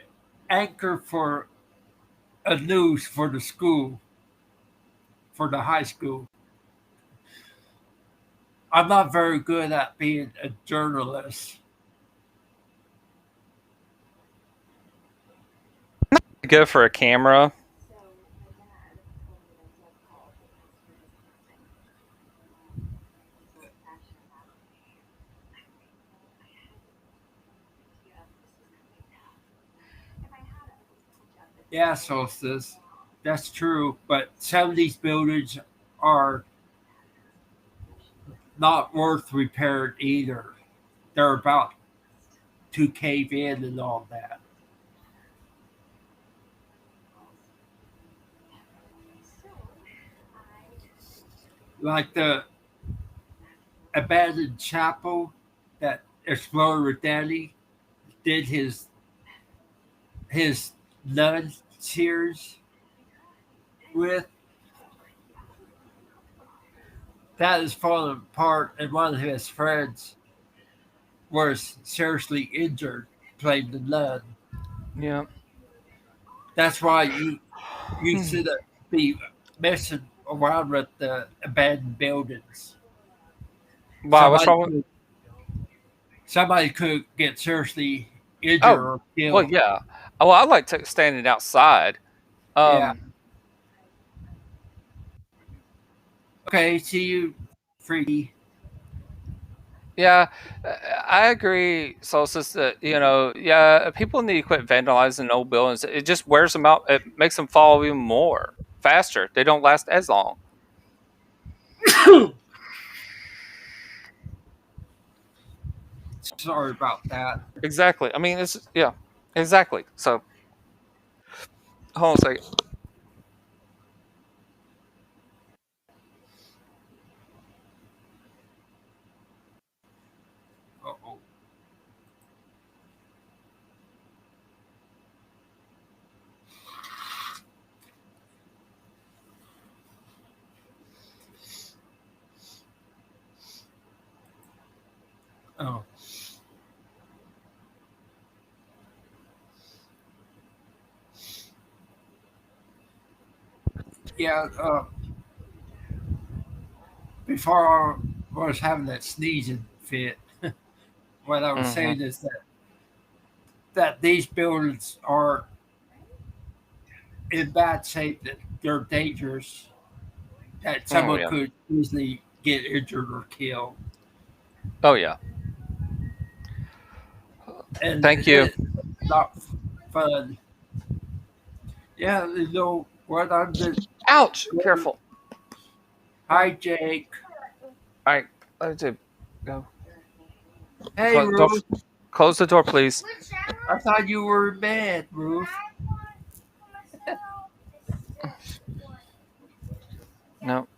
anchor for a news for the school, for the high school. I'm not very good at being a journalist. Go for a camera. Yeah, Solstice, that's true. But some of these buildings are not worth repairing either. They're about to cave in and all that. Like the abandoned chapel that Explorer Daddy did his nun series with. That is falling apart, and one of his friends was seriously injured playing the nun. Yeah. That's why you shouldn't be messing around with the abandoned buildings. Wow, what's Somebody wrong with? could, somebody could get seriously injured Oh, or well, killed. yeah. Oh, well, I like standing outside. Yeah. Um, Okay. See you, Freaky. yeah, I agree, Solstice. That yeah, people need to quit vandalizing old buildings. It just wears them out. It makes them fall even more faster. They don't last as long. Sorry about that. Exactly. I mean, it's yeah, exactly. So hold on a second. Uh-oh. Oh. Yeah. Before I was having that sneezing fit, what I was Hmm. saying is that these buildings are in bad shape, that they're dangerous, that Oh someone yeah. could easily get injured or killed. Oh yeah. And Thank you. it's not fun. Yeah, what I'm just. Ouch! Careful. Hi, Jake. All right. Let's do. Go. Hey, Ruth. Close the door, please. I thought you were in bed, Ruth. No.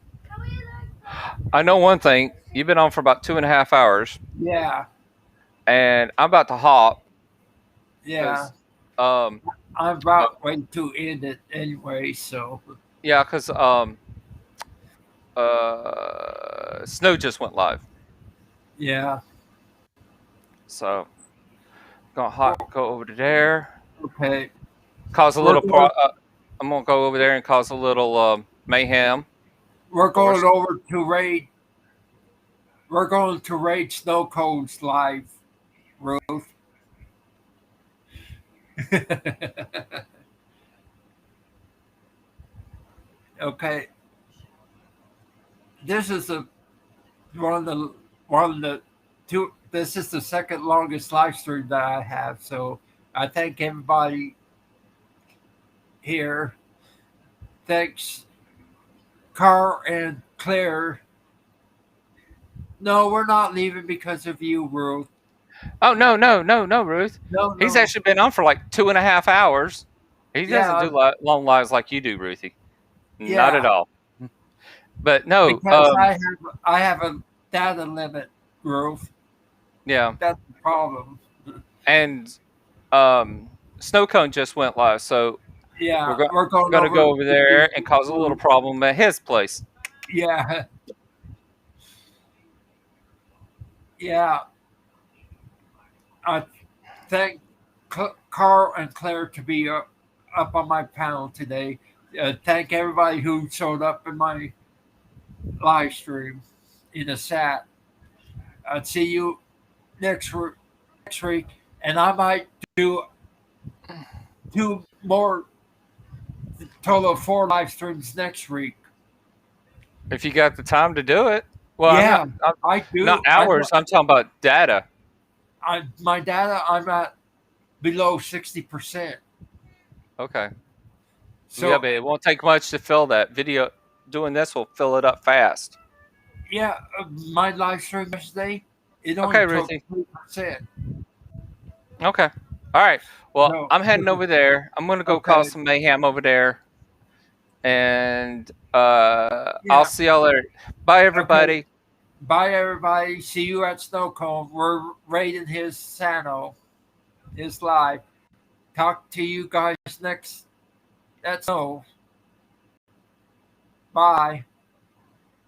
I know one thing. You've been on for about 2.5 hours, Yeah, and I'm about to hop yeah. because, um, I'm uh, about ready to end it anyway, so. yeah, because Snow just went live, Yeah. so gonna go over to there, Okay. cause a We're little. going. I'm gonna go over there and cause a little mayhem, We're of course. going over to raid. We're going to raid Snow Cones live, Ruth. Okay. This is the one of the one of the two. This is the second longest live stream that I have. So I thank everybody here. Thanks, Carl and Claire. No, we're not leaving because of you, Ruth. Oh no, no, no, no, Ruth. No, He's no. actually been on for like 2.5 hours. He doesn't do Yeah, long lives like you do, Ruthie. Not at yeah. all. But no, Because I have a data limit, Ruth. yeah, That's the problem. and Snow Cone just went live, so Yeah, we're we're going gonna go over over to there and cause a little problem at his place. yeah, yeah. I thank Carl and Claire to be up on my panel today. Thank everybody who showed up in my live stream in the chat. I'll see you next week, and I might do two more, total of four live streams next week. If you got the time to do it. Well, Yeah, I'm I not do. hours. I'm talking about data. My data, I'm at below 60%. Okay. Yeah, So but it won't take much to fill that video. Doing this will fill it up fast. yeah, my live stream yesterday, it only Okay, took Ruthie. 3%. Okay. All right. Well, No. I'm heading over there. I'm gonna go Okay. cause some mayhem over there, and I'll Yeah. see y'all later. Bye, Okay. everybody. Bye, everybody. See you at Snowcone. We're rating his Sano, his live. Talk to you guys next at Snow. Bye.